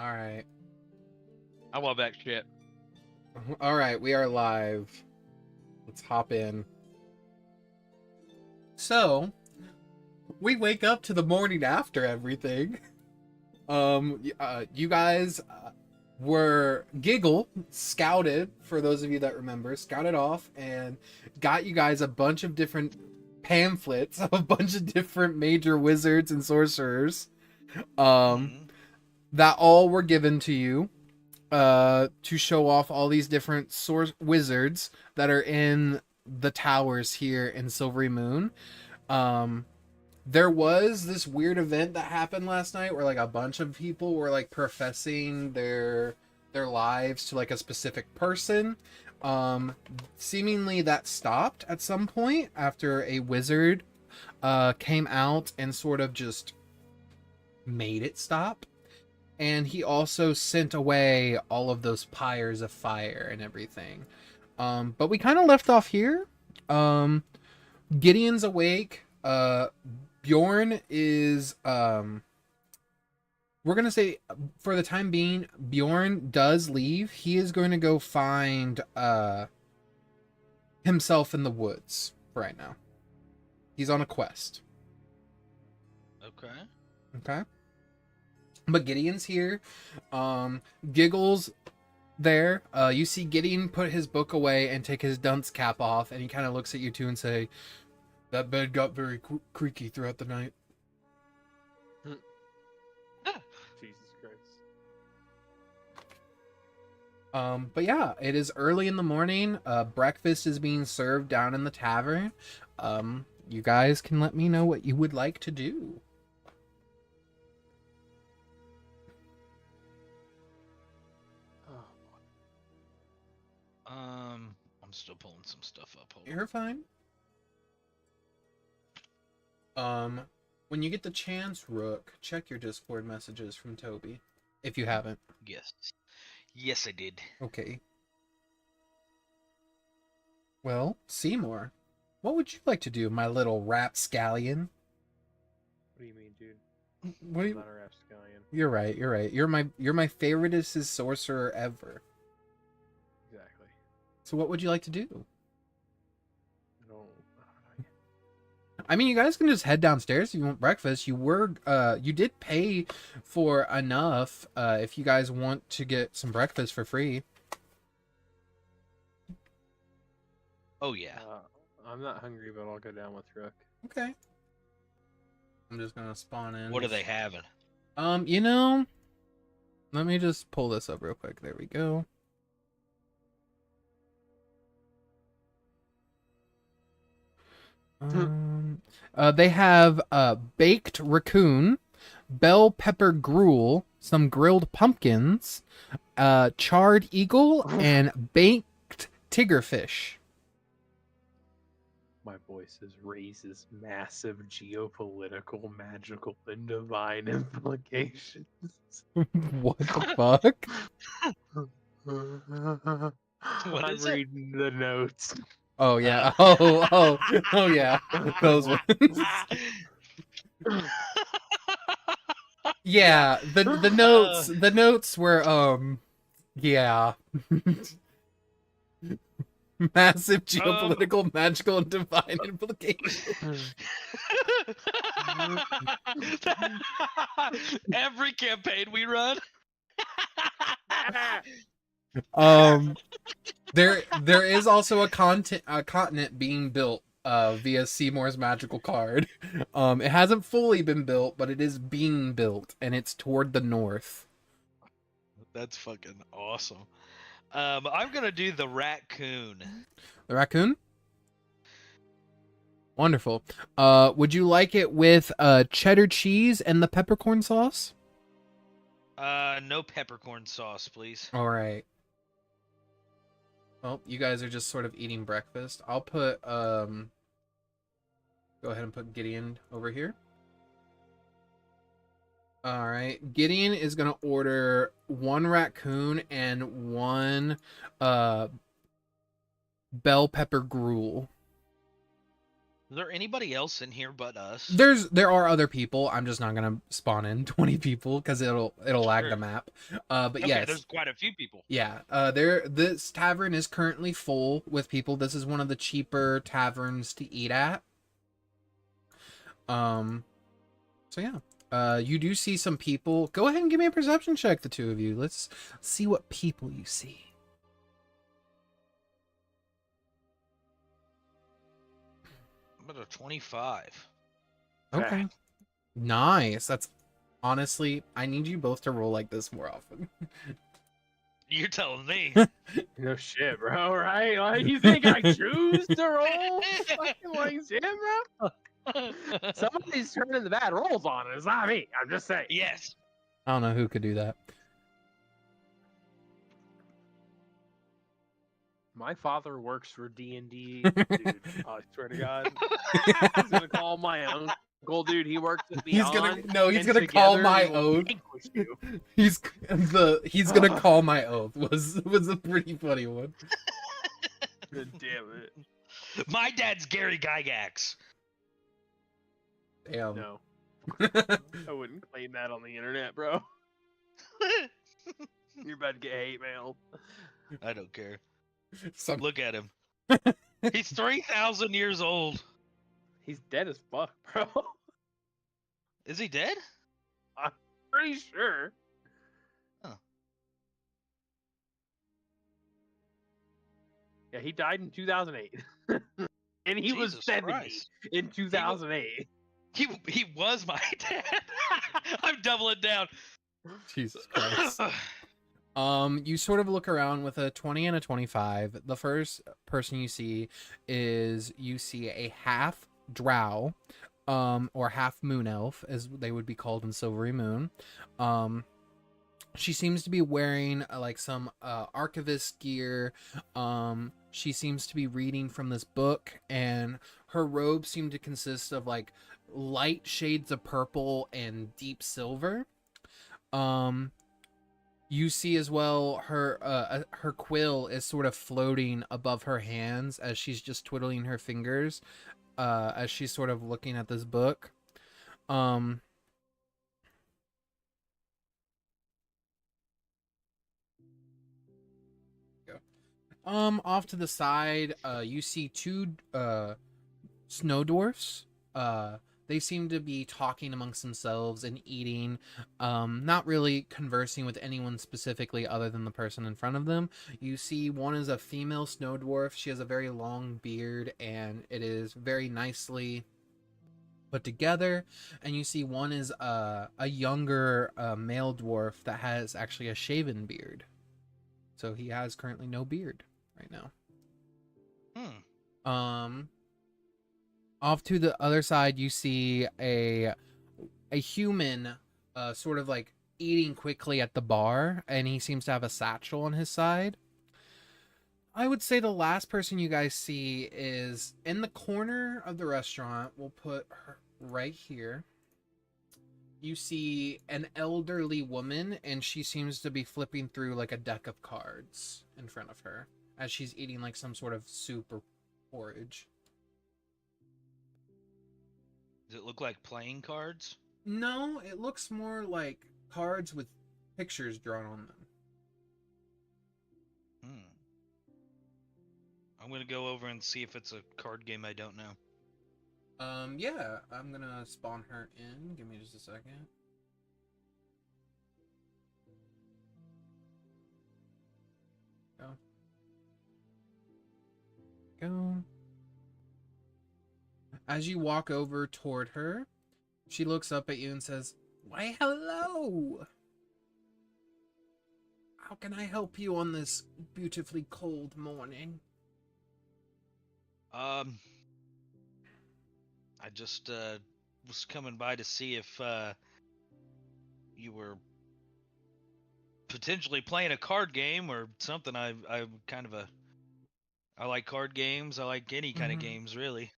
All right. I love that shit. All right, we are live. Let's hop in. So, we wake up to the morning after everything. You guys were scouted, for those of you that remember, scouted off and got you guys a bunch of different pamphlets of a bunch of different major wizards and sorcerers. That all were given to you to show off all these different wizards that are in the towers here in Silvery Moon. There was this weird event that happened last night where like a bunch of people were like professing their lives to like a specific person. Seemingly that stopped at some point after a wizard came out and sort of just made it stop. And he also sent away all of those pyres of fire and everything. But we kind of left off here. Gideon's awake. Bjorn is, we're going to say, for the time being, Bjorn does leave. He is going to go find himself in the woods right now. He's on a quest. Okay. But Gideon's here. Giggles there. You see Gideon put his book away and take his dunce cap off, and he kind of looks at you two and say, "That bed got very creaky throughout the night." Jesus Christ. But yeah, it is early in the morning. Breakfast is being served down in the tavern. You guys can let me know what you would like to do. I'm still pulling some stuff up. Hold on. You're fine. When you get the chance, Rook, check your Discord messages from Toby, if you haven't. Yes, I did. Okay. Well, Simour, what would you like to do, my little rapscallion? What do you mean, dude? What do you... I'm not a rapscallion. You're right. You're my favoriteest sorcerer ever. Exactly. So what would you like to do? I don't. I mean, you guys can just head downstairs if you want breakfast. You did pay for enough if you guys want to get some breakfast for free. Oh yeah. I'm not hungry, but I'll go down with Rook. Okay. I'm just gonna spawn in. What are they having? Let me just pull this up real quick. There we go. They have baked raccoon, bell pepper gruel, some grilled pumpkins, charred eagle, and baked tigerfish. My voice raises massive geopolitical, magical, and divine implications. What the fuck? What is I'm it? reading the notes. Oh yeah. Oh yeah. Those ones. Yeah. The notes were yeah. Massive geopolitical, magical, and divine implications. Every campaign we run. There is also a continent being built via Seymour's magical card. It hasn't fully been built, but it is being built, and it's toward the north. That's fucking awesome. I'm gonna do the raccoon. The raccoon? Wonderful. Would you like it with cheddar cheese and the peppercorn sauce? No peppercorn sauce, please. All right. Well, you guys are just sort of eating breakfast. I'll put go ahead and put Gideon over here. All right. Gideon is going to order one raccoon and one bell pepper gruel. Is there anybody else in here but us? There are other people. I'm just not gonna spawn in 20 people because it'll lag the Sure. map. But Okay, yes, there's quite a few people. yeah. This tavern is currently full with people. This is one of the cheaper taverns to eat at. So yeah. You do see some people. Go ahead and give me a perception check, the two of you. Let's see what people you see. I'm at a 25. Okay. Nice. That's honestly, I need you both to roll like this more often. You're telling me. No shit, bro. Right? Like, you think I choose to roll? Fucking like shit, bro. Somebody's turning the bad rolls on it. It's not me. I'm just saying. Yes. I don't know who could do that. My father works for D&D, dude. I swear to God. He's gonna call my uncle, dude. He works with me. He's gonna call my oath. He's gonna call my oath was a pretty funny one. Damn it. My dad's Gary Gygax. Damn. No. I wouldn't claim that on the internet, bro. You're about to get hate mail. I don't care. Some... Look at him. He's 3,000 years old. He's dead as fuck, bro. Is he dead? I'm pretty sure. Huh. Yeah, he died in 2008. And he was Jesus 70 Christ. in 2008. He was my dad. I'm doubling down. Jesus Christ. You sort of look around with a 20 and a 25. The first person you see is a half drow, or half moon elf, as they would be called in Silvery Moon. She seems to be wearing like some archivist gear. She seems to be reading from this book, and her robes seem to consist of like light shades of purple and deep silver. You see as well her quill is sort of floating above her hands as she's just twiddling her fingers as she's sort of looking at this book. Off to the side, you see two snow dwarfs. They seem to be talking amongst themselves and eating, not really conversing with anyone specifically other than the person in front of them. You see one is a female snow dwarf. She has a very long beard and it is very nicely put together. And you see one is a younger male dwarf that has actually a shaven beard. So he has currently no beard right now. Off to the other side, you see a human sort of like eating quickly at the bar, and he seems to have a satchel on his side. I would say the last person you guys see is in the corner of the restaurant. We'll put her right here. You see an elderly woman, and she seems to be flipping through like a deck of cards in front of her as she's eating like some sort of soup or porridge. Does it look like playing cards? No, it looks more like cards with pictures drawn on them. I'm gonna go over and see if it's a card game I don't know. Yeah, I'm gonna spawn her in. Give me just a second. Go. As you walk over toward her, she looks up at you and says, "Why, hello! How can I help you on this beautifully cold morning?" I just was coming by to see if you were potentially playing a card game or something. I'm kind of I like card games. I like any kind of games, really.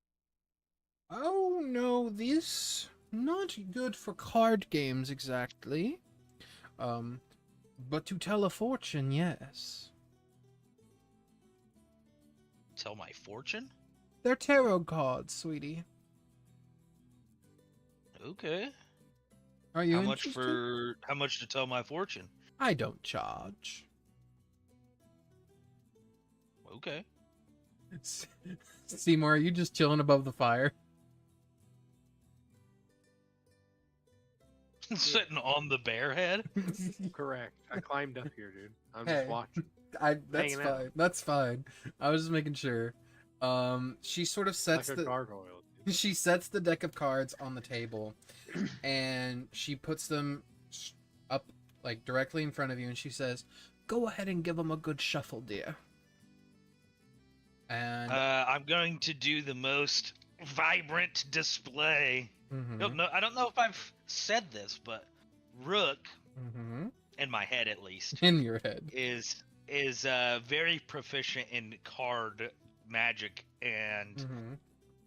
Oh, no, this not good for card games exactly. But to tell a fortune, yes. Tell my fortune? They're tarot cards, sweetie. Okay. Are you How much interested? to tell my fortune? I don't charge. Okay. Seymour, are you just chilling above the fire? Sitting on the bear head. Correct. I climbed up here, dude. I'm Hey. just watching. That's Hanging fine. out. That's fine. I was just making sure. She sort of sets Like a the gargoyle. Dude. she sets the deck of cards on the table, and she puts them up like directly in front of you, and she says, "Go ahead and give them a good shuffle, dear." And I'm going to do the most vibrant display. mhm, No, I don't know if I've said this, but Rook, mhm, in my head at least, in your head. is very proficient in card magic and Mhm.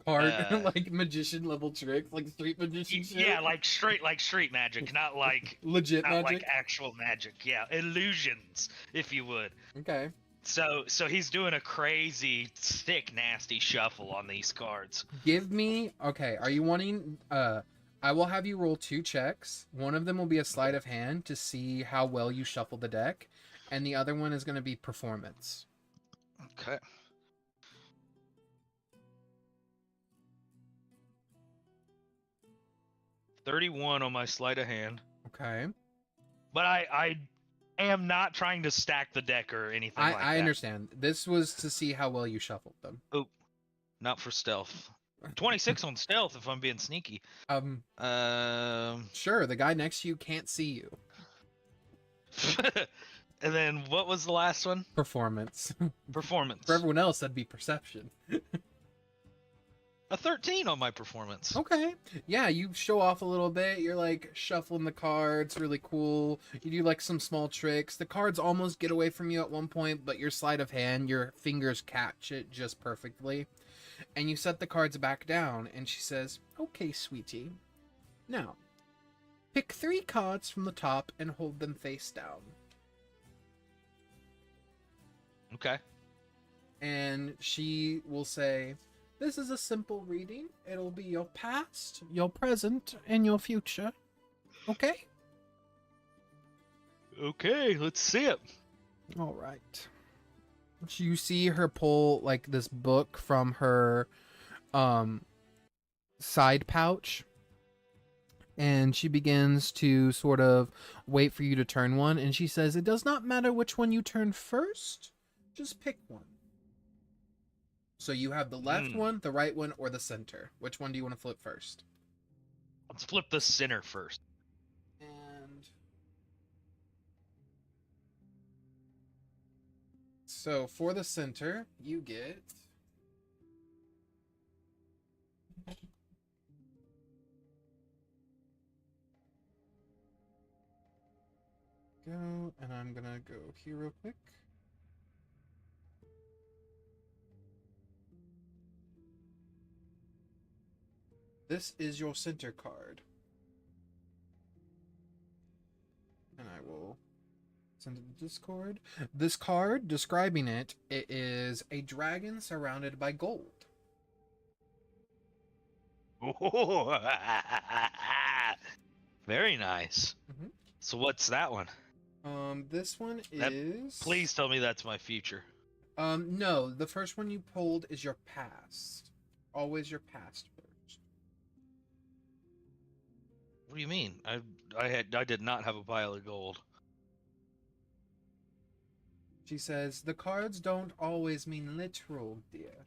Card Uh, like magician level tricks, like street magician shit. yeah, like street magic, not like legit not like magic. actual magic. Yeah, illusions, if you would. Okay. So he's doing a crazy, sick, nasty shuffle on these cards. Give me okay, are you wanting I will have you roll 2 checks. One of them will be a sleight of hand to see how well you shuffle the deck, and the other one is going to be performance. Okay. $31 on my sleight of hand, Okay. but I am not trying to stack the deck or anything like that. I understand. This was to see how well you shuffled them. Oh, not for stealth. 26 on stealth if I'm being sneaky. Sure, the guy next to you can't see you. And then what was the last one? Performance. Performance. For everyone else that'd be perception. A 13 on my performance. Okay. Yeah, you show off a little bit. You're like shuffling the cards, really cool. You do like some small tricks. The cards almost get away from you at one point, but your sleight of hand, your fingers catch it just perfectly. And you set the cards back down, and she says, "Okay, sweetie. Now, pick 3 cards from the top and hold them face down." Okay. And she will say, "This is a simple reading. It'll be your past, your present, and your future. Okay?" Okay, let's see it. All right. You see her pull like this book from her side pouch, and she begins to sort of wait for you to turn one, and she says, "It does not matter which one you turn first. Just pick one." So you have the left one, the right one, or the center. Which one do you want to flip first? Let's flip the center first. And so for the center, you get go, and I'm gonna go here real quick. This is your center card. And I will send it to Discord. This card, describing it, it is a dragon surrounded by gold. Very nice. Mhm. So what's that one? This one That- is... Please tell me that's my future. No, the first one you pulled is your past. Always your past first. What do you mean? I did not have a pile of gold. She says, "The cards don't always mean literal, dear.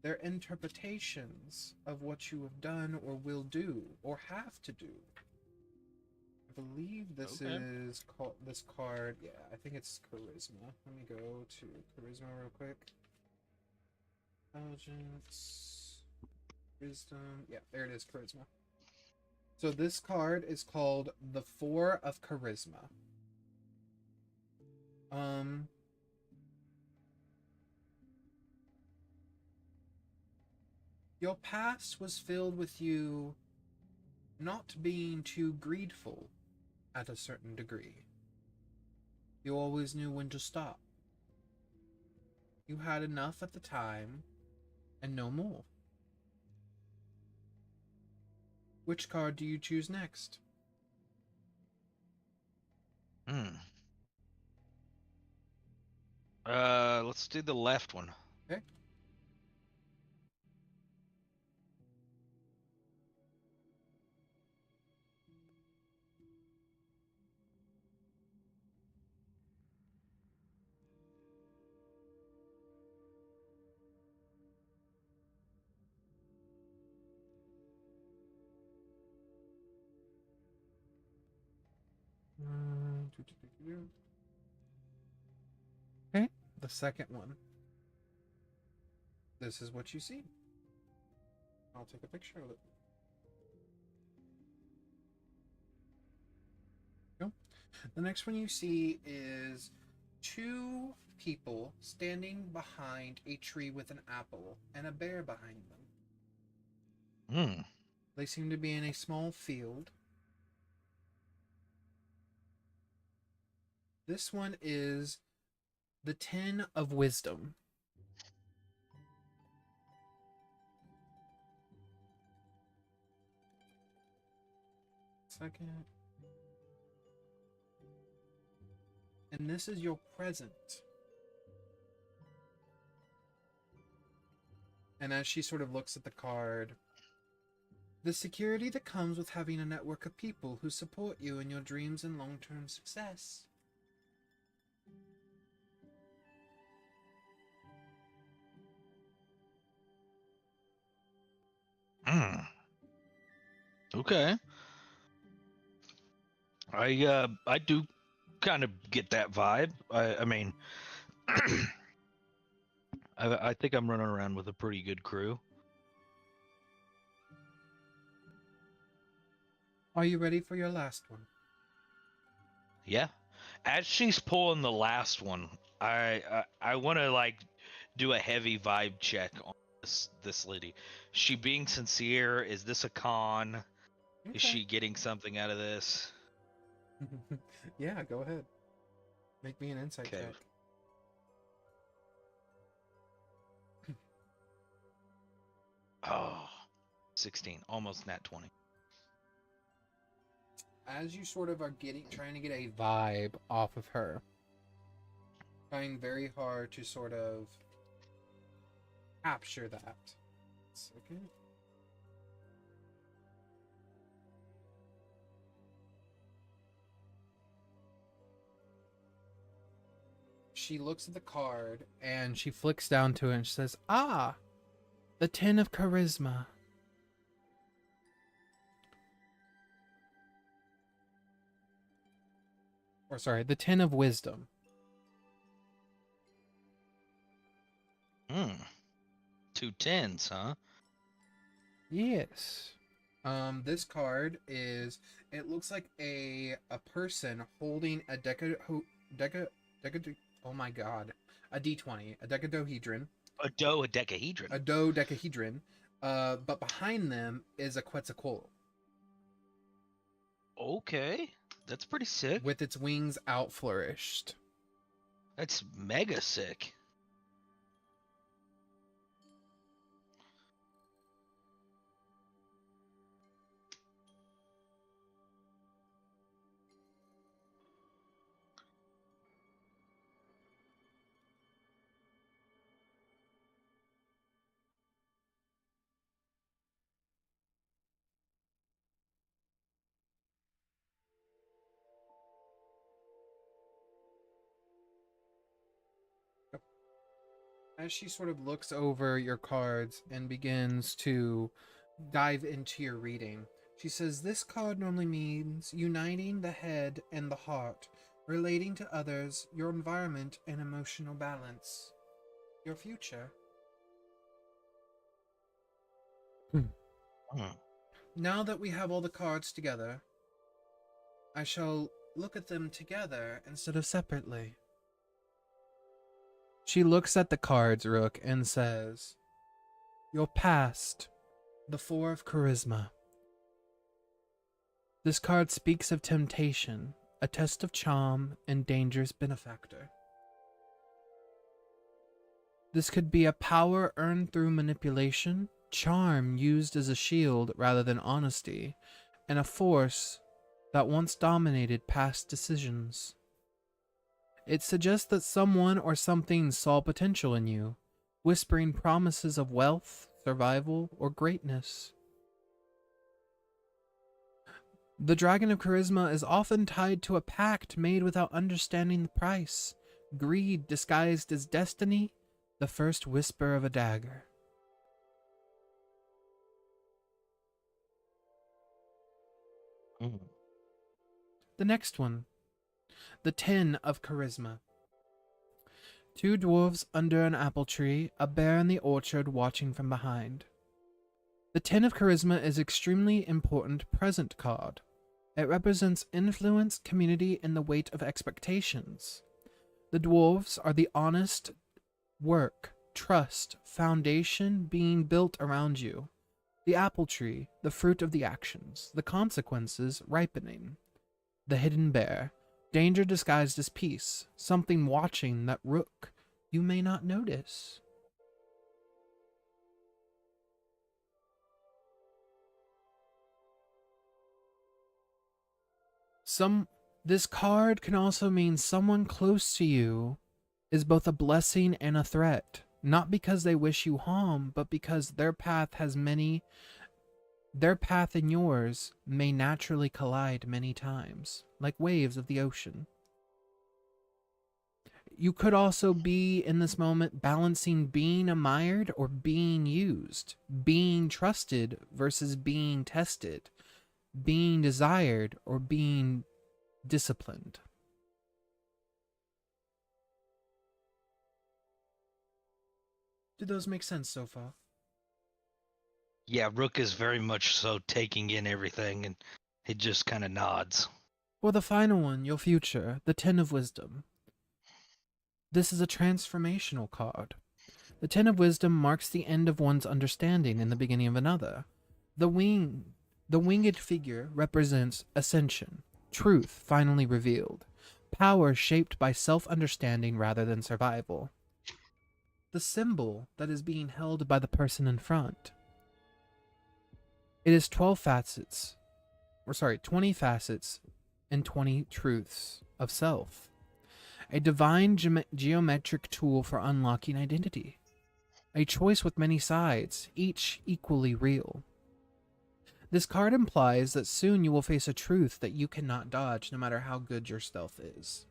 They're interpretations of what you have done or will do or have to do." I believe this Okay. is called this card. Yeah, I think it's charisma. Let me go to charisma real quick. Intelligence, wisdom. Yeah, there it is, charisma. So this card is called the 4 of Charisma. Your past was filled with you not being too greedful at a certain degree. You always knew when to stop. You had enough at the time, and no more. Which card do you choose next? Let's do the left one. Okay. Okay, the second one. This is what you see. I'll take a picture of it. Go. The next one you see is two people standing behind a tree with an apple and a bear behind them. They seem to be in a small field. This one is the 10 of Wisdom. Second. And this is your present. And as she sort of looks at the card, the security that comes with having a network of people who support you in your dreams and long-term success. Okay. I do kind of get that vibe. I mean, I think I'm running around with a pretty good crew. Are you ready for your last one? Yeah. As she's pulling the last one, I want to like do a heavy vibe check on this lady. Is she being sincere? Is this a con? Okay. Is she getting something out of this? Yeah, go ahead. Make me an insight Okay. check. Oh, 16, almost nat 20. As you sort of are trying to get a vibe off of her, trying very hard to sort of capture that. Second. She looks at the card and she flicks down to it and she says, "Ah, the 10 of Charisma." Or sorry, the 10 of Wisdom. Two tens, huh? Yes. This card is, it looks like a person holding a oh my god, a D20, a decadahedron. A dodecahedron. A dodecahedron. But behind them is a Quetzalcoatl. Okay, that's pretty sick. With its wings outflourished. That's mega sick. As she sort of looks over your cards and begins to dive into your reading, she says, "This card normally means uniting the head and the heart, relating to others, your environment, and emotional balance. Your future." Now that we have all the cards together, I shall look at them together instead of separately. She looks at the cards, Rook, and says, "Your past, the 4 of Charisma. This card speaks of temptation, a test of charm, and dangerous benefactor. This could be a power earned through manipulation, charm used as a shield rather than honesty, and a force that once dominated past decisions. It suggests that someone or something saw potential in you, whispering promises of wealth, survival, or greatness. The Dragon of Charisma is often tied to a pact made without understanding the price. Greed disguised as destiny, the first whisper of a dagger. Mm. The next one. The 10 of Charisma. 2 dwarves under an apple tree, a bear in the orchard watching from behind. The 10 of Charisma is extremely important present card. It represents influence, community, and the weight of expectations. The dwarves are the honest work, trust, foundation being built around you. The apple tree, the fruit of the actions, the consequences ripening. The hidden bear, danger disguised as peace, something watching that Rook you may not notice. This card can also mean someone close to you is both a blessing and a threat, not because they wish you harm, but because their path and yours may naturally collide many times, like waves of the ocean. You could also be, in this moment, balancing being admired or being used, being trusted versus being tested, being desired or being disciplined. Do those make sense so far? Yeah, Rook is very much so taking in everything, and he just kind of nods. For the final one, your future, the 10 of Wisdom. This is a transformational card. The 10 of Wisdom marks the end of one's understanding and the beginning of another. The winged figure represents ascension, truth finally revealed, power shaped by self-understanding rather than survival. The symbol that is being held by the person in front. It is 20 facets and 20 truths of self. A divine geometric tool for unlocking identity. A choice with many sides, each equally real. This card implies that soon you will face a truth that you cannot dodge no matter how good your stealth is.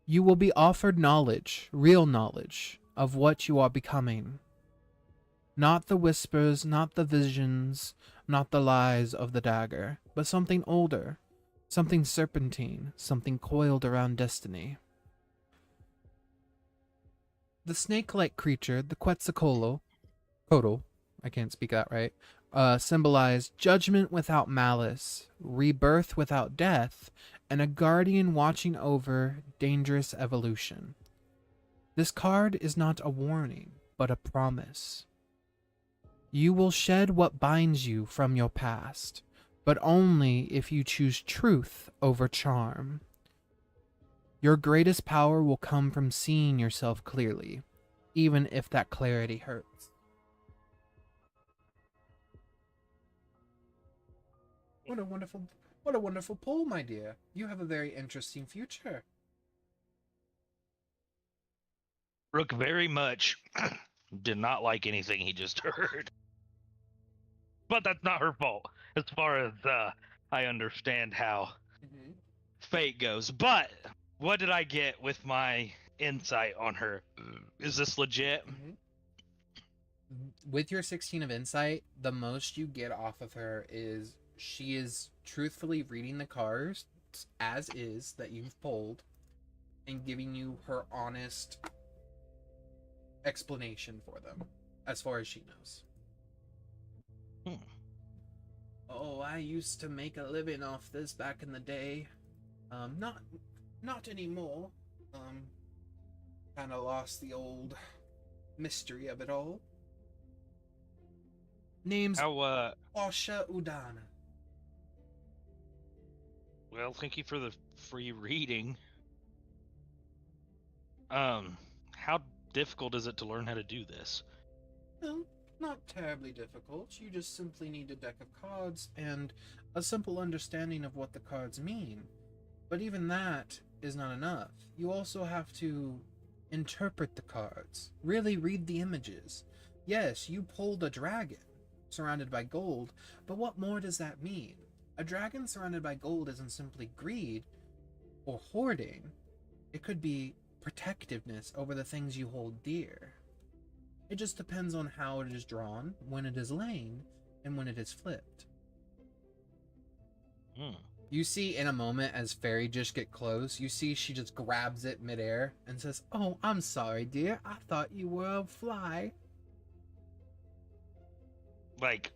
You will be offered knowledge, real knowledge, of what you are becoming. Not the whispers, not the visions, not the lies of the dagger, but something older, something serpentine, something coiled around destiny. The snake-like creature, the Quetzalcoatl, I can't speak that right, symbolize judgment without malice, rebirth without death, and a guardian watching over dangerous evolution. This card is not a warning, but a promise. You will shed what binds you from your past, but only if you choose truth over charm. Your greatest power will come from seeing yourself clearly, even if that clarity hurts. What a wonderful pull, my dear. You have a very interesting future. Rook very much did not like anything he just heard. But that's not her fault, as far as I understand how fate goes. But what did I get with my insight on her? Is this legit? With your 16 of insight, the most you get off of her is she is truthfully reading the cards as is that you've pulled and giving you her honest explanation for them as far as she knows. Oh, I used to make a living off this back in the day. Not anymore. Kind of lost the old mystery of it all. Name's Osha Udana. Well, thank you for the free reading. How difficult is it to learn how to do this? No, not terribly difficult. You just simply need a deck of cards and a simple understanding of what the cards mean. But even that is not enough. You also have to interpret the cards, really read the images. Yes, you pulled a dragon surrounded by gold, but what more does that mean? A dragon surrounded by gold isn't simply greed or hoarding. It could be protectiveness over the things you hold dear. It just depends on how it is drawn, when it is laying, and when it is flipped. You see in a moment as Fairy just get close, you see she just grabs it midair and says, "Oh, I'm sorry, dear. I thought you were a fly." Like,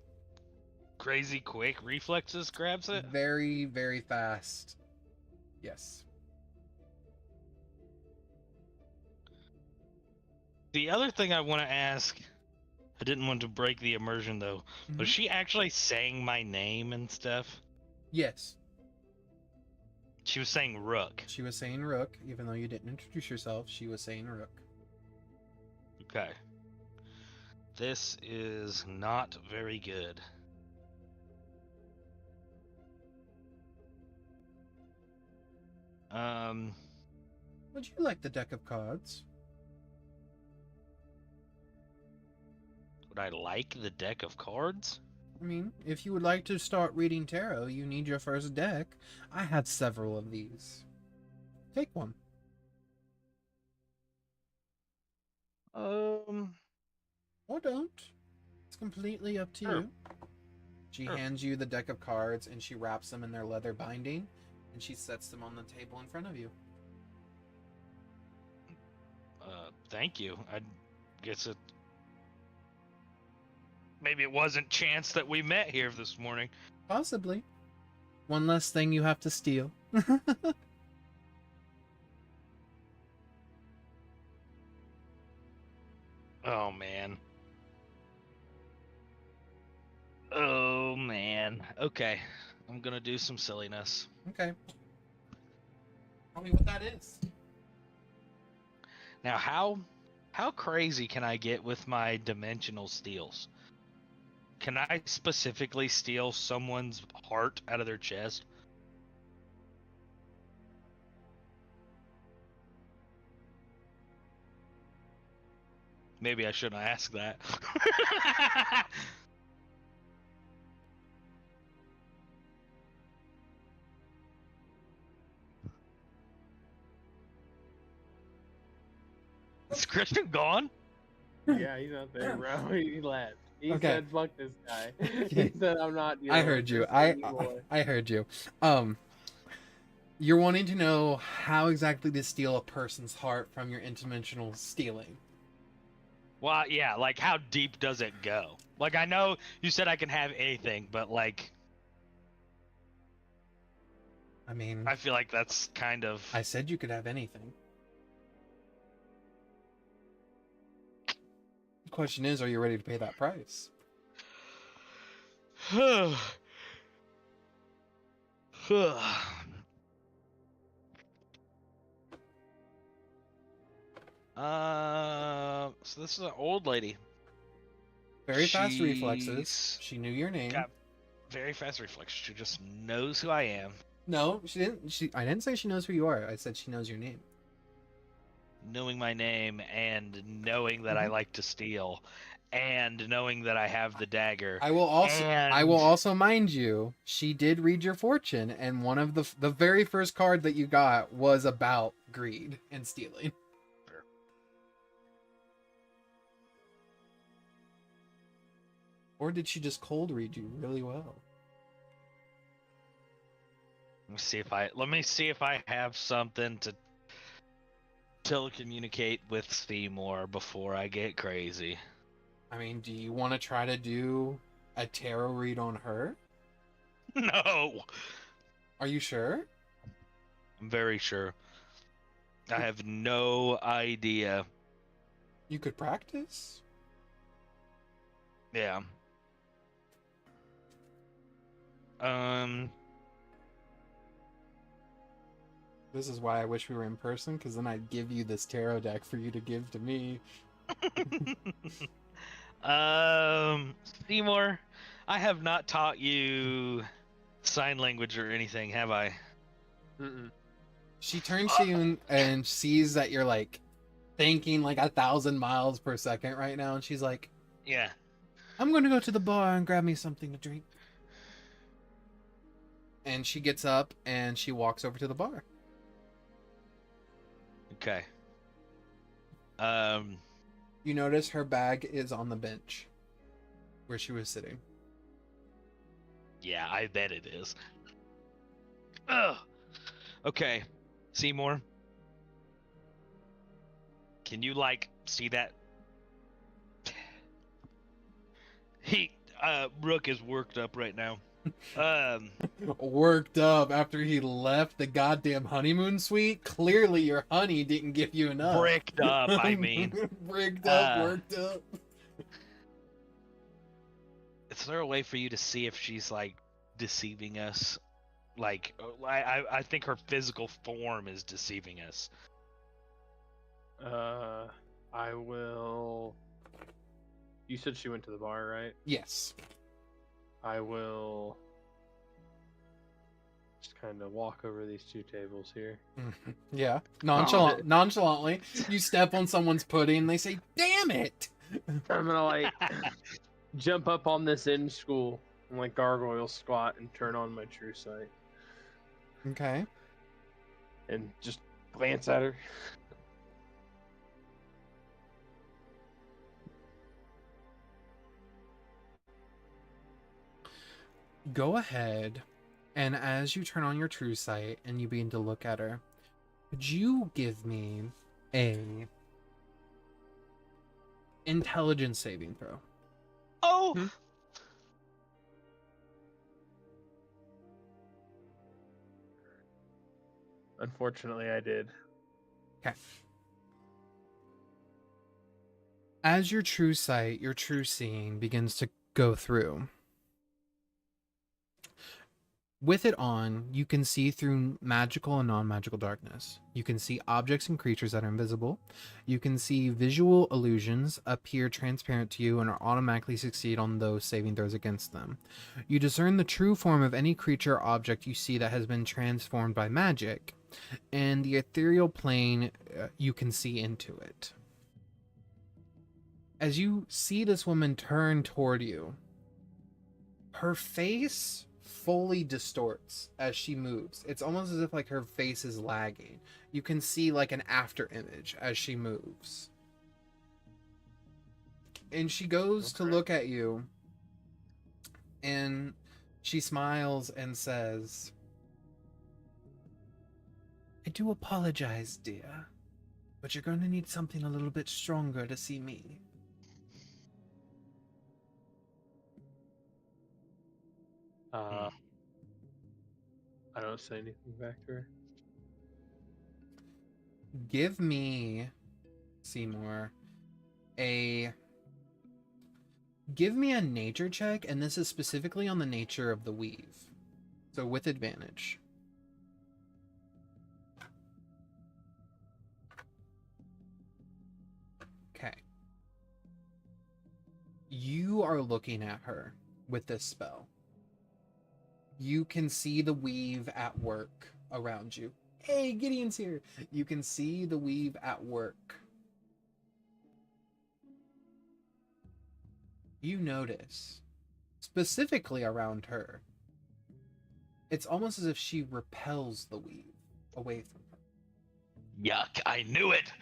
crazy quick reflexes grabs it? Very, very fast. Yes. The other thing I want to ask, I didn't want to break the immersion though. Was Mhm. she actually saying my name and stuff? Yes. She was saying Rook. She was saying Rook, even though you didn't introduce yourself, she was saying Rook. Okay. This is not very good. Would you like the deck of cards? Would I like the deck of cards? I mean, if you would like to start reading tarot, you need your first deck. I have several of these. Take one. Or don't. It's completely up to Sure. you. She Sure. hands you the deck of cards and she wraps them in their leather binding and she sets them on the table in front of you. Thank you. I guess it. Maybe it wasn't chance that we met here this morning. Possibly. One less thing you have to steal. Oh man. Oh man. Okay. I'm gonna do some silliness. Okay. Tell me what that is. Now how crazy can I get with my dimensional steals? Can I specifically steal someone's heart out of their chest? Maybe I shouldn't ask that. Is Christian gone? Yeah, he's not there, bro. He left. He Okay. said, "Fuck this guy." Okay. He said, "I'm not." I heard you. I heard you. You're wanting to know how exactly to steal a person's heart from your interdimensional stealing. Well, yeah, like how deep does it go? Like I know you said I can have anything, but like I mean, I feel like that's kind of I said you could have anything. The question is, are you ready to pay that price? So this is an old lady. Very fast reflexes. She's She knew your name. got very fast reflexes. She just knows who I am. No, she didn't. I didn't say she knows who you are. I said she knows your name. Knowing my name and knowing that I like to steal and knowing that I have the dagger. I will and... also mind you, she did read your fortune, and one of the very first card that you got was about greed and stealing. Or did she just cold read you really well? Let me see if I have something to telecommunicate with Simour before I get crazy. I mean, do you want to try to do a tarot read on her? No. Are you sure? I'm very sure. I have no idea. You could practice. Yeah. This is why I wish we were in person, because then I'd give you this tarot deck for you to give to me. Seymour, I have not taught you sign language or anything, have I? Mm-mm. She turns to you and sees that you're like thinking like 1,000 miles per second right now, and she's like, Yeah. I'm going to go to the bar and grab me something to drink. And she gets up and she walks over to the bar. Okay. You notice her bag is on the bench where she was sitting. Yeah, I bet it is. Ugh. Okay, Seymour. Can you see that? Rook is worked up right now. Worked up after he left the goddamn honeymoon suite. Clearly your honey didn't give you enough. Bricked up, I mean. Bricked up, worked up. Is there a way for you to see if she's deceiving us? I think her physical form is deceiving us. I will. You said she went to the bar, right? Yes. I will just kind of walk over these two tables here. Yeah. Nonchalantly, you step on someone's pudding and they say, "Damn it!" I'm gonna jump up on this end school and gargoyle squat and turn on my true sight. Okay. And just glance at her. Go ahead, and as you turn on your true sight and you begin to look at her, could you give me a intelligence saving throw? Oh! Hmm? Unfortunately, I did. Okay. As your true sight, your true seeing begins to go through, with it on, you can see through magical and non-magical darkness. You can see objects and creatures that are invisible. You can see visual illusions appear transparent to you and are automatically succeed on those saving throws against them. You discern the true form of any creature or object you see that has been transformed by magic, and the ethereal plane, you can see into it. As you see this woman turn toward you, her face fully distorts as she moves. It's almost as if her face is lagging. You can see an after image as she moves. And she goes to look at you, and she smiles and says, "I do apologize, dear, but you're going to need something a little bit stronger to see me." I don't say anything back to her. Give me, Seymour, give me a nature check, and this is specifically on the nature of the weave. So with advantage. Okay. You are looking at her with this spell. You can see the weave at work around you. Hey, Gideon's here. You can see the weave at work. You notice, specifically around her, it's almost as if she repels the weave away from her. Yuck, I knew it!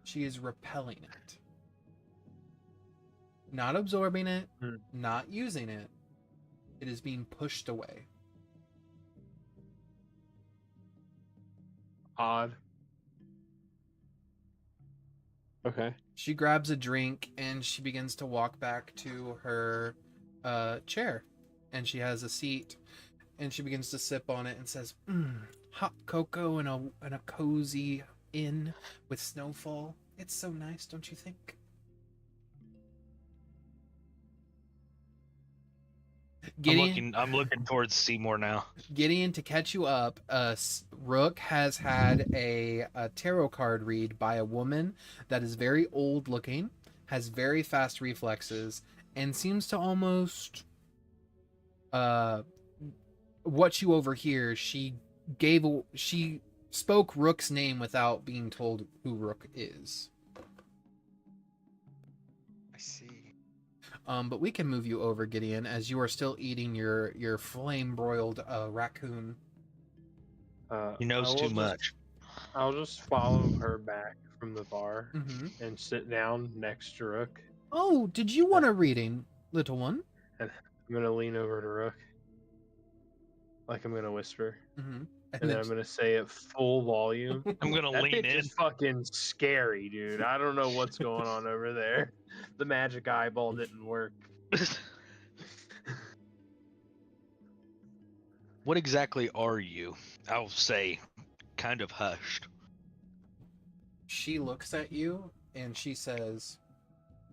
She is repelling it. Not absorbing it, Hmm. not using it. It is being pushed away. Odd. Okay. She grabs a drink and she begins to walk back to her chair. And she has a seat and she begins to sip on it and says, "Hot cocoa in a cozy inn with snowfall. It's so nice, don't you think?" Gideon, I'm looking towards Seymour now. Gideon, to catch you up, Rook has had a tarot card read by a woman that is very old looking, has very fast reflexes, and seems to almost what you overhear. She spoke Rook's name without being told who Rook is. I see. But we can move you over, Gideon, as you are still eating your flame broiled raccoon. He knows too much. I'll just follow her back from the bar Mm-hmm. and sit down next to Rook. Oh, did you want a reading, little one? And I'm gonna lean over to Rook, like I'm gonna whisper, Mm-hmm. and then I'm gonna say it full volume. I'm gonna That lean bitch in. is fucking scary, dude. I don't know what's going on over there. The magic eyeball didn't work. What exactly are you? I'll say, kind of hushed. She looks at you and she says,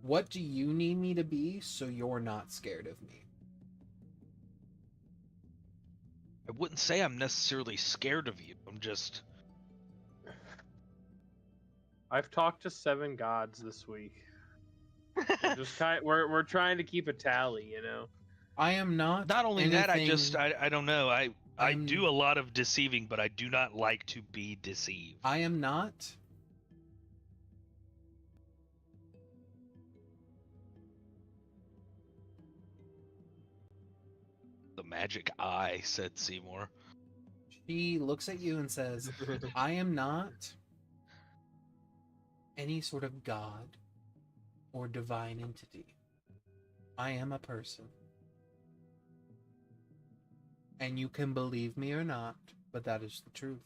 "What do you need me to be so you're not scared of me?" I wouldn't say I'm necessarily scared of you. I'm just... I've talked to 7 gods this week. We're trying to keep a tally, you know. I am not. Not only that, anything- I don't know. I I'm- do a lot of deceiving, but I do not like to be deceived. I am not. The magic eye, said Seymour. She looks at you and says, "I am not any sort of god or divine entity. I am a person. And you can believe me or not, but that is the truth."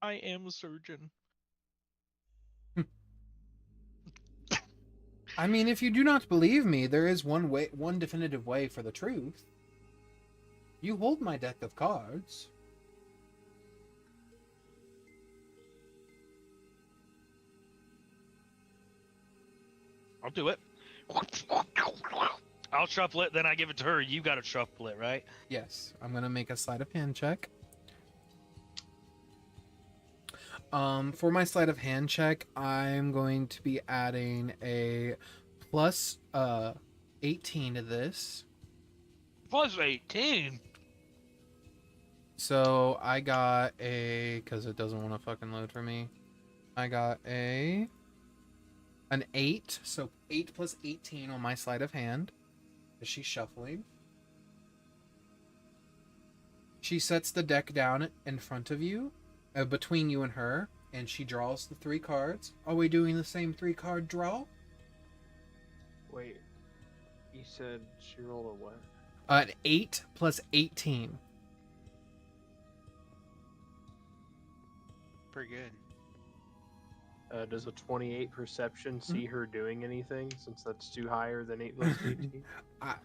I am a surgeon. I mean, if you do not believe me, there is one definitive way for the truth. You hold my deck of cards. I'll do it. I'll shuffle it, then I give it to her. You gotta shuffle it, right? Yes, I'm gonna make a sleight of hand check. For my sleight of hand check, I'm going to be adding a plus 18 to this. Plus 18. So I got because it doesn't want to fucking load for me. I got an 8, so 8 plus 18 on my sleight of hand. Is she shuffling? She sets the deck down in front of you, between you and her, and she draws the 3 cards. Are we doing the same 3-card draw? Wait, you said she rolled a what? An 8 plus 18. Pretty good. Does a 28 perception see her doing anything, since that's too higher than 8 plus 18?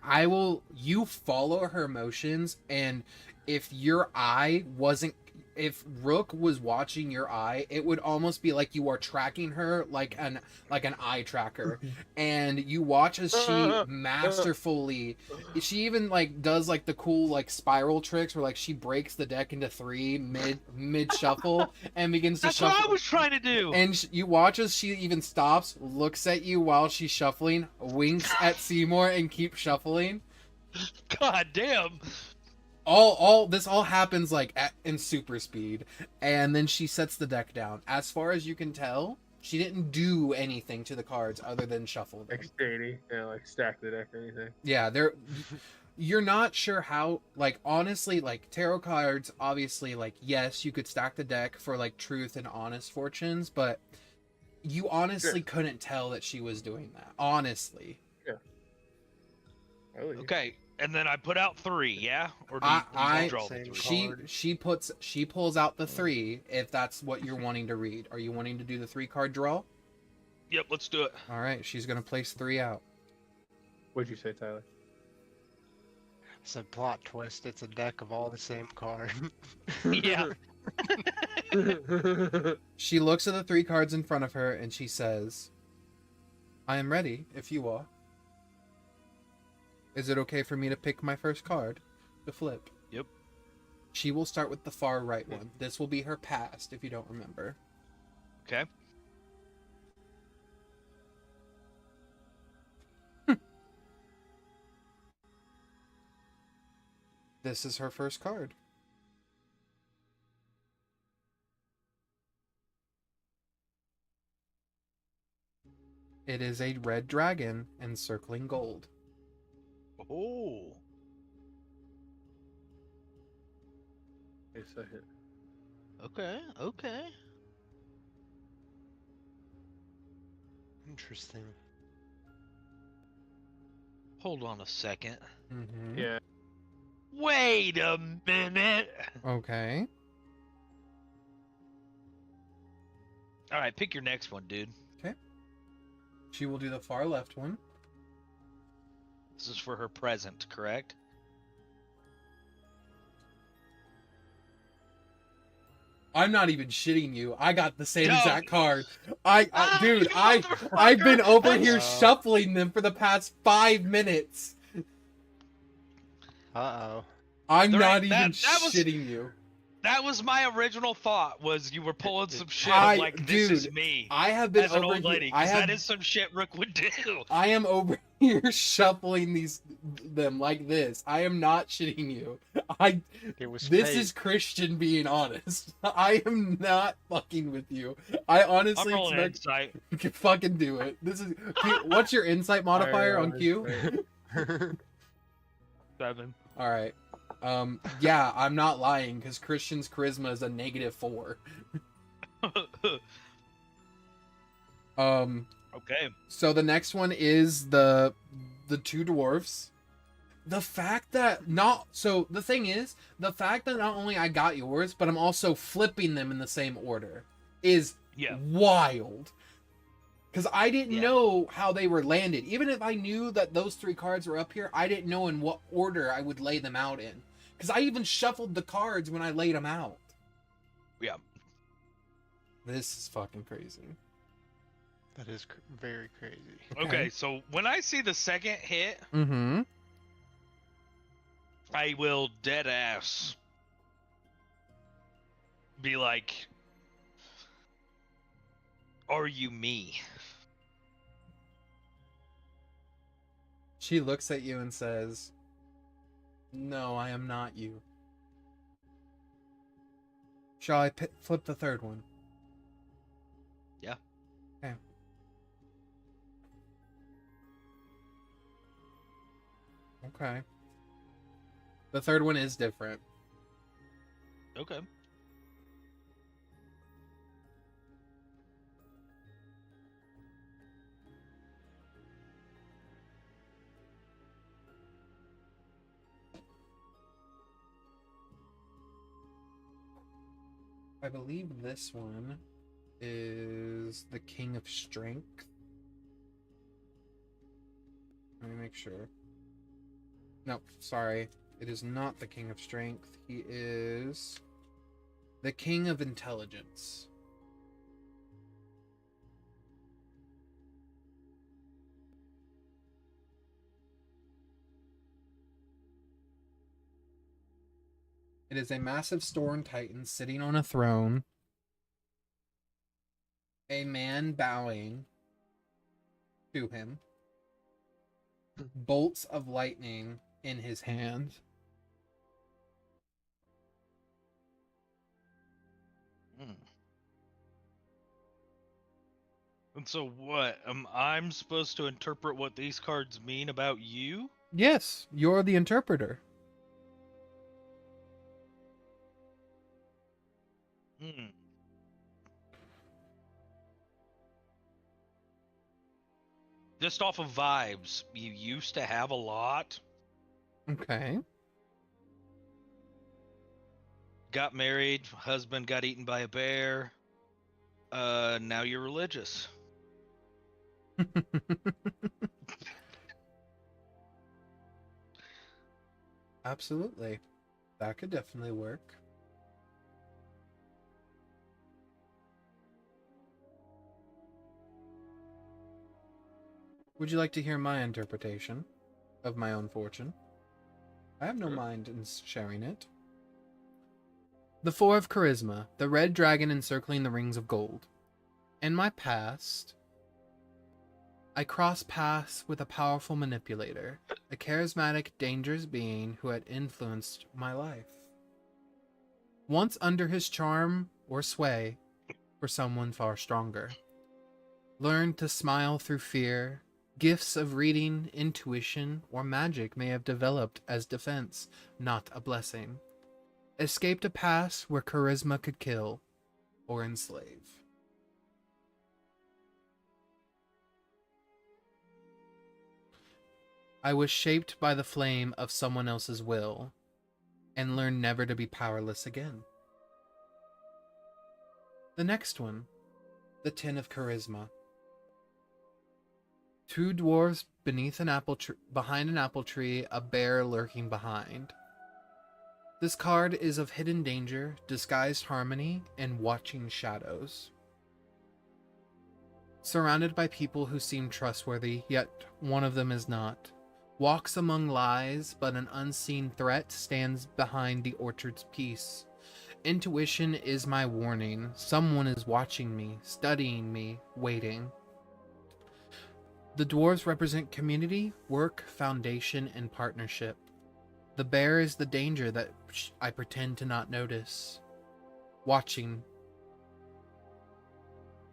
I will. You follow her motions, and if Rook was watching your eye, it would almost be like you are tracking her like an eye tracker, and you watch as she masterfully. She even like does like the cool like spiral tricks where like she breaks the deck into 3 mid shuffle and begins to That's shuffle. what I was trying to do. And you watch as she even stops, looks at you while she's shuffling, winks at Seymour, and keeps shuffling. God damn. This all happens like in super speed, and then she sets the deck down. As far as you can tell, she didn't do anything to the cards other than shuffle them. X80, yeah, like stack the deck or anything. Yeah, you're not sure how, like, honestly, like, tarot cards, obviously, like, yes, you could stack the deck for, like, truth and honest fortunes, but you honestly couldn't tell that she was doing that. Honestly. Yeah. Okay, and then I put out 3, yeah? Or do you draw the 3? She pulls out the 3, if that's what you're wanting to read. Are you wanting to do the 3-card draw? Yep, let's do it. All right, she's going to place 3 out. What'd you say, Tyler? It's a plot twist. It's a deck of all the same card. Yeah. She looks at the 3 cards in front of her and she says, I am ready, if you are. Is it okay for me to pick my first card to flip? Yep. She will start with the far right one. This will be her past, if you don't remember. Okay. This is her first card. It is a red dragon encircling gold. Oh. Wait a second. Okay. Okay. Interesting. Hold on a second. Mm-hmm. Yeah. Wait a minute. Okay. All right, pick your next one, dude. She will do the far left one. This is for her present, correct? I'm not even shitting you. I got the same No. exact card. Dude, You I've motherfucker! been over I here just- shuffling them for the past 5 minutes. Uh-oh. I'm There not ain't- even that was- shitting you. That was my original thought. Was you were pulling some shit I- like this is dude, me I have been as an over old here. lady? I 'Cause have that is some shit Rook would do. I am over here shuffling them like this. I am not shitting you. It was This fate. is Christian being honest. I am not fucking with you. I I'm honestly rolling expect insight. you can fucking do it. This is Q, what's your insight modifier on Q? 7. All right. Yeah, I'm not lying because Christian's charisma is a -4. Okay. So the next one is the two dwarfs. The fact that the thing is, the fact that not only I got yours, but I'm also flipping them in the same order is Yeah. wild. Because I didn't Yeah. know how they were landed. Even if I knew that those 3 cards were up here, I didn't know in what order I would lay them out in. Because I even shuffled the cards when I laid them out. Yeah. This is fucking crazy. That is very crazy. Okay, so when I see the second hit, Mm-hmm. I will dead ass be like, "Are you me?" She looks at you and says, "No, I am not you." Shall I flip the third one? Yeah. Okay. Okay. The third one is different. Okay. I believe this one is the King of Strength. Let me make sure. No, sorry. It is not the King of Strength. He is the King of Intelligence. It is a massive Storm Titan sitting on a throne. A man bowing to him. Bolts of lightning in his hand. Hmm. And so what? I'm supposed to interpret what these cards mean about you? Yes, you're the interpreter. Hmm. Just off of vibes, you used to have a lot, Okay. got married, husband got eaten by a bear, now you're religious. Absolutely. That could definitely work. Would you like to hear my interpretation of my own fortune? I have no Sure. mind in sharing it. The Four of Charisma, the red dragon encircling the rings of gold. In my past, I crossed paths with a powerful manipulator, a charismatic, dangerous being who had influenced my life. Once under his charm or sway, for someone far stronger. Learned to smile through fear. Gifts of reading, intuition, or magic may have developed as defense, not a blessing. Escaped a past where charisma could kill or enslave. I was shaped by the flame of someone else's will and learned never to be powerless again. The next one, the Tin of Charisma. Two dwarves beneath behind an apple tree, a bear lurking behind. This card is of hidden danger, disguised harmony, and watching shadows. Surrounded by people who seem trustworthy, yet one of them is not. Walks among lies, but an unseen threat stands behind the orchard's peace. Intuition is my warning. Someone is watching me, studying me, waiting. The dwarves represent community, work, foundation, and partnership. The bear is the danger that I pretend to not notice. Watching.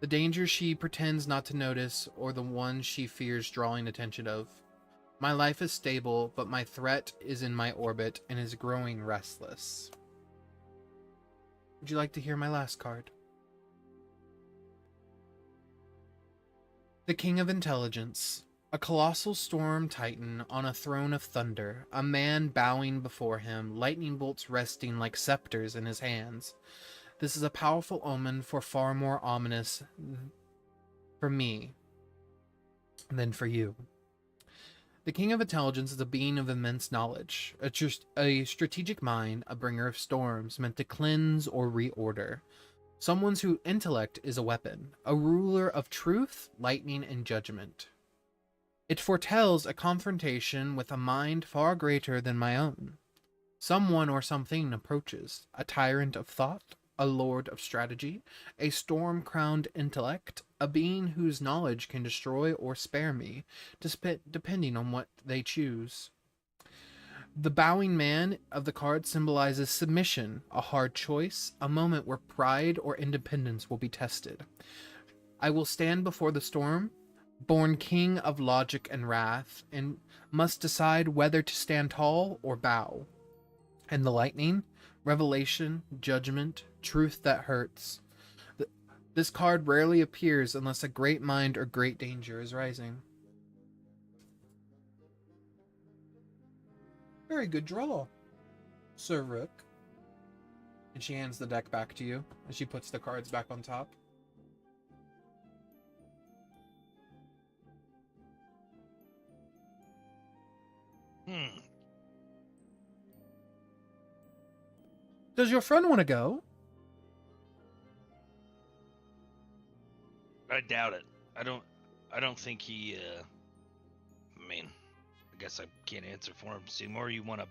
The danger she pretends not to notice, or the one she fears drawing attention of. My life is stable, but my threat is in my orbit and is growing restless. Would you like to hear my last card? The King of Intelligence. A colossal storm titan on a throne of thunder, a man bowing before him, lightning bolts resting like scepters in his hands. This is a powerful omen, for far more ominous for me than for you. The King of Intelligence is a being of immense knowledge, a strategic mind, a bringer of storms, meant to cleanse or reorder. Someone whose intellect is a weapon, a ruler of truth, lightning, and judgment. It foretells a confrontation with a mind far greater than my own. Someone or something approaches, a tyrant of thought, a lord of strategy, a storm-crowned intellect, a being whose knowledge can destroy or spare me, depending on what they choose. The bowing man of the card symbolizes submission, a hard choice, a moment where pride or independence will be tested. I will stand before the storm, born king of logic and wrath, and must decide whether to stand tall or bow. And the lightning, revelation, judgment, truth that hurts. This card rarely appears unless a great mind or great danger is rising. Very good draw, Sir Rook. And she hands the deck back to you as she puts the cards back on top. Does your friend want to go? I doubt it. I don't think he. I mean, I guess I can't answer for him. Simour, you want a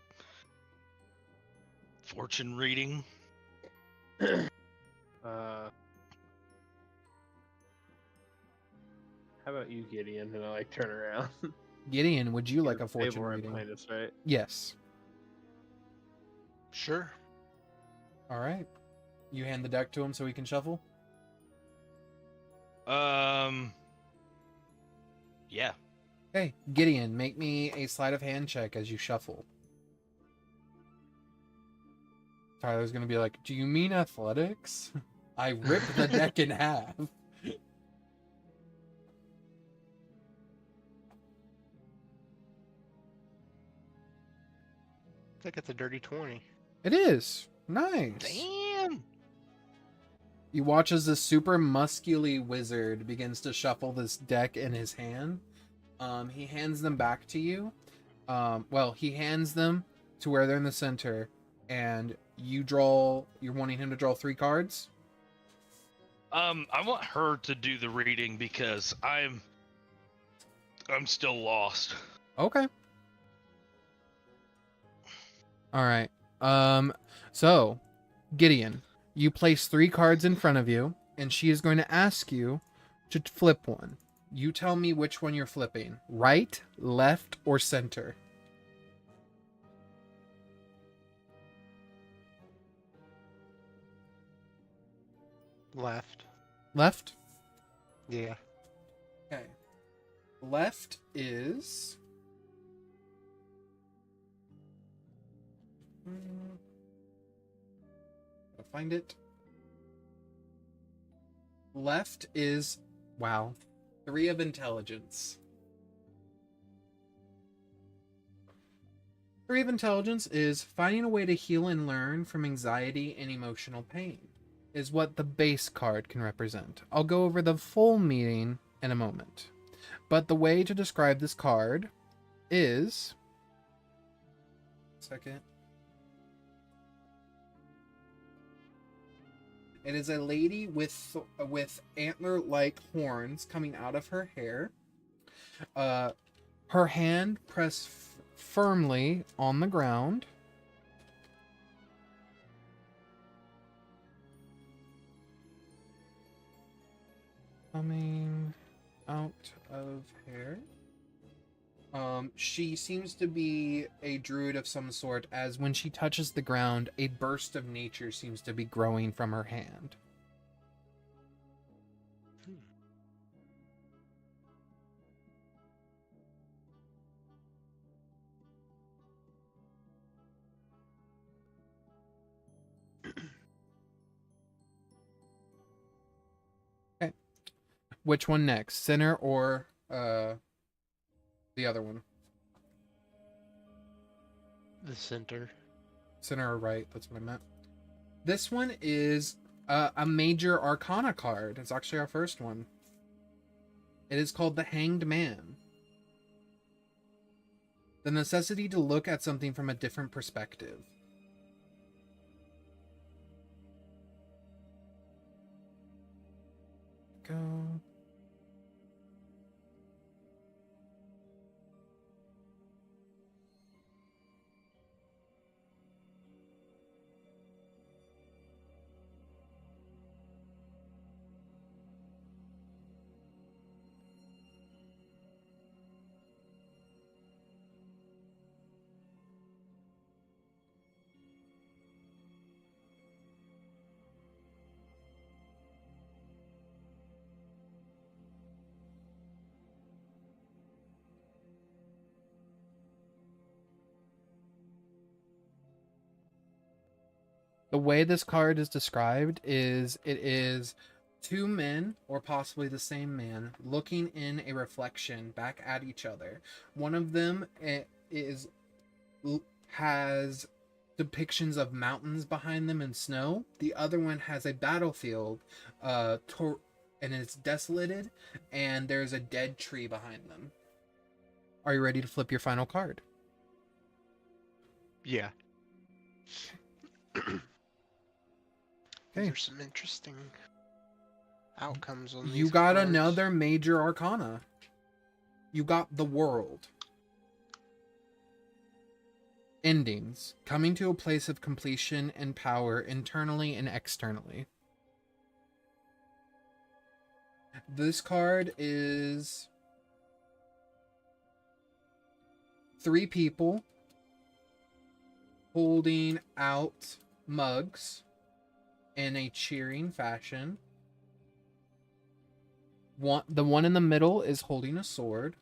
fortune reading? How about you, Gideon? And I turn around. Gideon, would you like a Table fortune right reading? behind us, right? Yes. Sure. All right. You hand the deck to him so he can shuffle? Yeah. Okay, Gideon, make me a sleight of hand check as you shuffle. Tyler's gonna be like, do you mean athletics? I ripped the deck in half. I think it's a dirty 20. It is. Nice. Damn. You watch as this super muscular wizard begins to shuffle this deck in his hand. He hands them back to you. He hands them to where they're in the center, and you're wanting him to draw 3 cards? I want her to do the reading because I'm still lost. Okay. All right. So, Gideon, you place 3 cards in front of you, and she is going to ask you to flip one. You tell me which one you're flipping. Right, left, or center. Left. Left? Yeah. Okay. Left is... I'll find it. Left is... Wow. 3 of intelligence. 3 of intelligence is finding a way to heal and learn from anxiety and emotional pain. Is what the base card can represent. I'll go over the full meaning in a moment. But the way to describe this card is... Second. It is a lady with antler-like horns coming out of her hair. Her hand pressed firmly on the ground. Coming out of hair. She seems to be a druid of some sort, as when she touches the ground, a burst of nature seems to be growing from her hand. Okay. Which one next? Center or the other one? The center. Center or right, that's what I meant. This one is a major arcana card. It's actually our first one. It is called the Hanged Man. The necessity to look at something from a different perspective. Go. The way this card is described is it is 2 men, or possibly the same man, looking in a reflection back at each other. One of them has depictions of mountains behind them and snow. The other one has a battlefield, and it's desolated, and there's a dead tree behind them. Are you ready to flip your final card? Yeah. Okay. There's some interesting outcomes on these You got cards. another major arcana. You got the world. Endings. Coming to a place of completion and power internally and externally. This card is 3 people holding out mugs in a cheering fashion. The one in the middle is holding a sword.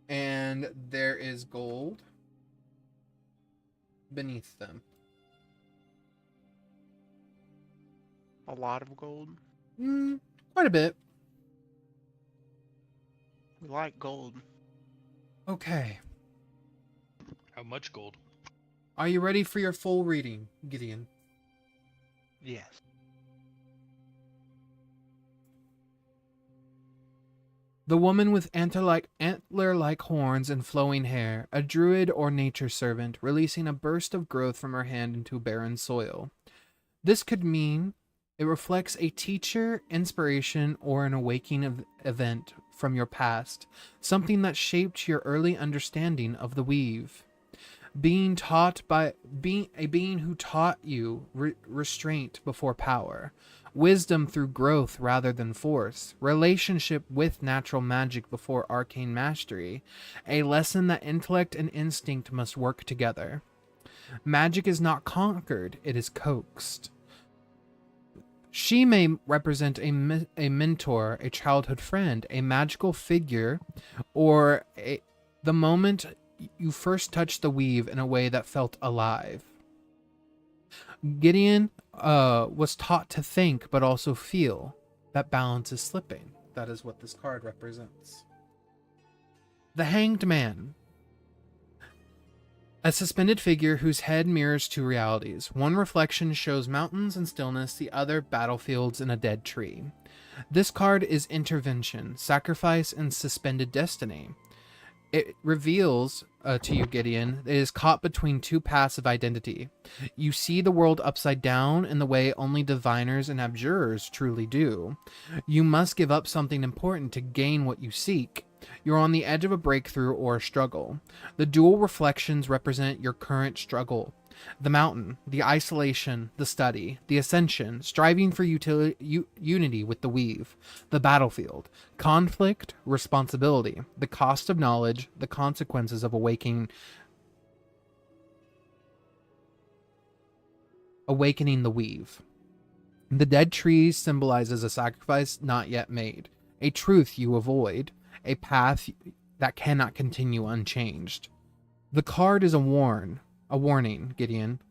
And there is gold beneath them. A lot of gold. Quite a bit. We like gold. Okay. How much gold? Are you ready for your full reading, Gideon? Yes. The woman with antler-like horns and flowing hair, a druid or nature servant, releasing a burst of growth from her hand into barren soil. This could mean It reflects a teacher, inspiration, or an awakening event from your past, something that shaped your early understanding of the weave. Being a being who taught you restraint before power, wisdom through growth rather than force, relationship with natural magic before arcane mastery, a lesson that intellect and instinct must work together. Magic is not conquered, it is coaxed. She may represent a mentor, a childhood friend, a magical figure, or the moment you first touched the weave in a way that felt alive. Gideon was taught to think but also feel. That balance is slipping. That is what this card represents. The Hanged Man. A suspended figure whose head mirrors two realities. One reflection shows mountains and stillness, the other battlefields and a dead tree. This card is intervention, sacrifice, and suspended destiny. It reveals to you, Gideon, it is caught between two paths of identity. You see the world upside down in the way only diviners and abjurers truly do. You must give up something important to gain what you seek. You're on the edge of a breakthrough or a struggle. The dual reflections represent your current struggle. The mountain, the isolation, the study, the ascension, striving for unity with the weave. The battlefield, conflict, responsibility, the cost of knowledge, the consequences of awakening the weave. The dead tree symbolizes a sacrifice not yet made, a truth you avoid, a path that cannot continue unchanged. The card is a warning, Gideon.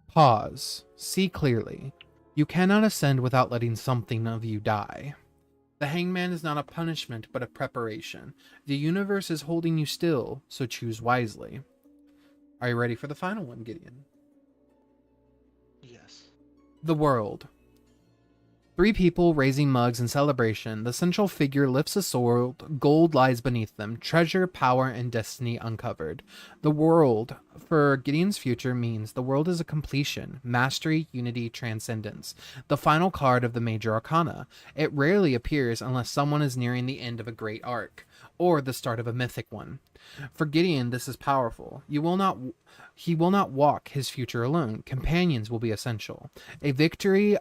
Pause. See clearly. You cannot ascend without letting something of you die. The Hangman is not a punishment, but a preparation. The universe is holding you still, so choose wisely. Are you ready for the final one, Gideon? Yes. The World. 3 people raising mugs in celebration. The central figure lifts a sword. Gold lies beneath them. Treasure, power, and destiny uncovered. The world, for Gideon's future, means the world is a completion, mastery, unity, transcendence. The final card of the major arcana. It rarely appears unless someone is nearing the end of a great arc, or the start of a mythic one. For Gideon, this is powerful. He will not walk his future alone. Companions will be essential. A victory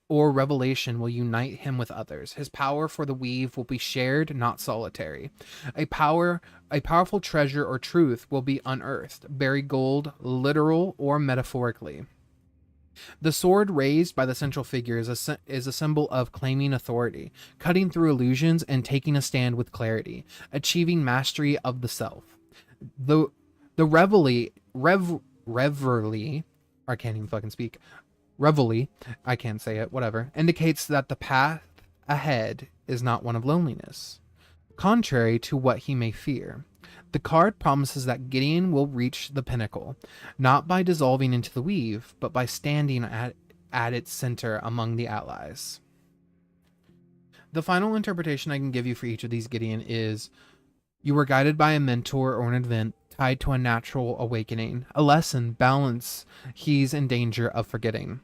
or revelation will unite him with others. His power for the weave will be shared, not solitary. A powerful treasure or truth will be unearthed, buried gold, literal or metaphorically. The sword raised by the central figure is a symbol of claiming authority, cutting through illusions and taking a stand with clarity, achieving mastery of the self. The reveille, I can't even fucking speak. Reveille, I can't say it, whatever, indicates that the path ahead is not one of loneliness, contrary to what he may fear. The card promises that Gideon will reach the pinnacle, not by dissolving into the weave, but by standing at its center among the allies. The final interpretation I can give you for each of these, Gideon, is you were guided by a mentor or an event tied to a natural awakening, a lesson, balance he's in danger of forgetting.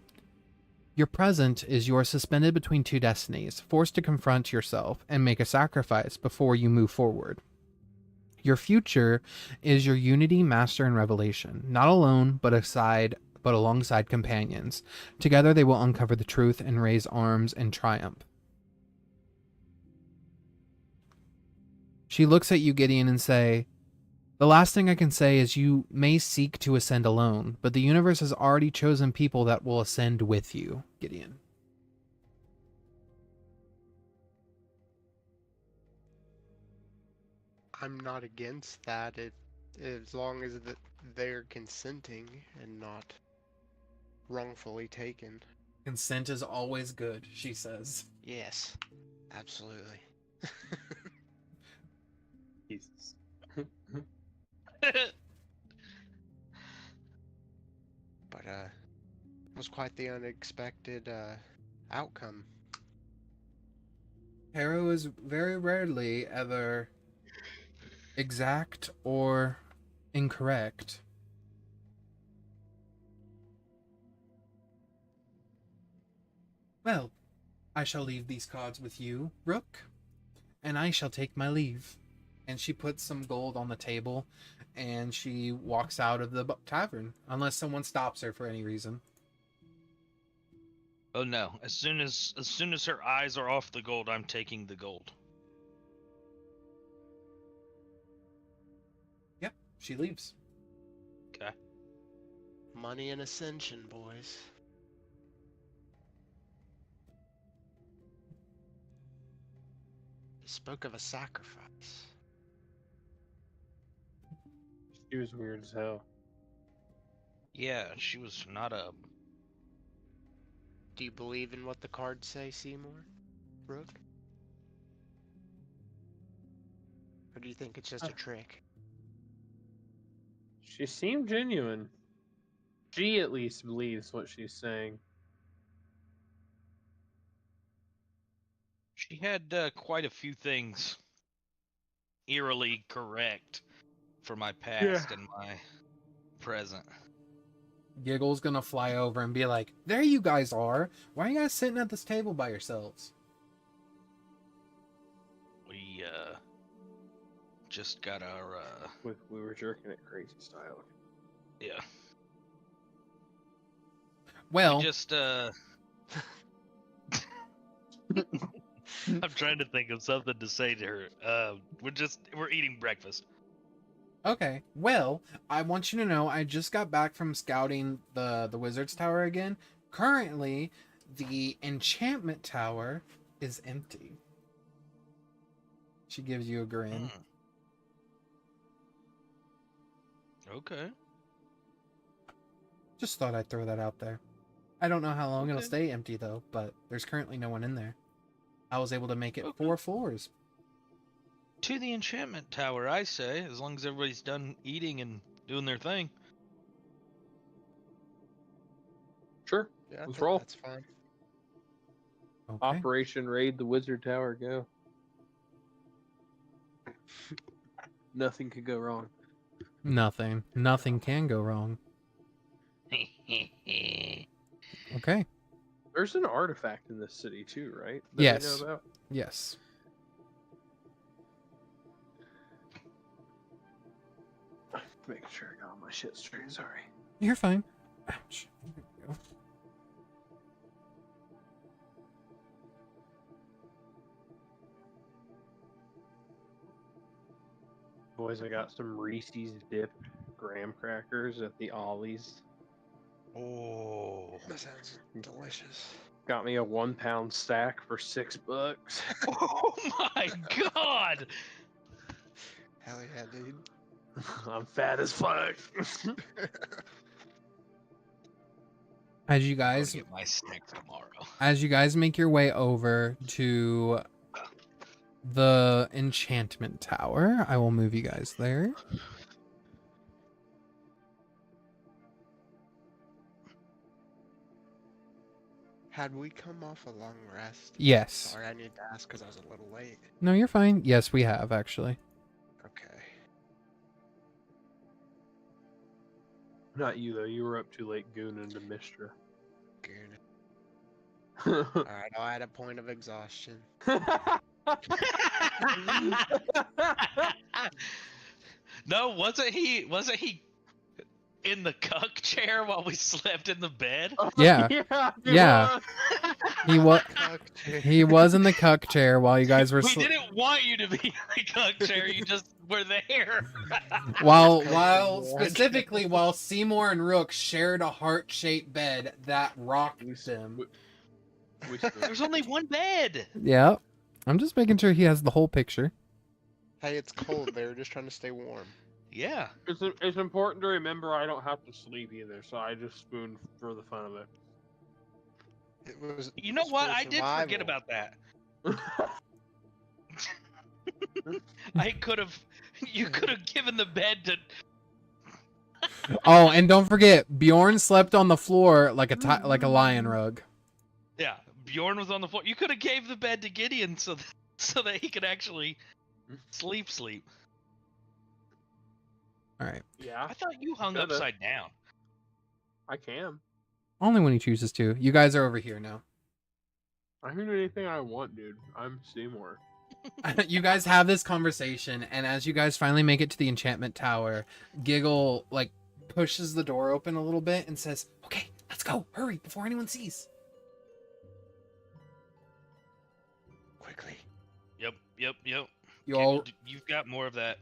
Your present is you're suspended between two destinies, forced to confront yourself and make a sacrifice before you move forward. Your future is your unity, master, and revelation, not alone, but alongside companions. Together they will uncover the truth and raise arms in triumph. She looks at you, Gideon, and say, the last thing I can say is you may seek to ascend alone, but the universe has already chosen people that will ascend with you, Gideon. I'm not against that, as long as they're consenting and not wrongfully taken. Consent is always good, she says. Yes, absolutely. Jesus. But it was quite the unexpected outcome. Tarot is very rarely ever exact or incorrect. Well, I shall leave these cards with you, Rook, and I shall take my leave. And she puts some gold on the table, and she walks out of the tavern, unless someone stops her for any reason. Oh no! As soon as her eyes are off the gold, I'm taking the gold. Yep, she leaves. Okay. Money and ascension, boys. He spoke of a sacrifice. She was weird as hell. Yeah, she was not a. Do you believe in what the cards say, Seymour? Rook? Or do you think it's just a trick? She seemed genuine. She at least believes what she's saying. She had quite a few things eerily correct for my past and my present. Giggle's gonna fly over and be like, "There you guys are. Why are you guys sitting at this table by yourselves?" We just got our We were jerking it crazy style. yeah. Well, We just I'm trying to think of something to say to her. We're eating breakfast. okay. Well, I want you to know I just got back from scouting the Wizard's Tower again. Currently, the enchantment tower is empty. She gives you a grin. Okay. Just thought I'd throw that out there. I don't know how long it'll Okay. stay empty though, but there's currently no one in there. I was able to make it Okay. 4 floors. To the enchantment tower, I say, as long as everybody's done eating and doing their thing. Sure. Yeah, I Let's think roll. that's fine. Okay. Operation Raid the Wizard Tower, go. Nothing could go wrong. Nothing. Nothing can go wrong. Okay. There's an artifact in this city too, right? That Yes. we know about? Yes. Making sure I got all my shit straight, sorry. You're fine. Ouch. There we go. Boys, I got some Reese's dipped graham crackers at the Ollie's. Oh. That sounds delicious. Got me a 1 pound stack for $6. Oh my god! Hell yeah, dude. I'm fat as fuck. As you I'll guys get my snack tomorrow. As you guys make your way over to the enchantment tower, I will move you guys there. Had we come off a long rest? Yes. Sorry, I need to ask because I was a little late. No, you're fine. Yes, we have actually. Okay. Not you though. You were up too late gooning to Mistra. Good. Alright, I'll add a point of exhaustion. No, wasn't he in the cuck chair while we slept in the bed? Yeah. Yeah. was. He was Okay. he was in the cuck chair while you guys were We didn't want you to be in the cuck chair, you just were there. while specifically while Seymour and Rook shared a heart-shaped bed that rocked them. There's only one bed. Yeah. I'm just making sure he has the whole picture. Hey, it's cold. They were just trying to stay warm. Yeah. It's important to remember I don't have to sleep either, so I just spoon for the fun of it. It was. You know it's what? for I did forget survival. about that. I could have. You could have given the bed to. Oh, and don't forget, Bjorn slept on the floor like a lion rug. Yeah, Bjorn was on the floor. You could have gave the bed to Gideon so that he could actually sleep. All right. Yeah, I thought you hung Coulda. upside down. I can. Only when he chooses to. You guys are over here now. I can do anything I want, dude. I'm Seymour. You guys have this conversation, and as you guys finally make it to the enchantment tower, Giggle like pushes the door open a little bit and says, "Okay, let's go. Hurry before anyone sees." Quickly. Yep. You Okay, all, you've got more of that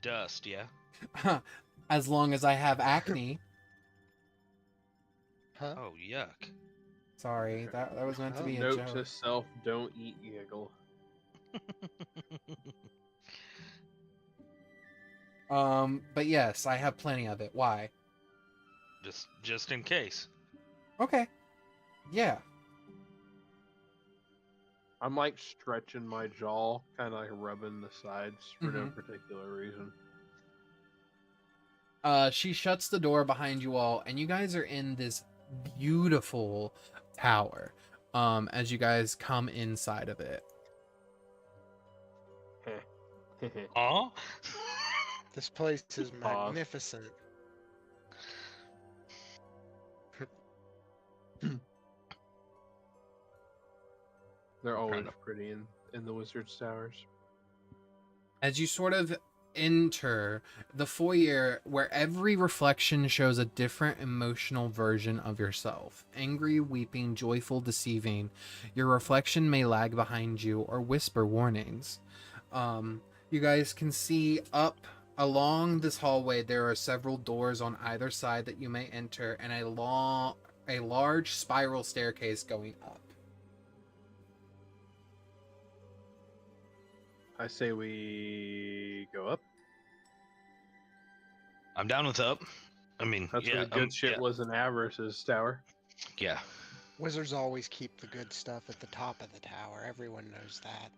dust, yeah? as long as I have acne. Huh? Oh, yuck. Sorry, that was meant to Oh, be a Note to joke. self: don't eat Giggle. But yes, I have plenty of it. Why? just in case. Okay. Yeah. I'm like stretching my jaw, kind of like rubbing the sides for no particular reason. She shuts the door behind you all, and you guys are in this beautiful tower. As you guys come inside of it. Aw? This place is Pause. magnificent. They're always Kinda. pretty in the Wizard's Towers. As you sort of enter the foyer where every reflection shows a different emotional version of yourself. Angry, weeping, joyful, deceiving. Your reflection may lag behind you or whisper warnings. You guys can see up along this hallway there are several doors on either side that you may enter, and a large spiral staircase going up. I say we go up. I'm down with up. I mean, That's yeah. where the good shit yeah. was in Avarice's tower. Yeah. Wizards always keep the good stuff at the top of the tower. Everyone knows that.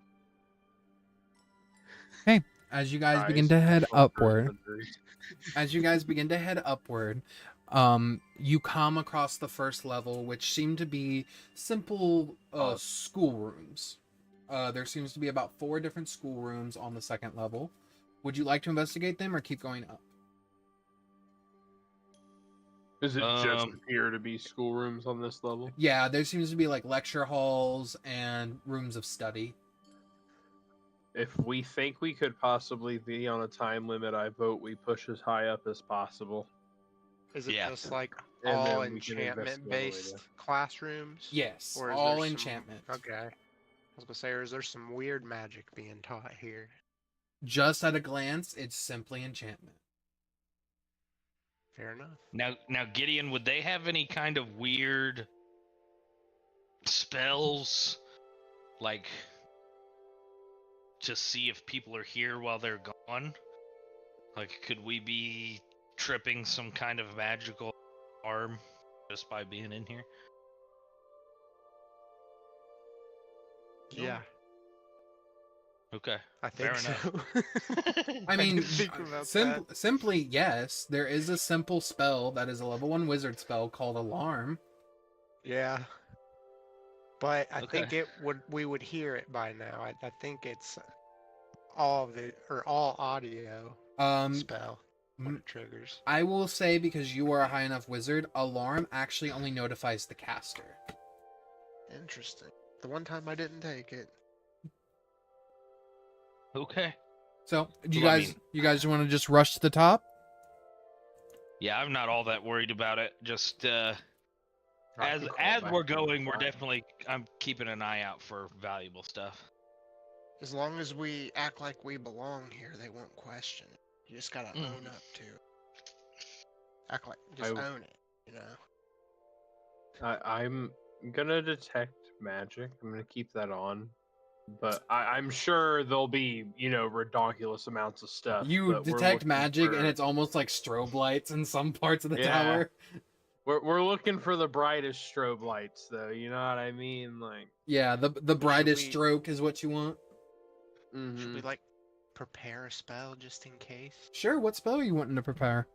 As you guys Eyes begin to head shoulder upward, thunders. you come across the first level, which seem to be simple schoolrooms. There seems to be about 4 different schoolrooms on the second level. Would you like to investigate them or keep going up? Does it just appear to be schoolrooms on this level? Yeah, there seems to be like lecture halls and rooms of study. If we think we could possibly be on a time limit, I vote we push as high up as possible. Is it Yeah. just like And all then we can investigate enchantment-based later. classrooms? Yes, Or is all there some- enchantment. Okay. I was gonna say, or is there some weird magic being taught here? Just at a glance, it's simply enchantment. Fair enough. Now, Gideon, would they have any kind of weird spells, like to see if people are here while they're gone? Like, could we be tripping some kind of magical arm just by being in here? Yeah, Okay. I think Fair so. I mean, didn't think about that. simply, yes, there is a simple spell that is a level 1 wizard spell called Alarm. Yeah. But I Okay. think we would hear it by now. I think it's all audio spell when it triggers. I will say, because you are a high enough wizard, Alarm actually only notifies the caster. Interesting. The one time I didn't take it. Okay. So, do you Well, I guys mean- you guys want to just rush to the top? Yeah, I'm not all that worried about it. Just I as can call as back we're to the going, we're fire. definitely I'm keeping an eye out for valuable stuff. As long as we act like we belong here, they won't question it. You just gotta own up to it. Act like, just own it, you know? I'm gonna detect magic. I'm gonna keep that on. But I'm sure there'll be, redonkulous amounts of stuff. You but we're detect looking magic, for- and it's almost like strobe lights in some parts of the Yeah. tower. We're looking for the brightest strobe lights, though. You know what I mean? Like, Yeah, the brightest we- stroke is what you want. Should we, like, prepare a spell just in case? Sure, what spell are you wanting to prepare?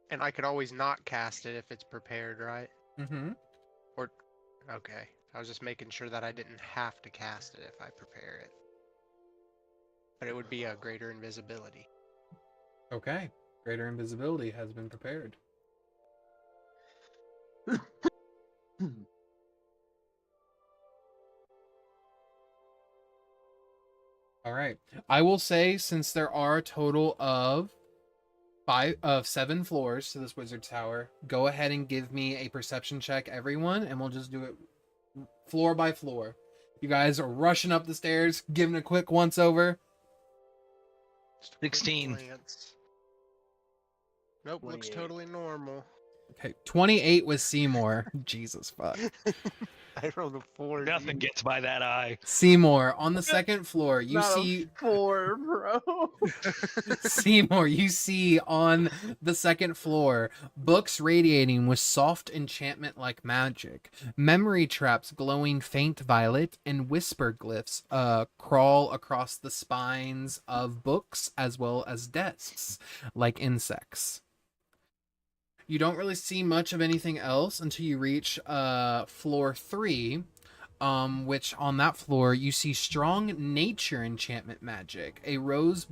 And I could always not cast it if it's prepared, right? Mm-hmm. Okay. I was just making sure that I didn't have to cast it if I prepare it. But it would be a greater invisibility. Okay. Greater invisibility has been prepared. right. I will say, since there are a total of 7 floors to this wizard tower, go ahead and give me a perception check, everyone, and we'll just do it floor by floor. You guys are rushing up the stairs, giving a quick once over. Just a quick 16. glance. Nope, looks 28. totally normal. Okay, 28 was Seymour. Jesus fuck. I rolled a 4. Nothing gets by that eye. Seymour, on the second floor, you Not a see 4, bro. Seymour, you see on the second floor books radiating with soft enchantment like magic, memory traps glowing faint violet, and whisper glyphs crawl across the spines of books as well as desks like insects. You don't really see much of anything else until you reach floor 3. Which on that floor you see strong nature enchantment magic. A rose,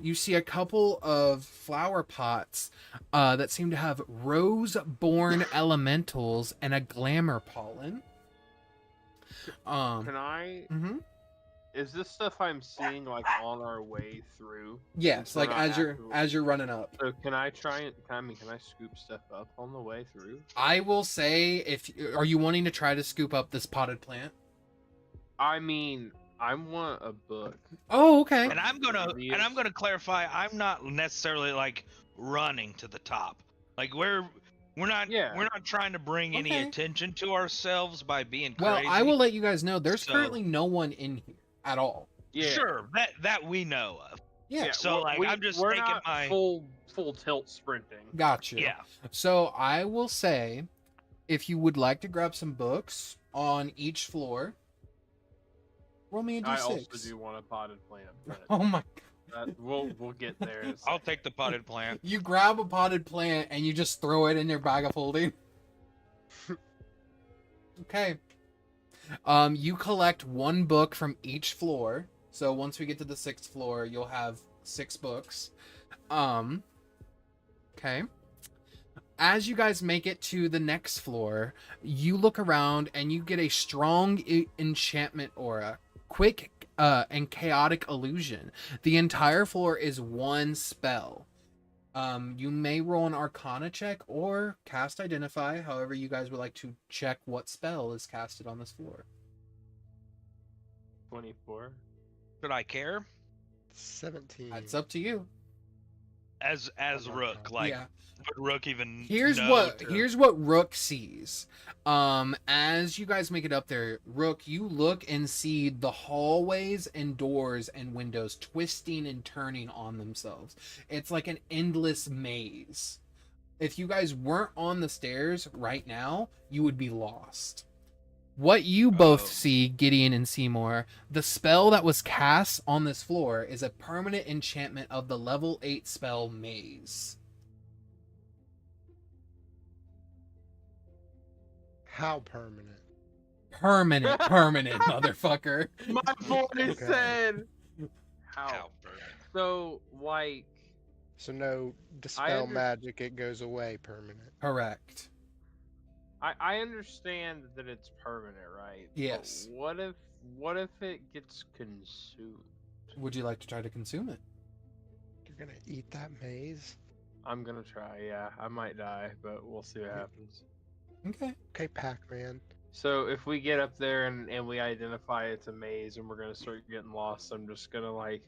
you see a couple of flower pots that seem to have rose-born elementals and a glamour pollen. Can I? Mhm. Is this stuff I'm seeing like on our way through? Yes, Since we're like not as you're running up. So can I try and can I scoop stuff up on the way through? I will say, are you wanting to try to scoop up this potted plant? I mean, I want a book. Oh, okay. And I'm gonna clarify. I'm not necessarily like running to the top. Like we're not trying to bring any Okay. attention to ourselves by being Well, crazy. I will let you guys know there's So- currently no one in here at all. Yeah. Sure, that we know of. Yeah. So, like, I'm just we're taking not my- full tilt sprinting. Gotcha. Yeah. So I will say, if you would like to grab some books on each floor, roll me a I d6. also do want a potted plant, but Oh my! we'll get there. In a I'll second. take the potted plant. You grab a potted plant and you just throw it in your bag of holding. Okay. You collect 1 book from each floor. So once we get to the 6th floor, you'll have 6 books. Okay. As you guys make it to the next floor, you look around and you get a strong enchantment aura. Quick and chaotic illusion. The entire floor is 1 spell. You may roll an Arcana check or cast Identify, however you guys would like to check what spell is casted on this floor. 24. Should I care? 17. It's up to you. As Oh my Rook, God. like, Yeah. would Rook even Here's know what to- Rook sees. As you guys make it up there, Rook, you look and see the hallways and doors and windows twisting and turning on themselves. It's like an endless maze. If you guys weren't on the stairs right now, you would be lost. What you both Oh. see, Gideon and Seymour, the spell that was cast on this floor is a permanent enchantment of the level 8 spell Maze. How permanent? Permanent, motherfucker. My voice Okay. said. How? How burning. So like, So no dispel under- magic, it goes away permanent. Correct. I understand that it's permanent, right? But Yes. what if it gets consumed? Would you like to try to consume it? You're gonna eat that maze? I'm gonna try. Yeah, I might die, but we'll see what happens. Okay. Okay, Pac-Man. So if we get up there and we identify it's a maze and we're gonna start getting lost, I'm just gonna like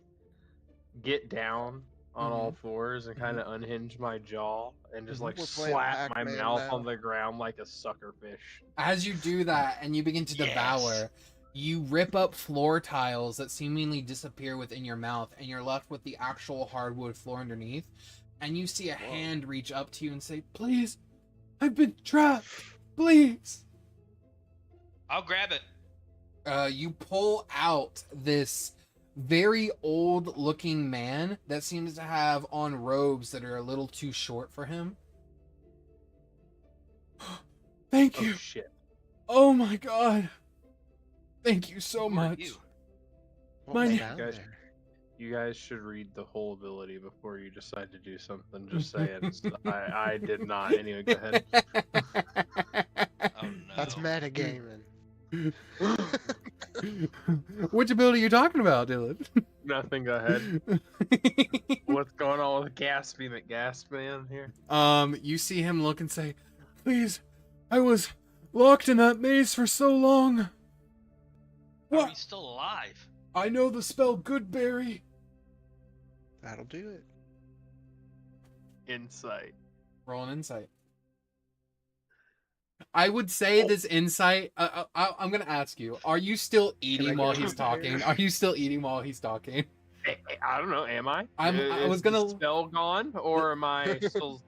get down on all fours and kind of unhinge my jaw and just like We're playing slap my Pac-Man mouth now. on the ground like a sucker fish. As you do that and you begin to Yes. devour, you rip up floor tiles that seemingly disappear within your mouth, and you're left with the actual hardwood floor underneath. And you see a hand reach up to you and say, "Please, I've been trapped. Please." I'll grab it. You pull out this very old looking man that seems to have on robes that are a little too short for him. Thank Oh you. shit! Oh my god. Thank you so Who are much. you? What My was name- down Guys- there? You guys should read the whole ability before you decide to do something. Just saying. I did not. Anyway, go ahead. Oh no. That's metagaming. Which ability are you talking about, Dylan? Nothing. Go ahead. What's going on with Gaspy McGaspman here? You see him look and say, "Please, I was locked in that maze for so long. How are What? you still alive? I know the spell Goodberry." That'll do it. Insight. Roll an insight. I would say this insight. I'm gonna ask you: are you still eating while he's talking? Are you still eating while he's talking? I don't know. Am I? I was Is gonna. the spell gone, or am I still?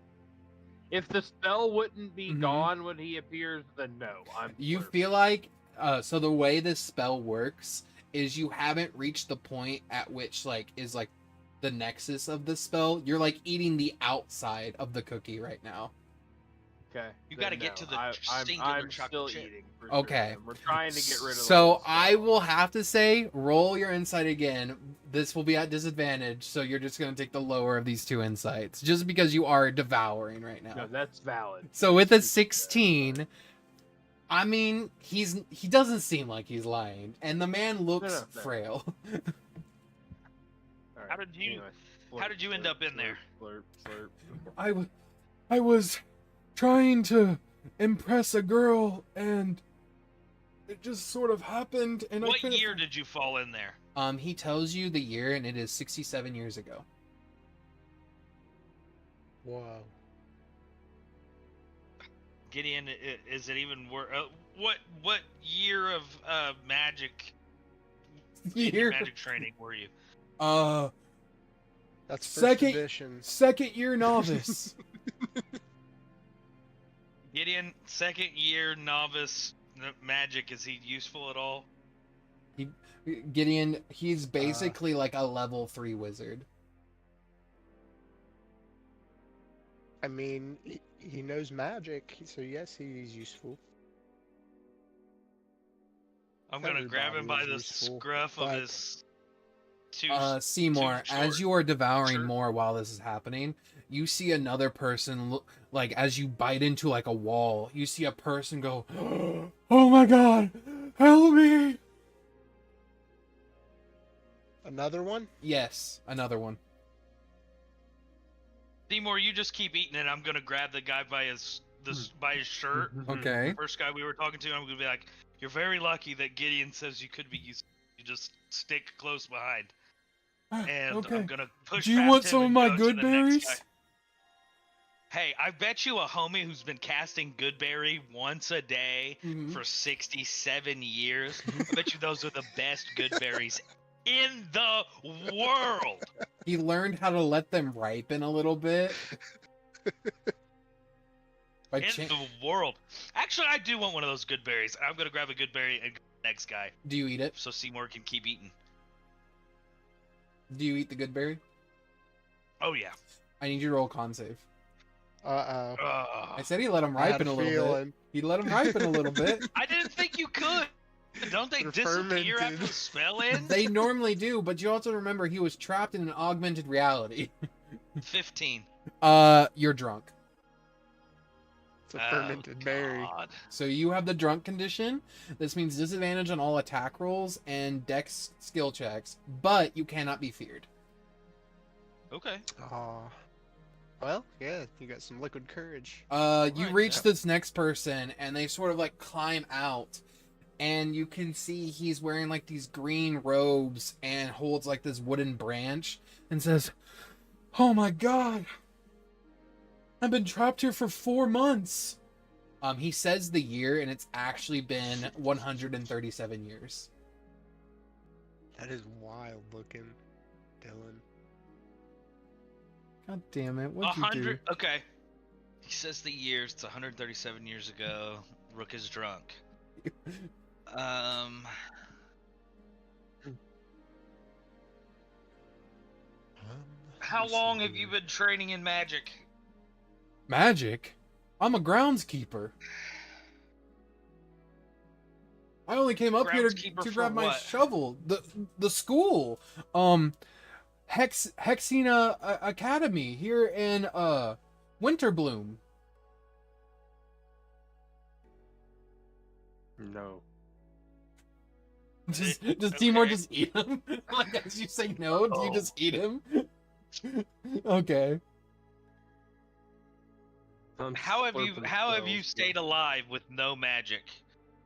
If the spell wouldn't be gone when he appears, then no. You feel like so the way this spell works is you haven't reached the point at which is the nexus of the spell. You're like eating the outside of the cookie right now. Okay. You got to get to the singular I'm chocolate still chip. eating. For Okay. Sure. We're trying to get rid of. So I will have to say, roll your insight again. This will be at disadvantage, so you're just gonna take the lower of these two insights, just because you are devouring right now. No, that's valid. So with a 16, I mean, he doesn't seem like he's lying, and the man looks frail. All right, How did you- anyway, how did you end up in there? Slurp, slurp. I was trying to impress a girl, and it just sort of happened. And What year did you fall in there? He tells you the year, and it is 67 years ago. Wow. Gideon, is it even worth? What year of magic magic training were you? That's first Second- edition. Second year novice. Gideon, second year novice magic. Is he useful at all? Gideon, he's basically like a level 3 wizard. I mean, he knows magic, so yes, he's useful. I'm gonna grab him by the Everybody is useful, scruff of but- his two. Seymour, too as short. you are devouring Sure. more while this is happening, you see another person look as you bite into like a wall. You see a person go, "Oh my god, help me!" Another one? Yes, another one. Seymour, you just keep eating it. I'm gonna grab the guy by his shirt. Okay. First guy we were talking to, I'm gonna be like, "You're very lucky that Gideon says you could be used. You just stick close behind." And Okay. I'm gonna push. Do you past want him some of and my go to good the next berries? guy. Hey, I bet you a homie who's been casting Goodberry once a day Mhm. for 67 years. I bet you those are the best Goodberries in the world. He learned how to let them ripen a little bit. By In the world. Actually, I do want one of those Goodberries. I'm gonna grab a Goodberry and go to the next guy Do you eat it? so Seymour can keep eating. Do you eat the good berry? Oh yeah. I need you to roll a con save. Uh-oh. Ugh. I said he let them I had ripen a little bit. feeling. He let them ripen a little bit. I didn't think you could. Don't they They're disappear after fermented. the spell ends? They normally do, but you also remember he was trapped in an augmented reality. 15. You're drunk. It's a fermented berry. God. So you have the drunk condition. This means disadvantage on all attack rolls and dex skill checks, but you cannot be feared. Okay. Aw. Well, yeah, you got some liquid courage. You Alright, reach yeah. this next person, and they sort of like climb out, and you can see he's wearing like these green robes and holds like this wooden branch and says, "Oh my god, I've been trapped here for 4 months." He says the year, and it's actually been 137 years. That is wild looking, Dylan. God damn it! What'd you do? 100. Okay. He says the years. It's 137 years ago. Rook is drunk. How long have you been training in magic? Magic? I'm a groundskeeper. I only came up here Groundskeeper to for grab my what? shovel. The school. Hexina Academy here in Winterbloom. No. Just Okay. Seymour, just eat him. Like as you say no, do you just eat him? Okay. How have you stayed alive with no magic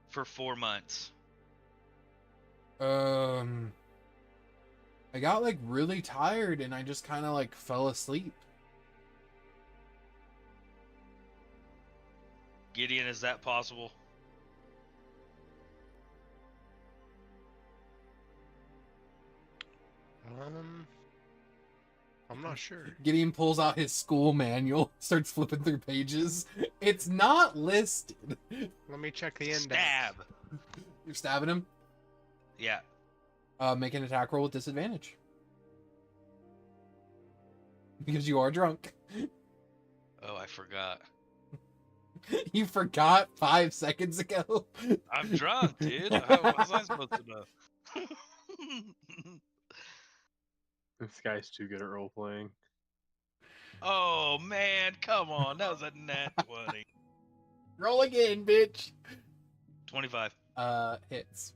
for 4 months? I got like really tired and I just kind of like fell asleep. Gideon, is that possible? I'm not sure. Gideon pulls out his school manual, starts flipping through pages. It's not listed. Let me check the index. Stab. You're stabbing him? Yeah. Make an attack roll with disadvantage. Because you are drunk. Oh, I forgot. You forgot 5 seconds ago. I'm drunk, dude. How was I supposed to know? This guy's too good at role playing. Oh man, come on. That was a nat 20. Roll again, bitch. 25. Hits.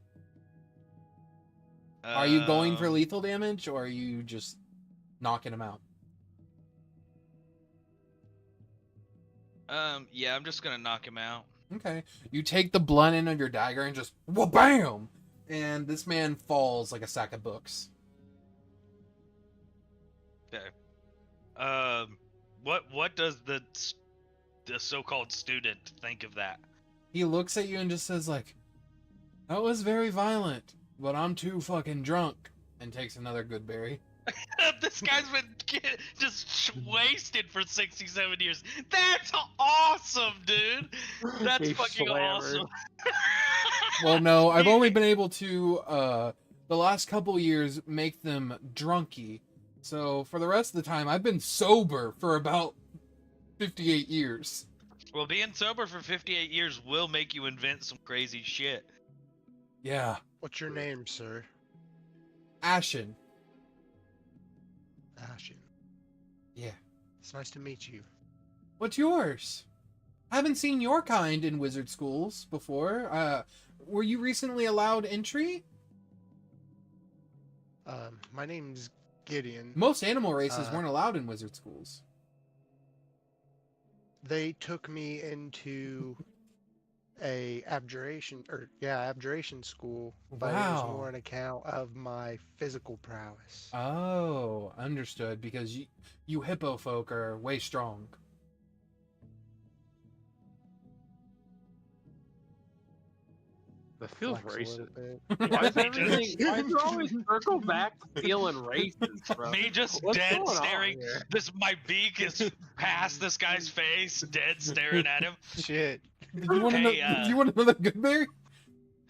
Are you going for Um, lethal damage or are you just knocking him out? Yeah, I'm just gonna knock him out. Okay. You take the blunt end of your dagger and just wha-bam! And this man falls like a sack of books. Okay. What does the so-called student think of that? He looks at you and just says like, that was very violent, but I'm too fucking drunk. And takes another good berry. This guy's been just wasted for 67 years. That's awesome, dude. That's He fucking slammered. awesome. Well, no, I've only been able to, the last couple years, make them drunky. So for the rest of the time, I've been sober for about 58 years. Well, being sober for 58 years will make you invent some crazy shit. Yeah. What's your name, sir? Ashen. Ashen. Yeah. It's nice to meet you. What's yours? I haven't seen your kind in wizard schools before. Were you recently allowed entry? My name's Gideon. Most animal races weren't allowed in wizard schools. They took me into a abjuration school, but it was Wow. more an account of my physical prowess. Oh, understood. Because you hippo folk are way strong. That feels Flex a little racist. bit. Why is everything? Why is it always circle back to feeling racist, bro? Me just What's dead going on staring. here? My beak is past this guy's face, dead staring at him. Shit. Did you want, Hey, did you want another good berry?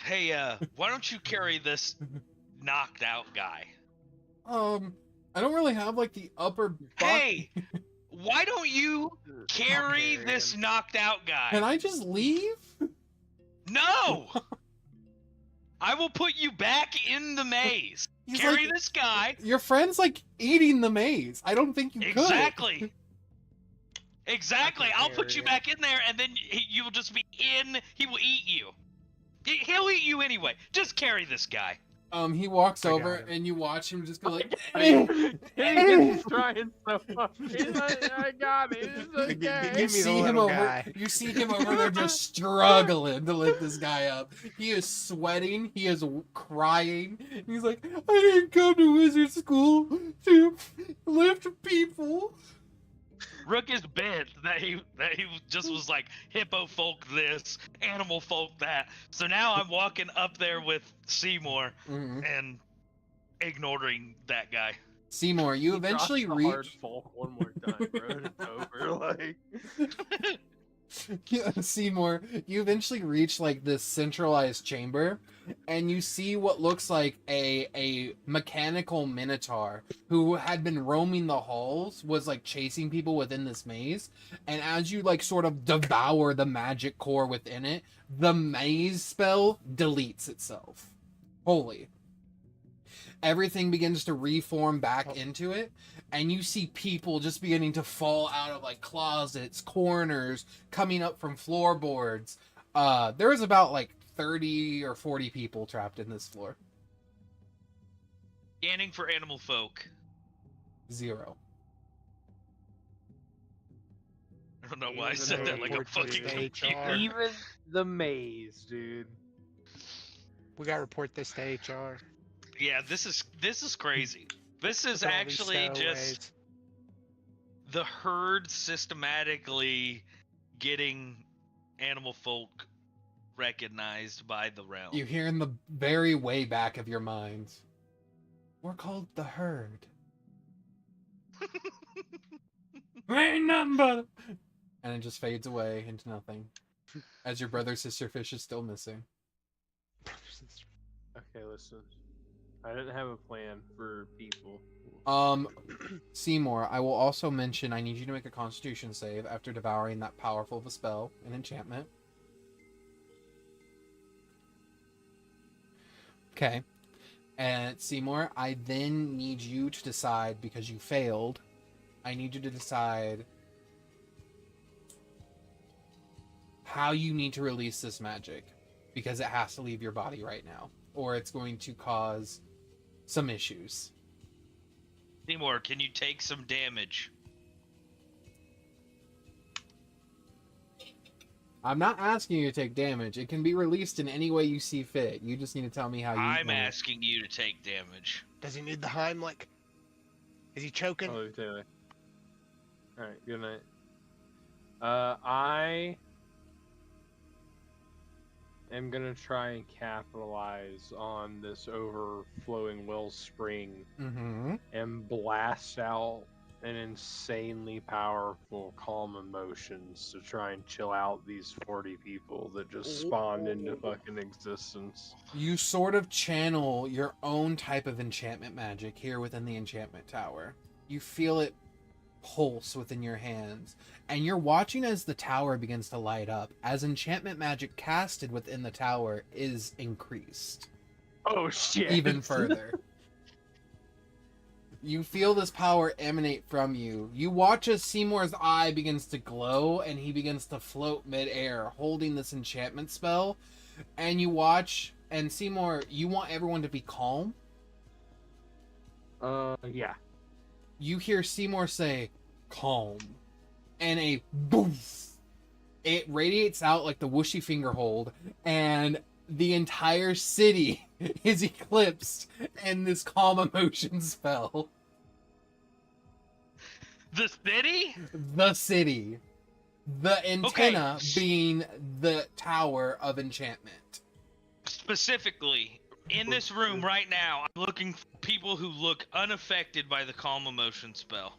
Hey, why don't you carry this knocked out guy? I don't really have like the upper body. Hey, why don't you carry carrying this him. knocked out guy? Can I just leave? No! I will put you back in the maze. He's Carry like- this guy. Your friend's like eating the maze. I don't think you could. Exactly. Exactly. I can I'll put carry you it. back in there, and then you will just be in. He will eat you. He'll eat you anyway. Just carry this guy. He walks I got over him. and you watch him just go like, He's trying so hard. He's like, I got it. It's okay. Give you me the see him little over. guy. You see him over there just struggling to lift this guy up. He is sweating. He is crying. He's like, I didn't come to wizard school to lift people. Rook is bent that he just was like hippo folk this, animal folk that. So now I'm walking up there with Seymour and ignoring that guy. Seymour, you He drops eventually the hard reach. folk one more time, bro. It's over. Like, Seymour, you eventually reach like this centralized chamber, and you see what looks like a mechanical minotaur who had been roaming the halls, was like chasing people within this maze, and as you like sort of devour the magic core within it, the maze spell deletes itself. Holy. Everything begins to reform back into it, and you see people just beginning to fall out of like closets, corners, coming up from floorboards. There was about like 30 or 40 people trapped in this floor. Scanning for animal folk. 0. I don't know why I said that like a fucking computer. Even the maze, dude. We gotta report this to HR. Yeah, this is crazy. This is Look at all these actually stowaways. just the herd systematically getting animal folk recognized by the realm. You hear in the very way back of your mind, we're called the herd. Ain't nothing but... And it just fades away into nothing. As your brother sister fish is still missing. Okay, listen. I didn't have a plan for people. Seymour, I will also mention I need you to make a constitution save after devouring that powerful of a spell, an enchantment. Okay. And Seymour, I then need you to decide, because you failed, I need you to decide how you need to release this magic, because it has to leave your body right now, or it's going to cause some issues. Seymour, can you take some damage? I'm not asking you to take damage. It can be released in any way you see fit. You just need to tell me how you I'm want it. asking you to take damage. Does he need the Heimlich? Is he choking? Oh, Taylor. Alright, good night. I am gonna try and capitalize on this overflowing wellspring and blast out an insanely powerful calm emotions to try and chill out these 40 people that just spawned into fucking existence. You sort of channel your own type of enchantment magic here within the enchantment tower. You feel it pulse within your hands, and you're watching as the tower begins to light up, as enchantment magic casted within the tower is increased. Oh shit! Even further. You feel this power emanate from you. You watch as Seymour's eye begins to glow, and he begins to float mid-air, holding this enchantment spell. And you watch, and Seymour, you want everyone to be calm? Yeah. You hear Seymour say, calm. And a boof! It radiates out like the whooshy finger hold, and the entire city is eclipsed in this calm emotion spell. The city? The city. The antenna being the tower of enchantment. Specifically, in this room right now, I'm looking for people who look unaffected by the calm emotion spell.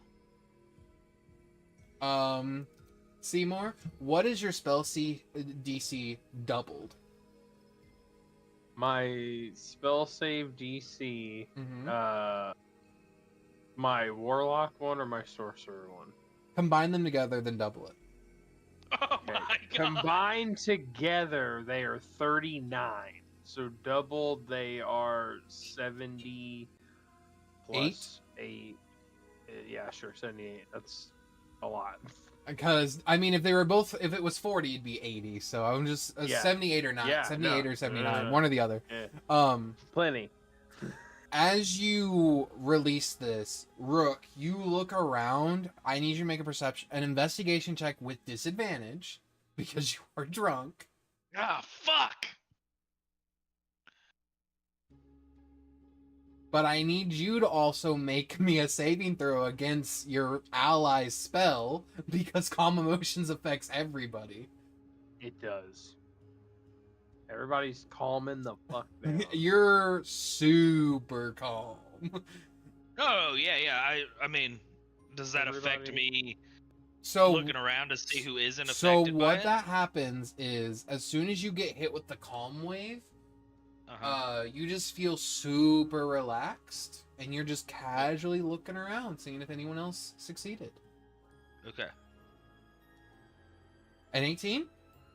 Seymour, what is your spell DC doubled? My spell save DC, my Warlock one or my Sorcerer one? Combine them together, then double it. Oh my god. Combined together, they are 39. So doubled, they are 70 plus 8. Yeah, sure, 78. That's a lot. Because, I mean, if it was 40, it'd be 80. So I'm just 78 or 9. Yeah, 78 or 79, one or the other. Yeah. Plenty. As you release this, Rook, you look around. I need you to make an investigation check with disadvantage because you are drunk. Ah, fuck! But I need you to also make me a saving throw against your ally's spell because calm emotions affects everybody. It does. Everybody's calming the fuck down. You're super calm. Oh, yeah. I mean, does that affect me So looking around to see who isn't affected So by what it? that happens is, as soon as you get hit with the calm wave, you just feel super relaxed, and you're just casually looking around, seeing if anyone else succeeded. Okay. An 18?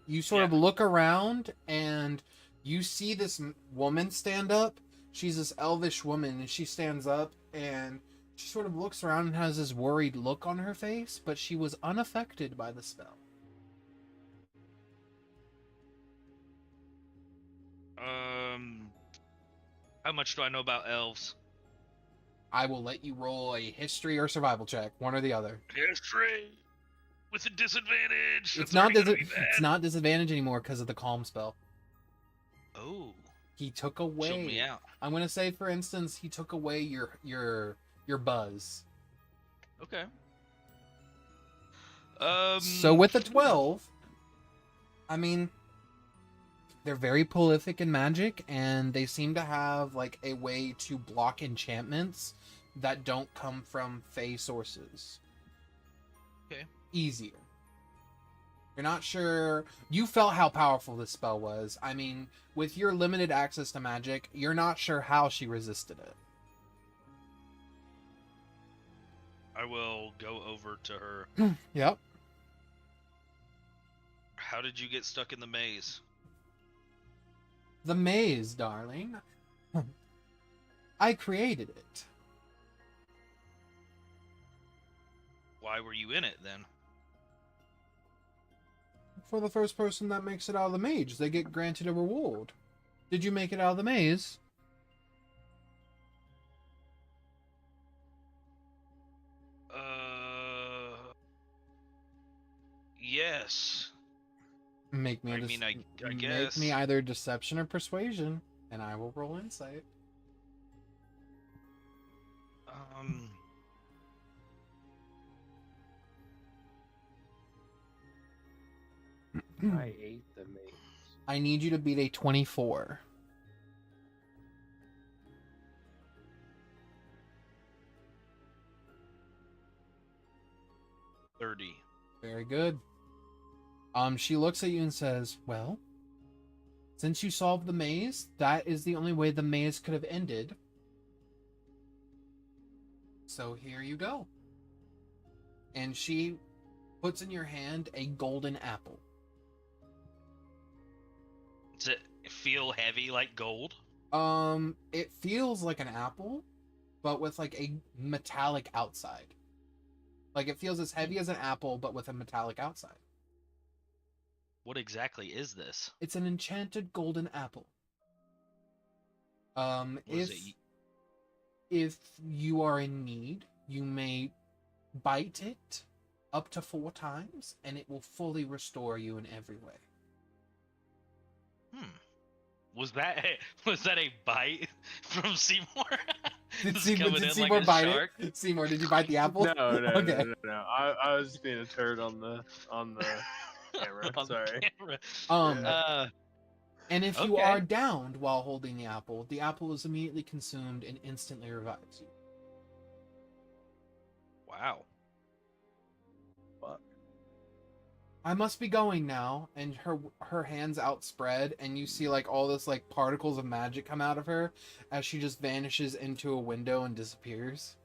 You sort of look around, and you see this woman stand up. She's this elvish woman, and she stands up, and she sort of looks around and has this worried look on her face, but she was unaffected by the spell. How much do I know about elves? I will let you roll a history or survival check, one or the other. History with a disadvantage. It's That's not already gonna be bad. it's not disadvantage anymore because of the calm spell. Oh, He took away. chill me out. I'm gonna say, for instance, he took away your buzz. Okay. So with a 12, I mean, they're very prolific in magic, and they seem to have like a way to block enchantments that don't come from Fey sources. Okay. Easier. You're not sure. You felt how powerful this spell was. I mean, with your limited access to magic, you're not sure how she resisted it. I will go over to her. Yep. How did you get stuck in the maze? The maze, darling. I created it. Why were you in it then? For the first person that makes it out of the maze, they get granted a reward. Did you make it out of the maze? Yes. Make me. I guess. Make me either deception or persuasion, and I will roll insight. I ate the maze. I need you to beat a 24. $30. Very good. She looks at you and says, well, since you solved the maze, that is the only way the maze could have ended. So here you go. And she puts in your hand a golden apple. Does it feel heavy like gold? It feels like an apple, but with like a metallic outside. Like it feels as heavy as an apple, but with a metallic outside. What exactly is this? It's an enchanted golden apple. If you are in need, you may bite it up to 4 times, and it will fully restore you in every way. Was that a bite from Simour? Did Simour bite it? Simour, did you bite the apple? No. Okay. No. I was just being a turd on the camera. Sorry. Camera. And if you are downed while holding the apple is immediately consumed and instantly revives you. Wow. Fuck. I must be going now, and her hands outspread, and you see like all this like particles of magic come out of her as she just vanishes into a window and disappears.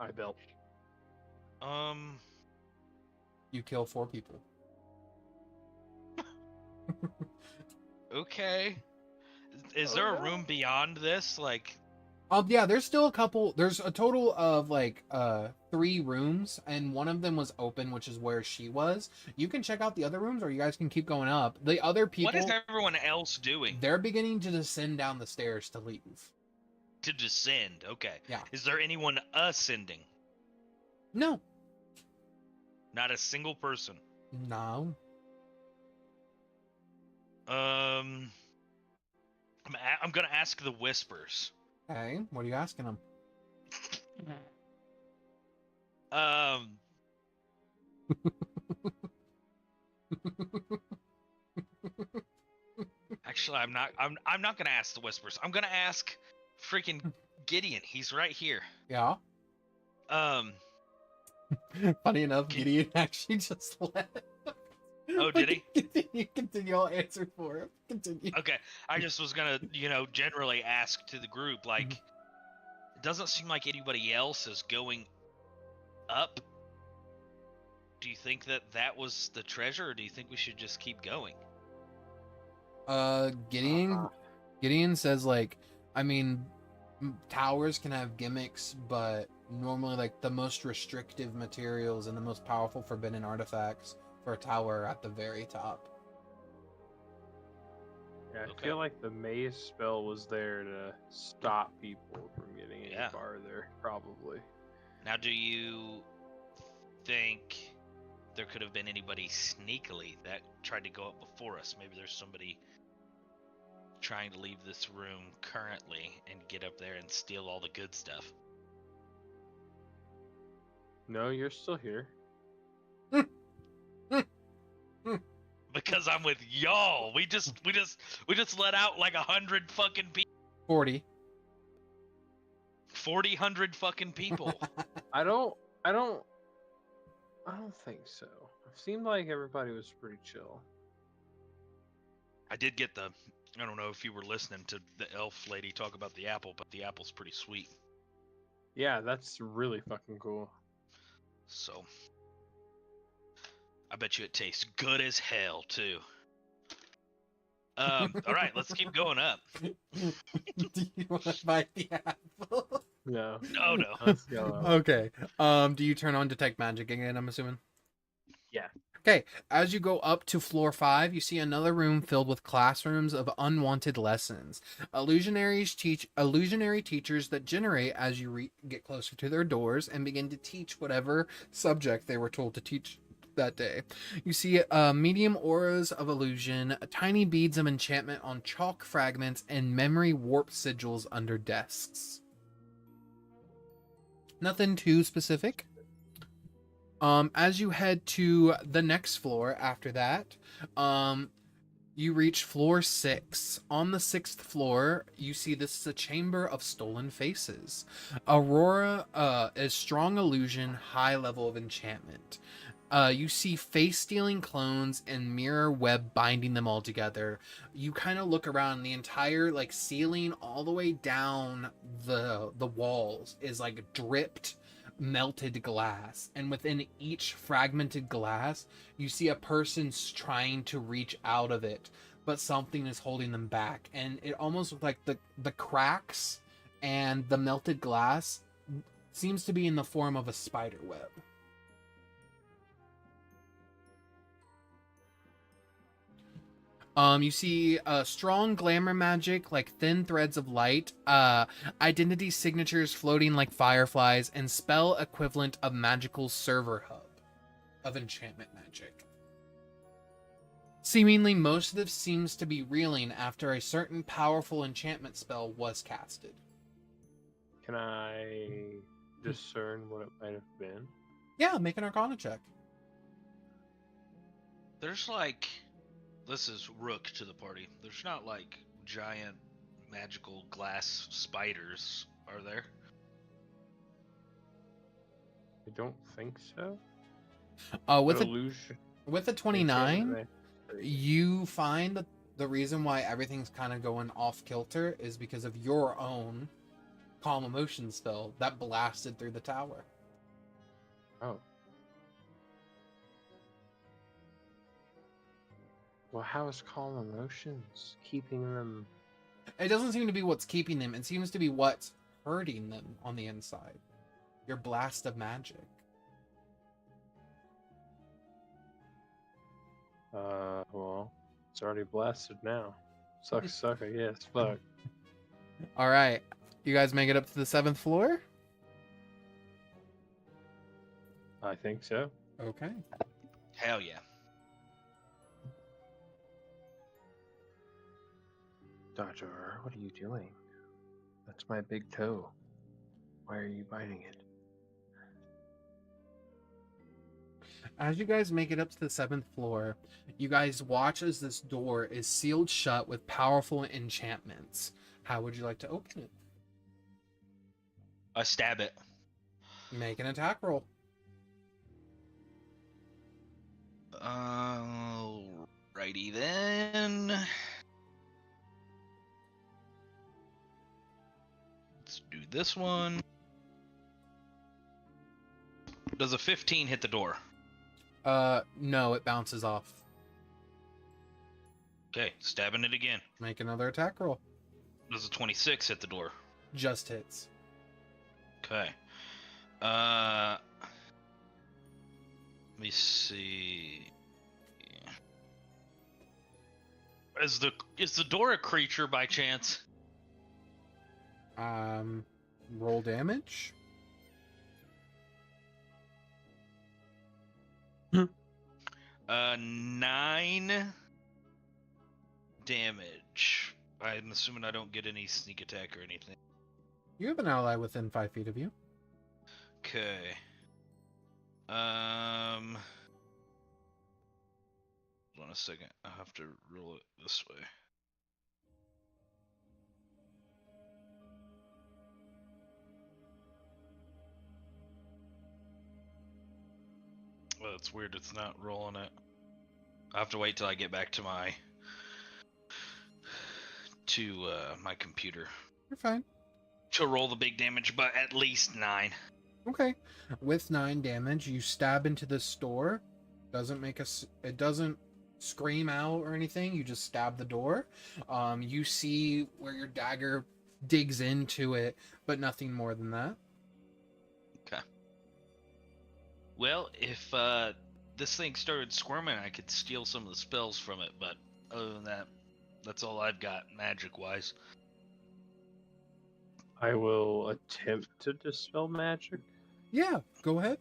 I built. You kill 4 people. Okay. Is there a room beyond this? Like, yeah, there's still a couple. There's a total of like 3 rooms, and one of them was open, which is where she was. You can check out the other rooms, or you guys can keep going up. The other people, what is everyone else doing? They're beginning to descend down the stairs to leave. To descend, okay. Yeah. Is there anyone ascending? No. Not a single person. No. I'm gonna ask the whispers. Okay, what are you asking them? Actually, I'm not gonna ask the whispers. I'm gonna ask freaking Gideon. He's right here. Yeah. Funny enough, Gideon actually just left. Oh, did he? Continue. I'll answer for him. Continue. Okay, I just was gonna, generally ask to the group, like, it doesn't seem like anybody else is going up. Do you think that was the treasure, or do you think we should just keep going? Gideon says, like, I mean, towers can have gimmicks, but normally, like, the most restrictive materials and the most powerful forbidden artifacts for a tower are at the very top. Yeah, I Okay. feel like the maze spell was there to stop people from getting any Yeah. farther, probably. Now, do you think there could have been anybody sneakily that tried to go up before us? Maybe there's somebody trying to leave this room currently and get up there and steal all the good stuff. No, you're still here. Because I'm with y'all. We just let out like 100 fucking people. 40. 400 fucking people. I don't think so. It seemed like everybody was pretty chill. I did get the. I don't know if you were listening to the elf lady talk about the apple, but the apple's pretty sweet. Yeah, that's really fucking cool. So, I bet you it tastes good as hell too. All right, let's keep going up. Do you want to bite the apple? No. No. Let's go up. Okay. Do you turn on detect magic again, I'm assuming? Yeah. Okay. As you go up to floor 5, you see another room filled with classrooms of unwanted lessons. Illusionary teachers that generate as you get closer to their doors and begin to teach whatever subject they were told to teach that day. You see medium auras of illusion, tiny beads of enchantment on chalk fragments, and memory warp sigils under desks. Nothing too specific. As you head to the next floor after that, you reach floor 6. On the 6th floor, you see this is a chamber of stolen faces. Aurora is strong illusion, high level of enchantment. You see face-stealing clones and mirror web binding them all together. You kind of look around, the entire like ceiling all the way down the walls is like dripped melted glass, and within each fragmented glass you see a person's trying to reach out of it, but something is holding them back, and it almost looks like the cracks and the melted glass seems to be in the form of a spider web. You see strong glamour magic, like thin threads of light, identity signatures floating like fireflies, and spell equivalent of magical server hub of enchantment magic. Seemingly, most of this seems to be reeling after a certain powerful enchantment spell was casted. Can I discern what it might have been? Yeah, make an Arcana check. There's like. This is Rook to the party. There's not like giant magical glass spiders, are there? I don't think so. With a 29, you find that the reason why everything's kind of going off kilter is because of your own calm emotion spell that blasted through the tower. Oh. Well, how is calm emotions keeping them? It doesn't seem to be what's keeping them. It seems to be what's hurting them on the inside. Your blast of magic. Well, it's already blasted now. Suck, I guess. Fuck. All right. You guys make it up to the 7th floor? I think so. Okay. Hell yeah. Dodger, what are you doing? That's my big toe. Why are you biting it? As you guys make it up to the 7th floor, you guys watch as this door is sealed shut with powerful enchantments. How would you like to open it? I stab it. Make an attack roll. Righty then. Let's do this one. Does a 15 hit the door? No, it bounces off. Okay, stabbing it again. Make another attack roll. Does a 26 hit the door? Just hits. Okay. Let me see. Is the door a creature by chance? Roll damage. 9 damage. I'm assuming I don't get any sneak attack or anything. You have an ally within 5 feet of you. Okay. Hold on a second. I have to roll it this way. Well, it's weird. It's not rolling it. I have to wait till I get back to my computer You're fine. to roll the big damage, but at least 9. Okay. With 9 damage, you stab into the store. It doesn't scream out or anything. You just stab the door. You see where your dagger digs into it, but nothing more than that. Okay. Well, if this thing started squirming, I could steal some of the spells from it, but other than that, that's all I've got magic-wise. I will attempt to dispel magic. Yeah, go ahead.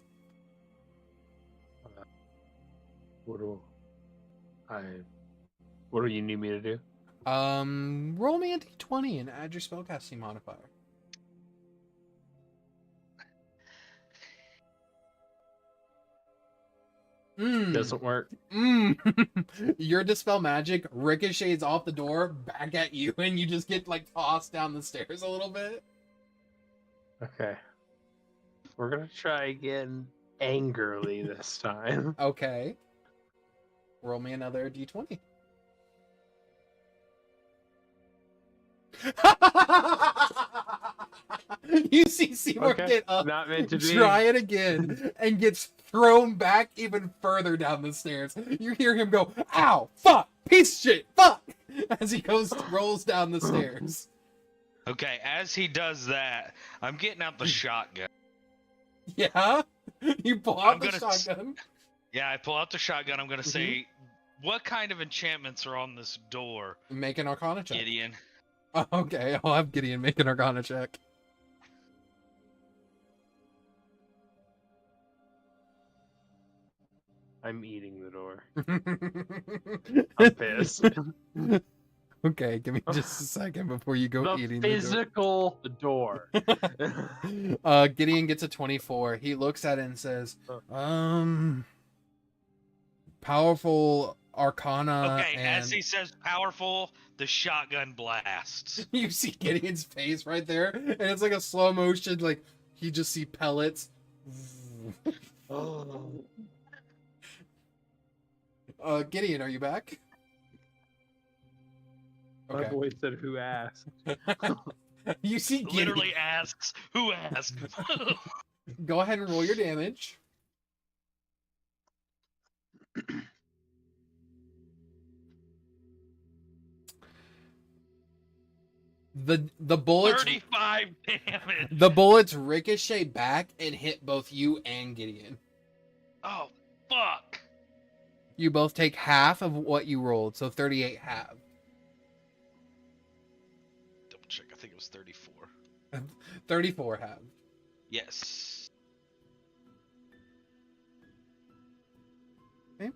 What do you need me to do? Roll me a d20 and add your spellcasting modifier. Doesn't work. Your dispel magic ricochets off the door back at you, and you just get like tossed down the stairs a little bit. Okay. We're gonna try again angrily this time. Okay. Roll me another d20. You see Seymour get up, Not meant to be. try it again, and gets thrown back even further down the stairs. You hear him go, "Ow! Fuck! Piece of shit! Fuck!" as he rolls down the stairs. Okay, as he does that, I'm getting out the shotgun. Yeah? You pull out the shotgun. Yeah, I pull out the shotgun. I'm gonna say, what kind of enchantments are on this door? Make an Arcana check. Gideon. Okay, I'll have Gideon make an Arcana check. I'm eating the door. I'm pissed. Okay, give me just a second before you go eating the physical door. Gideon gets a 24. He looks at it and says, powerful Arcana. Okay, as he says powerful, the shotgun blasts. You see Gideon's face right there, and it's like a slow motion, like you just see pellets. Gideon, are you back? My boy said, "Who asked?" You see Gideon. Literally asks, who asked? Go ahead and roll your damage. The bullets 35 damage. The bullets ricochet back and hit both you and Gideon. Oh, fuck. You both take half of what you rolled, so 38 half. Double check, I think it was 34. 34 half. Yes. Okay.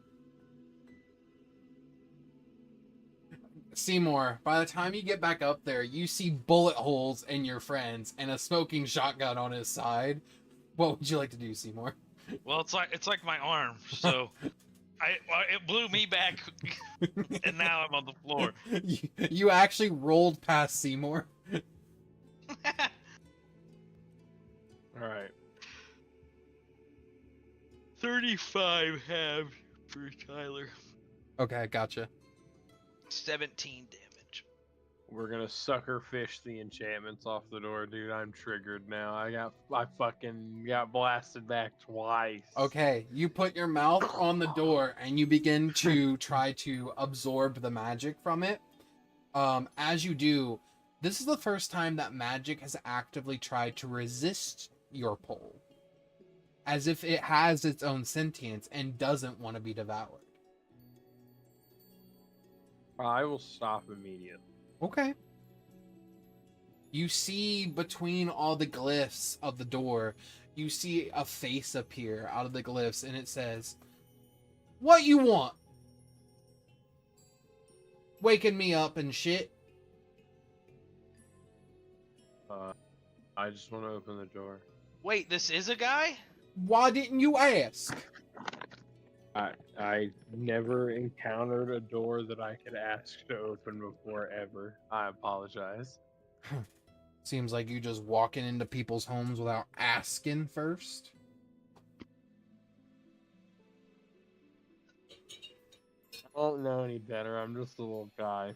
Seymour, by the time you get back up there, you see bullet holes in your friends and a smoking shotgun on his side. What would you like to do, Seymour? Well, it's like my arm, so it blew me back, and now I'm on the floor. You actually rolled past Seymour. All right. 35 half for Tyler. Okay, gotcha. 17 damage. We're gonna sucker fish the enchantments off the door, dude. I'm triggered now. I fucking got blasted back twice. Okay, you put your mouth on the door and you begin to try to absorb the magic from it. As you do, this is the first time that magic has actively tried to resist your pull. As if it has its own sentience and doesn't want to be devoured. I will stop immediately. Okay. You see between all the glyphs of the door, you see a face appear out of the glyphs, and it says, "What you want? Waking me up and shit." I just want to open the door. Wait, this is a guy? Why didn't you ask? I never encountered a door that I could ask to open before, ever. I apologize. Seems like you just walking into people's homes without asking first. I don't know any better. I'm just a little guy.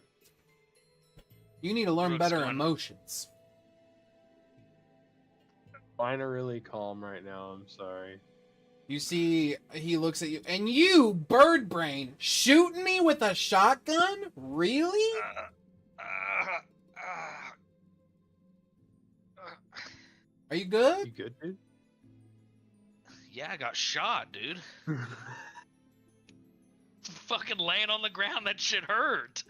You need to learn Rook's better going- emotions. Mine are really calm right now. I'm sorry. You see, he looks at you, and you, bird brain, shooting me with a shotgun? Really? Are you You good? good, dude? Yeah, I got shot, dude. Fucking laying on the ground, that shit hurt.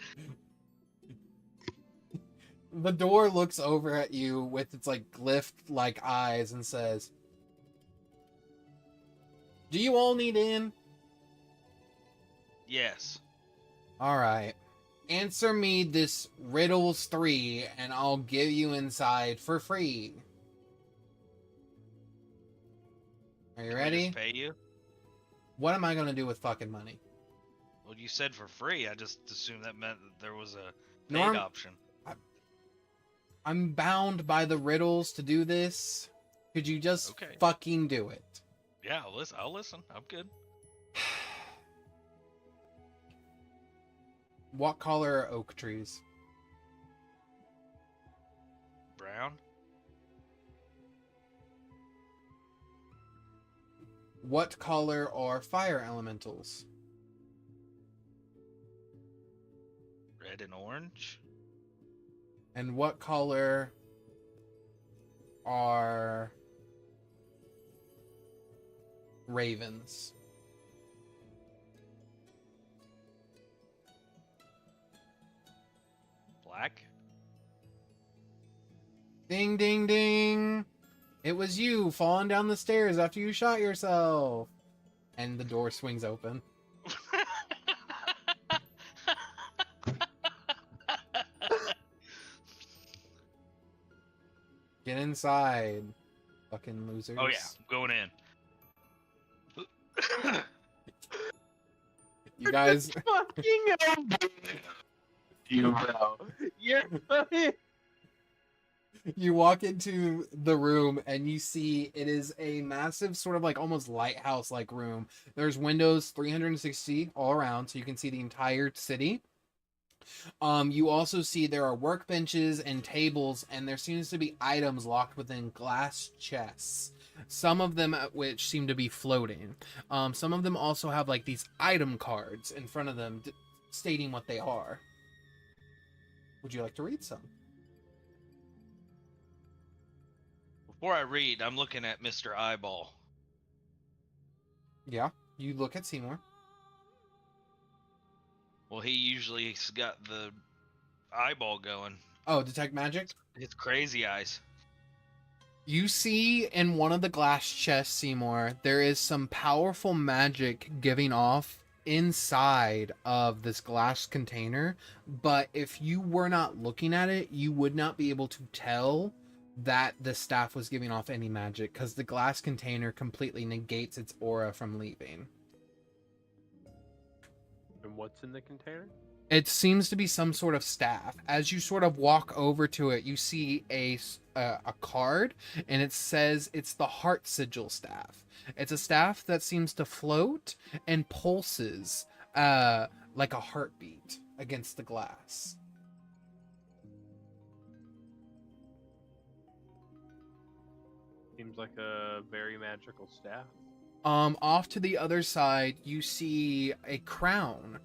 The door looks over at you with its like glyph-like eyes and says, "Do you all need in?" Yes. All right. Answer me this riddles 3, and I'll give you inside for free. Are you Can we ready? just pay you? What am I gonna do with fucking money? Well, you said for free. I just assumed that meant that there was a paid Norm- option. I'm bound by the riddles to do this. Could you just Okay. fucking do it? Yeah, I'll listen. I'm good. What color are oak trees? Brown? What color are fire elementals? Red and orange? And what color are ravens? Black? Ding, ding, ding. It was you falling down the stairs after you shot yourself. And the door swings open. Get inside, fucking losers. Oh yeah, I'm going in. You guys, Fucking you, bro. You're funny. you walk into the room and you see it is a massive sort of like almost lighthouse like room. There's windows 360 all around, so you can see the entire city. You also see there are workbenches and tables, and there seems to be items locked within glass chests. Some of them at which seem to be floating. Some of them also have like these item cards in front of them stating what they are. Would you like to read some? Before I read, I'm looking at Mr. Eyeball. Yeah, you look at Seymour. Well, he usually's got the eyeball going. Oh, detect magic? His crazy eyes. You see in one of the glass chests, Seymour, there is some powerful magic giving off inside of this glass container, but if you were not looking at it, you would not be able to tell that the staff was giving off any magic, because the glass container completely negates its aura from leaving. And what's in the container? It seems to be some sort of staff. As you sort of walk over to it, you see a card, and it says it's the Heart Sigil staff. It's a staff that seems to float and pulses like a heartbeat against the glass. Seems like a very magical staff. Off to the other side, you see a crown.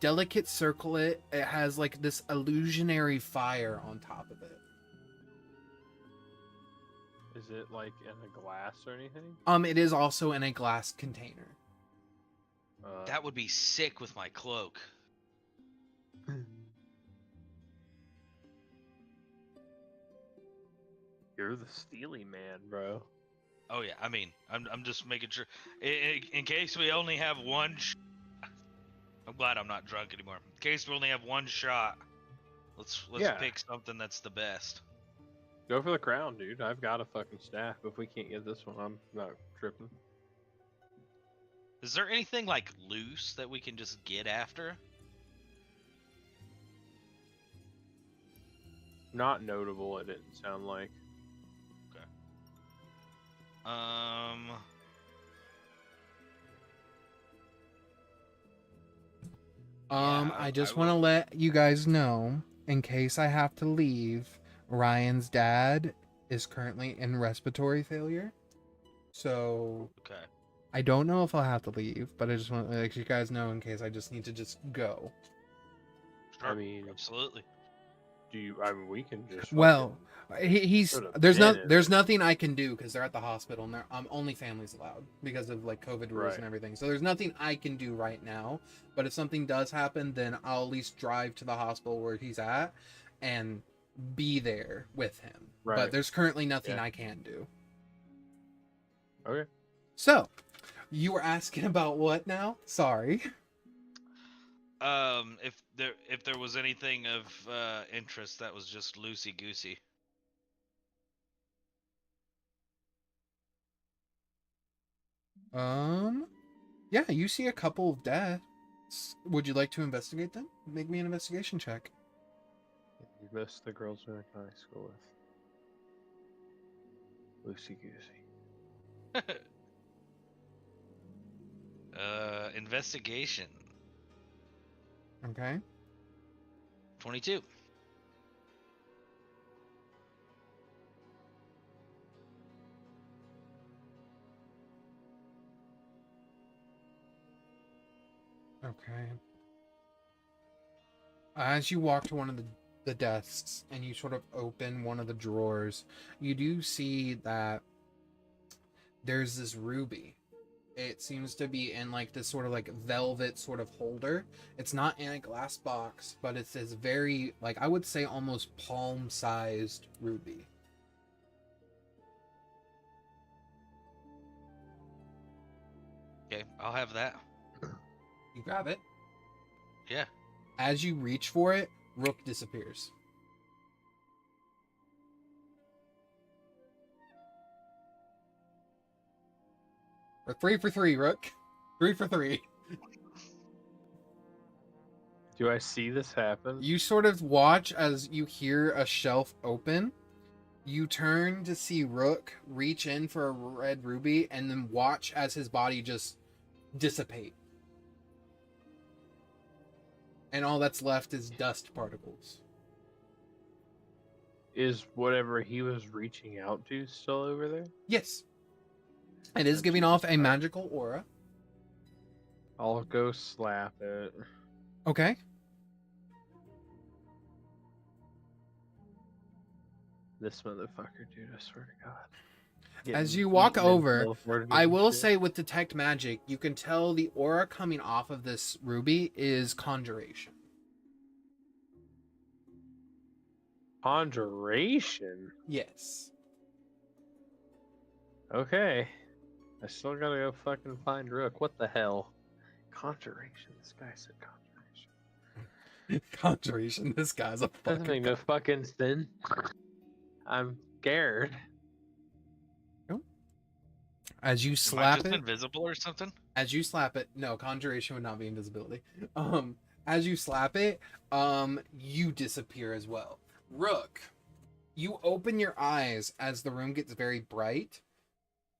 Delicate circlet. It has like this illusionary fire on top of it. Is it like in a glass or anything? It is also in a glass container. That would be sick with my cloak. You're the steely man, bro. Oh yeah, I mean, I'm just making sure. In case we only have one. I'm glad I'm not drunk anymore. In case we only have one shot, let's Yeah. pick something that's the best. Go for the crown, dude. I've got a fucking staff. If we can't get this one, I'm not tripping. Is there anything like loose that we can just get after? Not notable, it didn't sound like. Okay. I just want to let you guys know, in case I have to leave, Ryan's dad is currently in respiratory failure. So, okay. I don't know if I'll have to leave, but I just want to let you guys know in case I just need to just go. Sure. I mean, absolutely. I mean, we can just. Well, there's minute. nothing I can do because they're at the hospital and they're only families allowed because of like COVID rules Right. and everything. So there's nothing I can do right now. But if something does happen, then I'll at least drive to the hospital where he's at and be there with him. Right. But there's currently nothing Yeah. I can do. Okay. So, you were asking about what now? Sorry. If there was anything of interest that was just loosey goosey. Yeah, you see a couple of deaths. Would you like to investigate them? Make me an investigation check. You missed the girls we went to high school with. Loosey goosey. Investigation. Okay. 22. Okay. As you walk to one of the desks and you sort of open one of the drawers, you do see that there's this ruby. It seems to be in like this sort of like velvet sort of holder. It's not in a glass box, but it's this very, like, I would say almost palm-sized ruby. Okay, I'll have that. You grab it. Yeah. As you reach for it, Rook disappears. Or 3 for 3, Rook. 3 for 3. Do I see this happen? You sort of watch as you hear a shelf open. You turn to see Rook reach in for a red ruby and then watch as his body just dissipate. And all that's left is dust particles. Is whatever he was reaching out to still over there? Yes. It is giving off a magical aura. I'll go slap it. Okay. This motherfucker, dude, I swear to God. As you walk over, I will say with detect magic, you can tell the aura coming off of this ruby is conjuration. Conjuration? Yes. Okay. I still gotta go fucking find Rook. What the hell? Conjuration. This guy said conjuration. Conjuration. This guy's a Doesn't fucking make no fucking sense. I'm scared. As you Am I slap just it, invisible or something? as you slap it, no, conjuration would not be invisibility. As you slap it, you disappear as well. Rook, you open your eyes as the room gets very bright,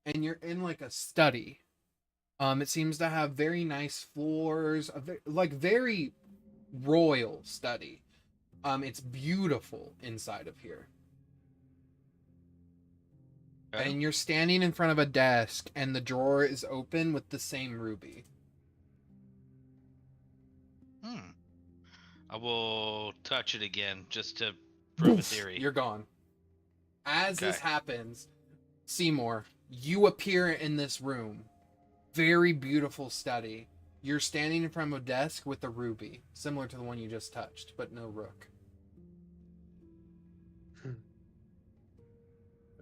and you're in like a study. It seems to have very nice floors, very royal study. It's beautiful inside of here. Okay. And you're standing in front of a desk, and the drawer is open with the same ruby. I will touch it again just to prove a theory. You're gone. As this Okay. happens, Simour, you appear in this room. Very beautiful study. You're standing in front of a desk with a ruby, similar to the one you just touched, but no Rook.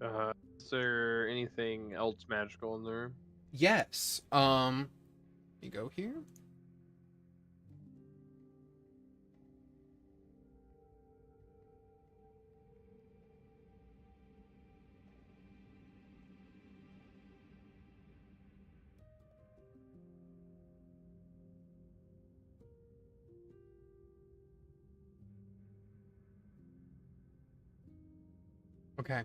Is there anything else magical in the room? Yes. You go here. Okay.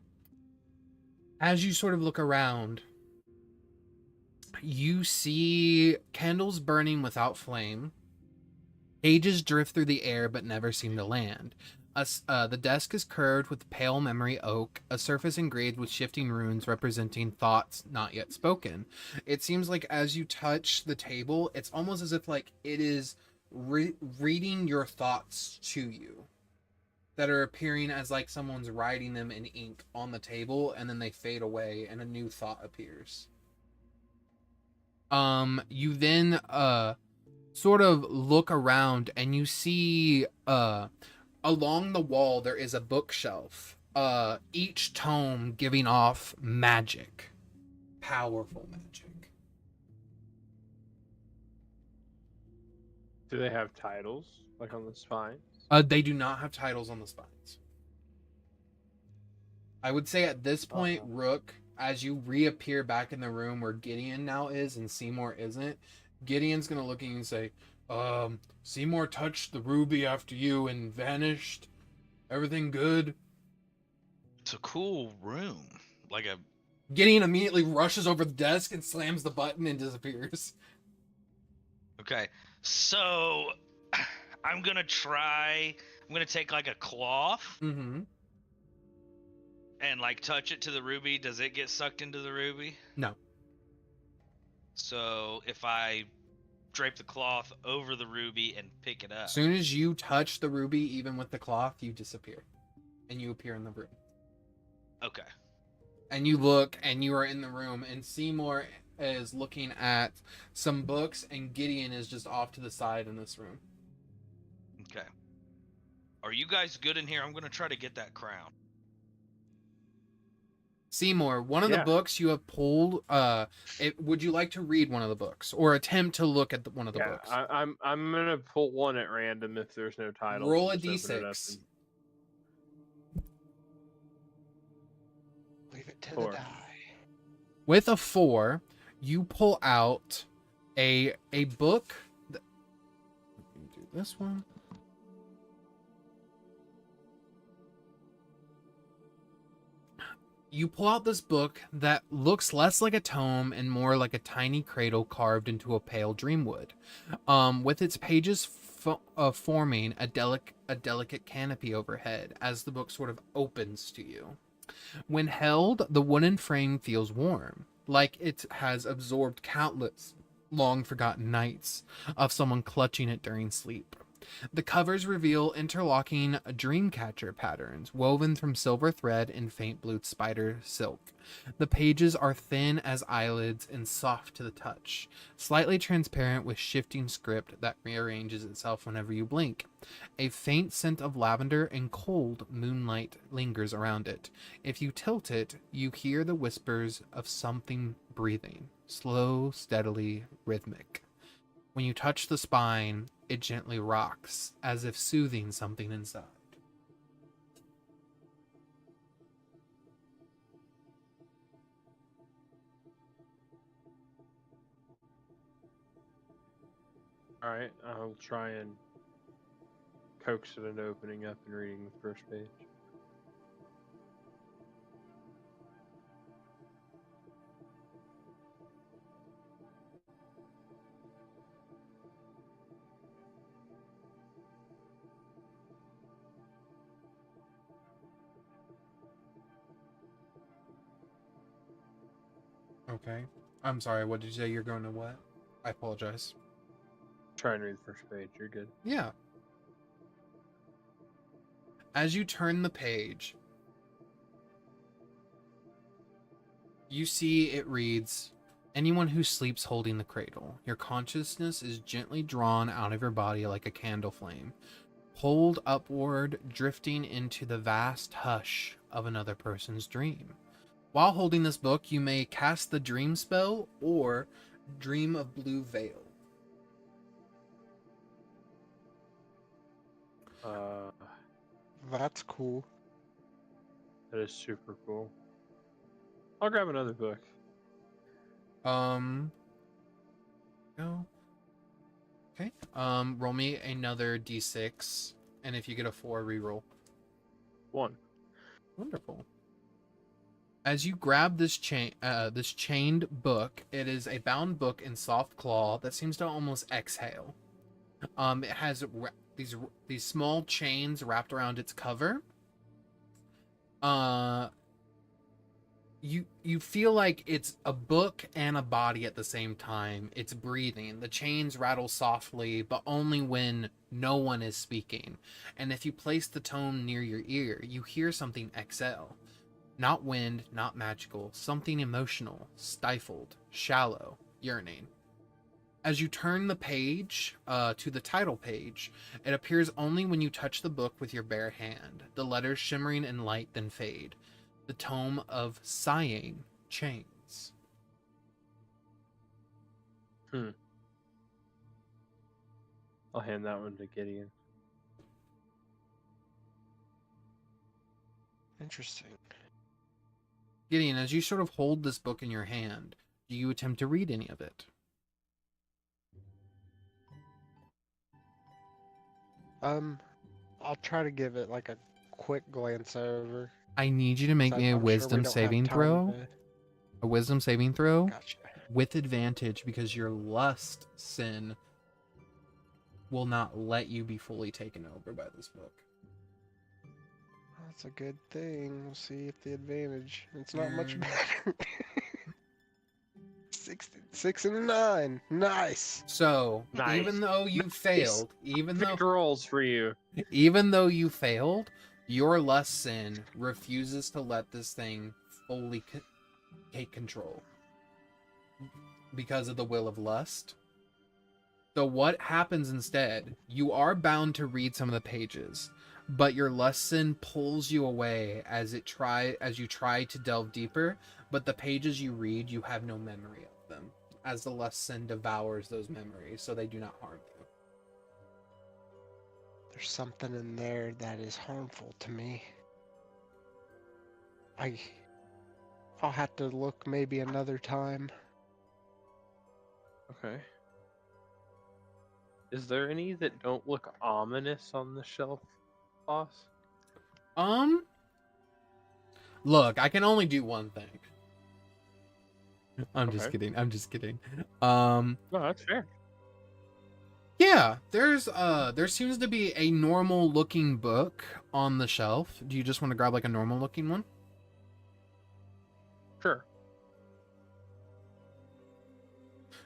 As you sort of look around, you see candles burning without flame. Pages drift through the air but never seem to land. The desk is curved with pale memory oak, a surface engraved with shifting runes representing thoughts not yet spoken. It seems like as you touch the table, it's almost as if like it is reading your thoughts to you that are appearing as like someone's writing them in ink on the table, and then they fade away and a new thought appears. You then sort of look around and you see along the wall there is a bookshelf, each tome giving off magic, powerful magic. Do they have titles like on the spines? They do not have titles on the spines. I would say at this point, Rook, as you reappear back in the room where Gideon now is and Simour isn't, Gideon's gonna look at you and say, Simour touched the ruby after you and vanished. Everything good? It's a cool room. Like a... Gideon immediately rushes over the desk and slams the button and disappears. Okay, so I'm gonna take like a cloth Mm-hmm. and like touch it to the ruby. Does it get sucked into the ruby? No. So if I drape the cloth over the ruby and pick it up. As soon as you touch the ruby, even with the cloth, you disappear. And you appear in the room. Okay. And you look, and you are in the room, and Simour is looking at some books, and Gideon is just off to the side in this room. Okay. Are you guys good in here? I'm going to try to get that crown. Simour, one of the books you have pulled, would you like to read one of the books or attempt to look at one of the books? I'm gonna pull one at random if there's no title. Roll a d6. Leave it to the die. With a 4, you pull out a book. Let me do this one. You pull out this book that looks less like a tome and more like a tiny cradle carved into a pale dreamwood, with its pages forming a delicate canopy overhead as the book sort of opens to you. When held, the wooden frame feels warm, like it has absorbed countless long-forgotten nights of someone clutching it during sleep. The covers reveal interlocking dreamcatcher patterns woven from silver thread and faint blue spider silk. The pages are thin as eyelids and soft to the touch, slightly transparent with shifting script that rearranges itself whenever you blink. A faint scent of lavender and cold moonlight lingers around it. If you tilt it, you hear the whispers of something breathing, slow, steadily, rhythmic. When you touch the spine, it gently rocks, as if soothing something inside. Alright, I'll try and coax it into opening up and reading the first page. Okay. I'm sorry, what did you say? You're going to what? I apologize. Try and read the first page, you're good. Yeah. As you turn the page, you see it reads, anyone who sleeps holding the cradle. Your consciousness is gently drawn out of your body like a candle flame, pulled upward, drifting into the vast hush of another person's dream. While holding this book, you may cast the Dream spell or Dream of Blue Veil. That's cool. That is super cool. I'll grab another book. Go. Okay. Roll me another d6, and if you get a 4, reroll. 1. Wonderful. As you grab this chained book, it is a bound book in soft claw that seems to almost exhale. It has these small chains wrapped around its cover. You feel like it's a book and a body at the same time. It's breathing. The chains rattle softly, but only when no one is speaking. And if you place the tone near your ear, you hear something exhale. Not wind, not magical, something emotional, stifled, shallow, yearning. As you turn the page to the title page, it appears only when you touch the book with your bare hand. The letters shimmering in light then fade. The tome of sighing chains. I'll hand that one to Gideon. Interesting. Gideon, as you sort of hold this book in your hand, do you attempt to read any of it? I'll try to give it like a quick glance over. I need you to make me a wisdom saving throw. A wisdom saving throw Gotcha. with advantage, because your lust sin will not let you be fully taken over by this book. That's a good thing. We'll see if the advantage. It's not much better. 6 and a 9. Nice. So Nice. even though you failed, even rolls for you. though you failed, your lust sin refuses to let this thing fully take control because of the will of lust. So what happens instead? You are bound to read some of the pages, but your lust sin pulls you away as you try to delve deeper. But the pages you read, you have no memory of them, as the lust sin devours those memories, so they do not harm you. There's something in there that is harmful to me. I'll have to look maybe another time. Okay. Is there any that don't look ominous on the shelf, boss? Look, I can only do one thing. I'm just Okay. kidding. I'm just kidding. No, that's fair. Yeah, there seems to be a normal looking book on the shelf. Do you just want to grab like a normal looking one? Sure.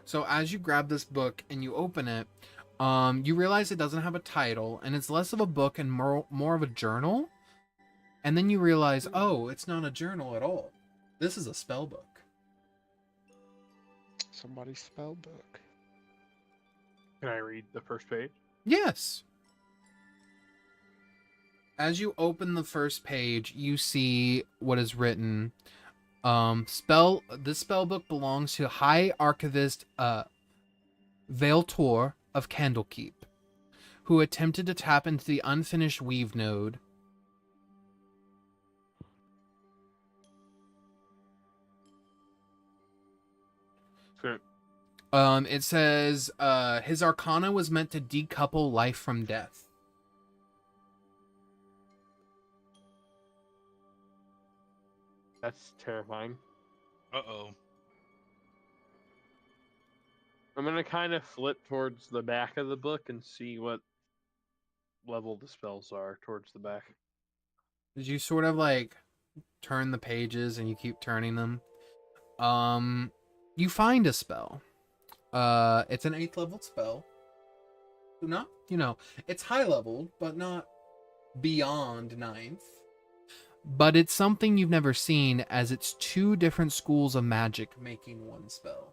So as you grab this book and you open it, you realize it doesn't have a title, and it's less of a book and more of a journal. And then you realize, oh, it's not a journal at all. This is a spell book. Somebody's spell book. Can I read the first page? Yes. As you open the first page, you see what is written. This spell book belongs to High Archivist Veiltor of Candlekeep, who attempted to tap into the unfinished weave node. Sure. It says his arcana was meant to decouple life from death. That's terrifying. Uh-oh. I'm gonna kind of flip towards the back of the book and see what level the spells are towards the back. Did you sort of like turn the pages and you keep turning them? You find a spell. It's an 8th level spell. Not, it's high leveled, but not beyond 9th. But it's something you've never seen, as it's 2 different schools of magic making one spell.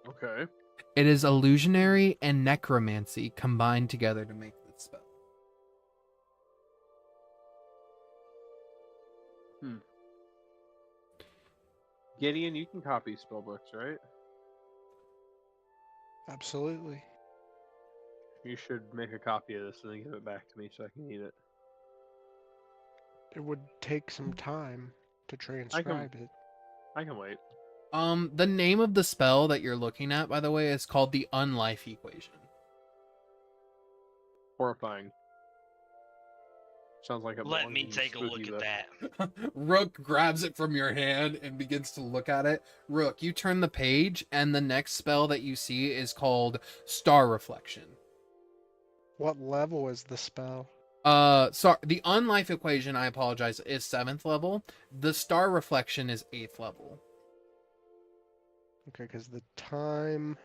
Okay. It is illusionary and necromancy combined together to make this spell. Gideon, you can copy spellbooks, right? Absolutely. You should make a copy of this and then give it back to me so I can eat it. It would take some time to transcribe it. I can wait. The name of the spell that you're looking at, by the way, is called the Unlife Equation. Horrifying. Sounds like a Let me take a look at that. Rook grabs it from your hand and begins to look at it. Rook, you turn the page, and the next spell that you see is called Star Reflection. What level is the spell? Sorry, the Unlife Equation, I apologize, is 7th level. The Star Reflection is 8th level. Okay, because the time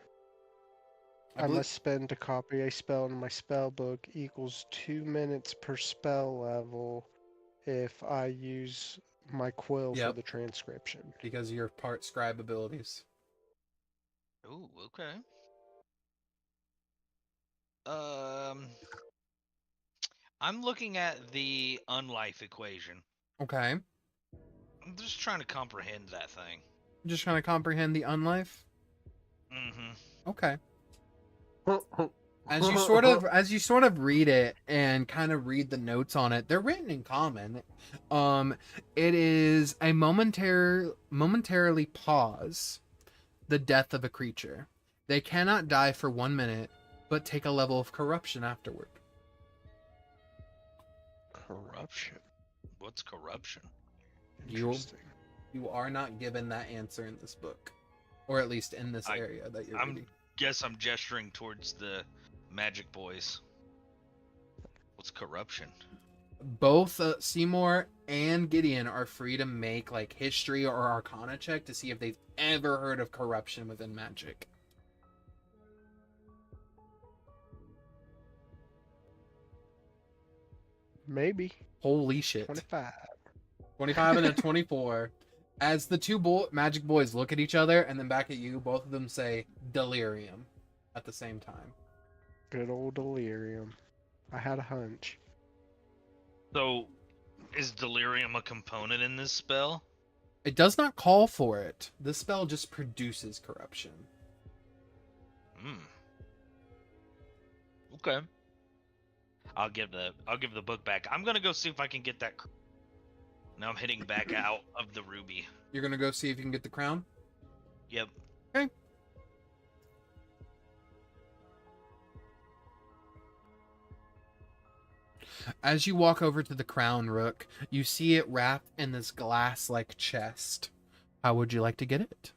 I I believe- must spend to copy a spell in my spell book equals 2 minutes per spell level if I use my quill for Yep. the transcription. Because of your part scribe abilities. Ooh, okay. I'm looking at the Unlife Equation. Okay. I'm just trying to comprehend that thing. Just trying to comprehend the Unlife? Mm-hmm. Okay. As you sort of read it and kind of read the notes on it, they're written in common. It is a momentarily pause the death of a creature. They cannot die for 1 minute, but take a level of corruption afterward. Corruption. What's corruption? Interesting. You are not given that answer in this book, or at least in this area that you're reading. Guess I'm gesturing towards the magic boys. What's corruption? Both Simour and Gideon are free to make like history or arcana check to see if they've ever heard of corruption within magic. Maybe. Holy shit. 25. 25 and a 24. As the two magic boys look at each other and then back at you, both of them say delirium at the same time. Good old delirium. I had a hunch. So, is delirium a component in this spell? It does not call for it. This spell just produces corruption. Okay. I'll give the book back. I'm gonna go see if I can get that. Now I'm heading back out of the ruby. You're gonna go see if you can get the crown? Yep. Okay. As you walk over to the crown, Rook, you see it wrapped in this glass-like chest. How would you like to get it?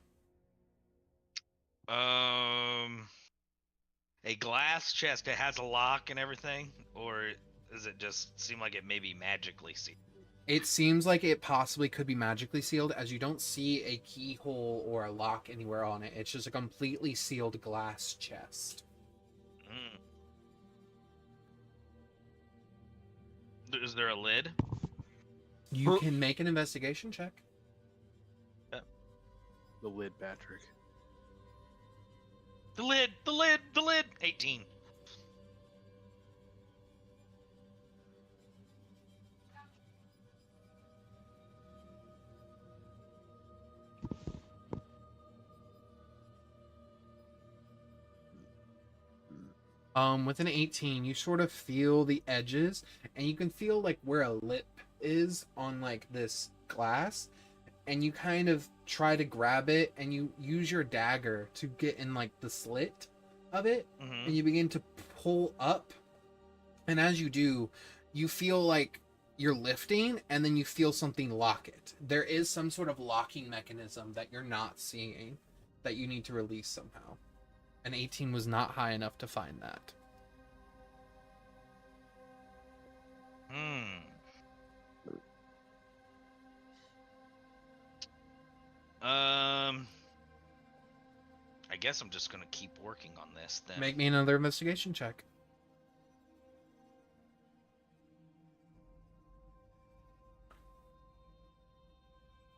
A glass chest. It has a lock and everything, or does it just seem like it may be magically sealed? It seems like it possibly could be magically sealed, as you don't see a keyhole or a lock anywhere on it. It's just a completely sealed glass chest. Is there a lid? You can make an investigation check. The lid, Patrick. The lid! 18. With an 18, you sort of feel the edges, and you can feel like where a lip is on like this glass, and you kind of try to grab it, and you use your dagger to get in like the slit of it, and you begin to pull up, and as you do, you feel like you're lifting, and then you feel something lock it. There is some sort of locking mechanism that you're not seeing that you need to release somehow. An 18 was not high enough to find that. I guess I'm just gonna keep working on this then. Make me another investigation check.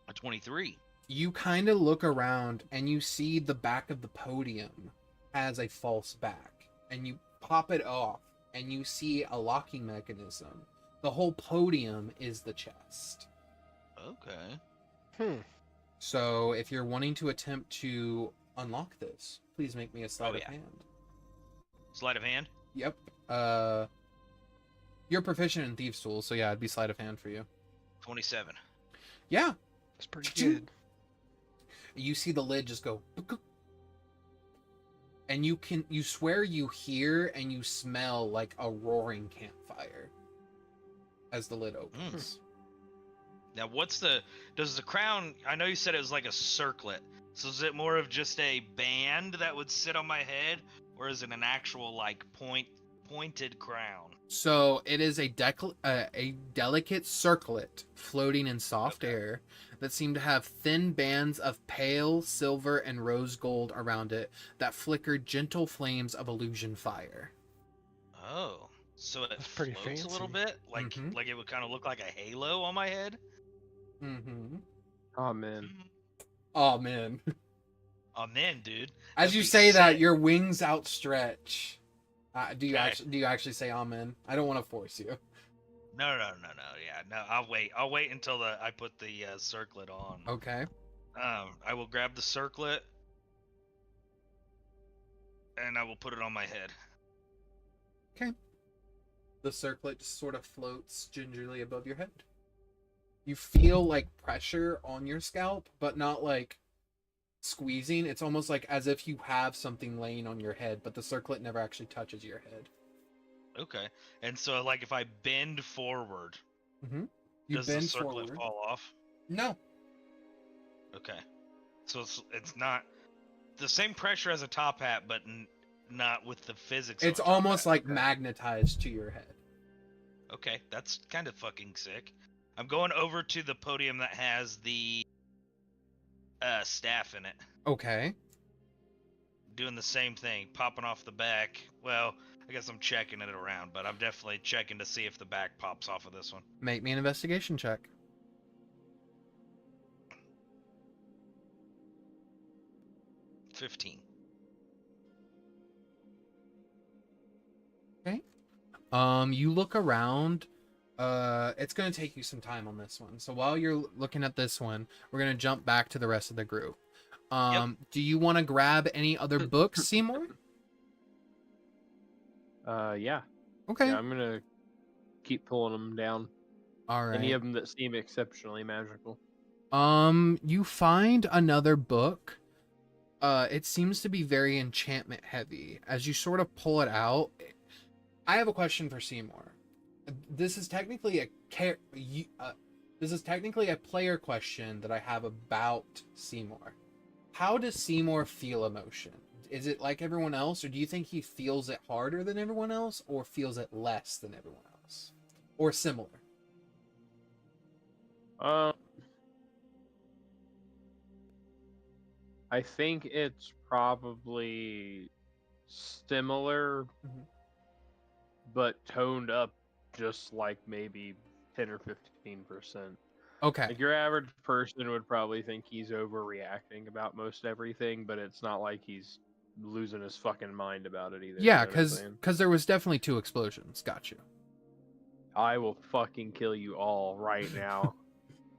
A 23. You kind of look around and you see the back of the podium has a false back, and you pop it off and you see a locking mechanism. The whole podium is the chest. Okay. So if you're wanting to attempt to unlock this, please make me a sleight of hand. Sleight of hand? Yep. You're proficient in Thieves' Tools, so yeah, it'd be sleight of hand for you. 27. Yeah. That's pretty good. You see the lid just go, and you swear you hear and you smell like a roaring campfire as the lid opens. Now, does the crown, I know you said it was like a circlet, so is it more of just a band that would sit on my head, or is it an actual, like, pointed crown? So it is a delicate circlet floating in soft air that seem to have thin bands of pale silver and rose gold around it that flicker gentle flames of illusion fire. Oh, so it That's pretty floats a little fancy. bit? Like it would kind of look like a halo on my head? Mm-hmm. Oh man. Oh man. Oh man, dude. As you say that, your wings outstretch. Do you actually say amen? I don't want to force you. No. Yeah, no. I'll wait until I put the circlet on. Okay. I will grab the circlet and I will put it on my head. Okay. The circlet just sort of floats gingerly above your head. You feel like pressure on your scalp, but not like squeezing. It's almost like as if you have something laying on your head, but the circlet never actually touches your head. Okay. And so, like, if I bend forward, does the circlet fall off? No. Okay. So it's not the same pressure as a top hat, but not with the physics. It's of a top almost hat. like magnetized to your head. Okay, that's kind of fucking sick. I'm going over to the podium that has the staff in it. Okay. Doing the same thing, popping off the back. Well, I guess I'm checking it around, but I'm definitely checking to see if the back pops off of this one. Make me an investigation check. 15. Okay. You look around. It's going to take you some time on this one. So while you're looking at this one, we're going to jump back to the rest of the group. Do you want to grab any other books, Seymour? Yeah. Okay. Yeah, I'm gonna keep pulling them down. All right. Any of them that seem exceptionally magical. You find another book. It seems to be very enchantment heavy. As you sort of pull it out, I have a question for Seymour. This is technically a player question that I have about Seymour. How does Seymour feel emotion? Is it like everyone else, or do you think he feels it harder than everyone else, or feels it less than everyone else, or similar? I think it's probably similar, but toned up just like maybe 10 or 15%. Okay. Like your average person would probably think he's overreacting about most everything, but it's not like he's losing his fucking mind about it either. Yeah, you know what I'm saying? because there was definitely 2 explosions. Got you. I will fucking kill you all right now.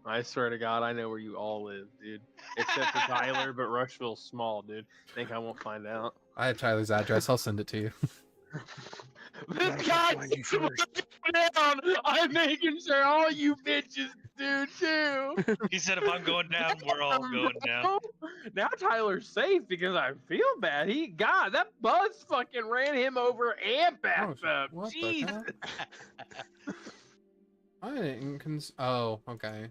I swear to God, I know where you all live, dude. Except for Tyler, but Rushville's small, dude. Think I won't find out? I have Tyler's address. I'll send it to you. This guy's down. I'm making sure all you bitches do too. He said if I'm going down, we're all going down. Now Tyler's safe because I feel bad. God, that buzz fucking ran him over and backed up. What the Jeez. hell? I didn't Oh, okay.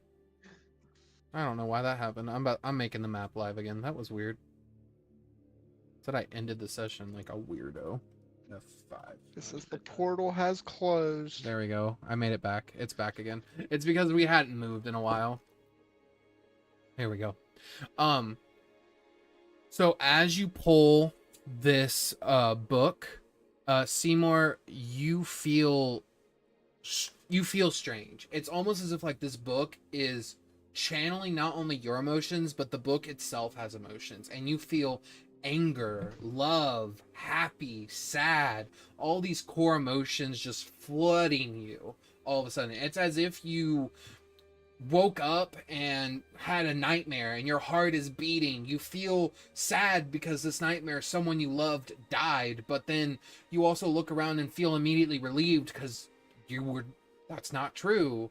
I don't know why that happened. I'm making the map live again. That was weird. Said I ended the session like a weirdo. F5. It says the portal has closed. There we go. I made it back. It's back again. It's because we hadn't moved in a while. Here we go. So as you pull this book, Seymour, you feel strange. It's almost as if like this book is channeling not only your emotions, but the book itself has emotions, and you feel anger, love, happy, sad, all these core emotions just flooding you all of a sudden. It's as if you woke up and had a nightmare and your heart is beating. You feel sad because this nightmare, someone you loved died, but then you also look around and feel immediately relieved because that's not true.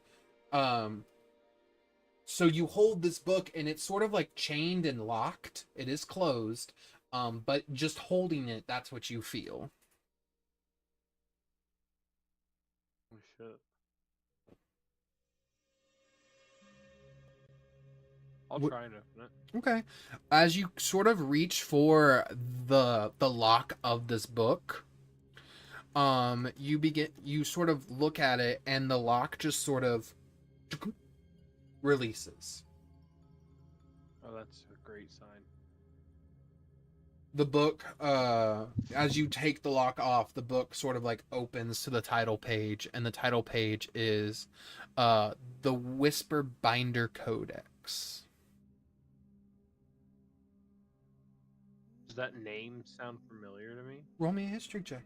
So you hold this book and it's sort of like chained and locked. It is closed. But just holding it, that's what you feel. Oh shit. I'll try and open it. Okay. As you sort of reach for the lock of this book, you sort of look at it and the lock just sort of releases. Oh, that's a great sign. The book, as you take the lock off, the book sort of like opens to the title page, and the title page is the Whisper Binder Codex. Does that name sound familiar to me? Roll me a history check.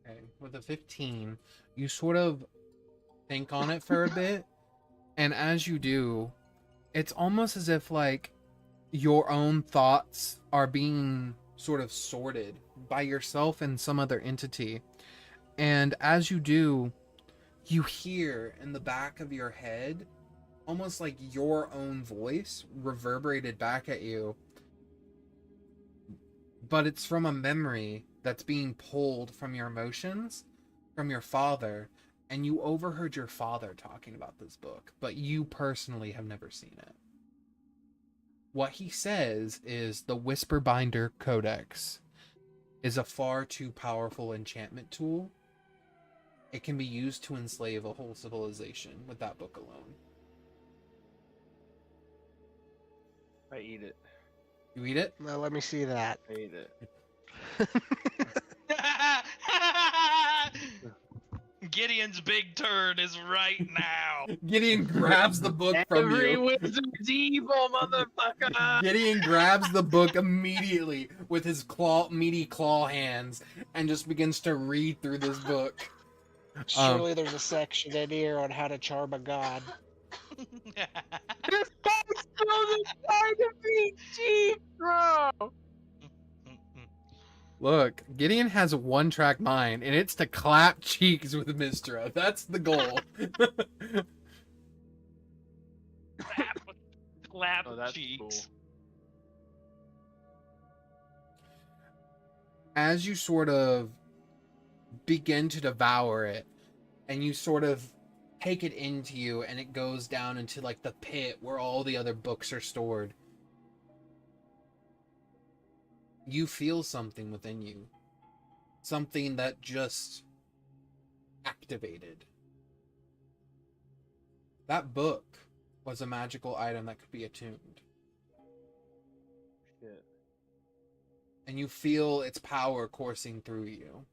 Okay, with a 15, you sort of think on it for a bit, and as you do, it's almost as if like your own thoughts are being sort of sorted by yourself and some other entity. And as you do, you hear in the back of your head almost like your own voice reverberated back at you, but it's from a memory that's being pulled from your emotions, from your father, and you overheard your father talking about this book, but you personally have never seen it. What he says is the Whisperbinder Codex is a far too powerful enchantment tool. It can be used to enslave a whole civilization with that book alone. I eat it. You eat it? Well, let me see that. I eat it. Gideon's big turn is right now. Gideon grabs the book from Every you. wizard's evil, motherfucker! Gideon grabs the book immediately with his meaty claw hands and just begins to read through this book. Surely there's a section in here on how to charm a god. This guy's still trying to be cheap, bro! Look, Gideon has a one-track mind, and it's to clap cheeks with Mistra. That's the goal. Clap Oh, that's cheeks. cool. As you sort of begin to devour it, and you sort of take it into you, and it goes down into like the pit where all the other books are stored, you feel something within you. Something that just activated. That book was a magical item that could be attuned. Shit. And you feel its power coursing through you.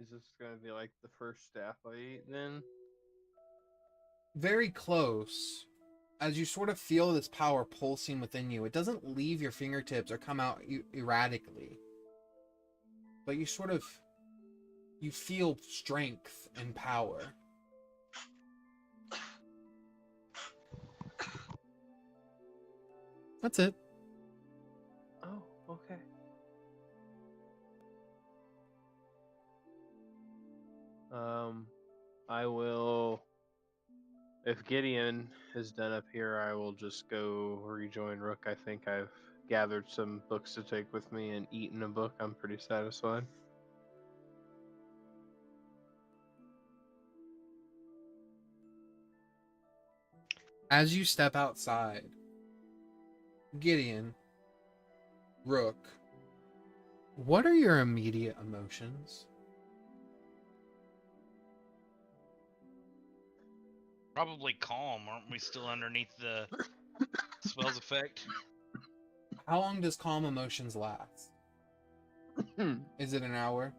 Is this gonna be like the first staff I eat then? Very close. As you sort of feel this power pulsing within you, it doesn't leave your fingertips or come out erratically. But you feel strength and power. That's it. Oh, okay. I will. If Gideon is done up here, I will just go rejoin Rook. I think I've gathered some books to take with me and eaten a book. I'm pretty satisfied. As you step outside, Gideon, Rook, what are your immediate emotions? Probably calm. Aren't we still underneath the spell's effect? How long does calm emotions last? Is it an hour?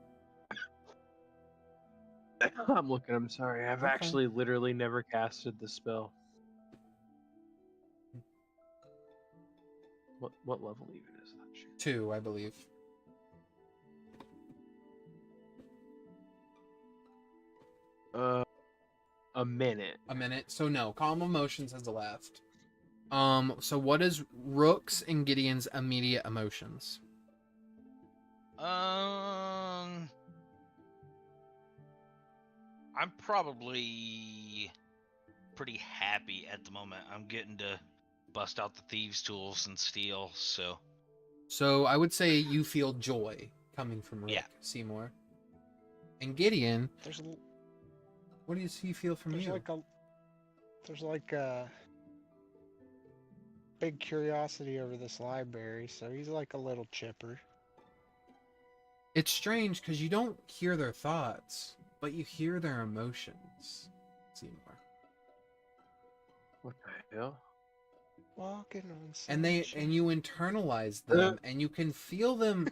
I'm looking. I'm sorry. I've Okay. actually literally never casted the spell. What level even is that shit? 2, I believe. A minute. A minute. So no, calm emotions has left. So what is Rook's and Gideon's immediate emotions? I'm probably pretty happy at the moment. I'm getting to bust out the thieves' tools and steal, so... So I would say you feel joy coming from Rook, Yeah. Seymour. And Gideon, There's what does he feel from you? there's like a big curiosity over this library, so he's like a little chipper. It's strange because you don't hear their thoughts, but you hear their emotions, Seymour. What the hell? Walking on And sunshine. you internalize them and you can feel them.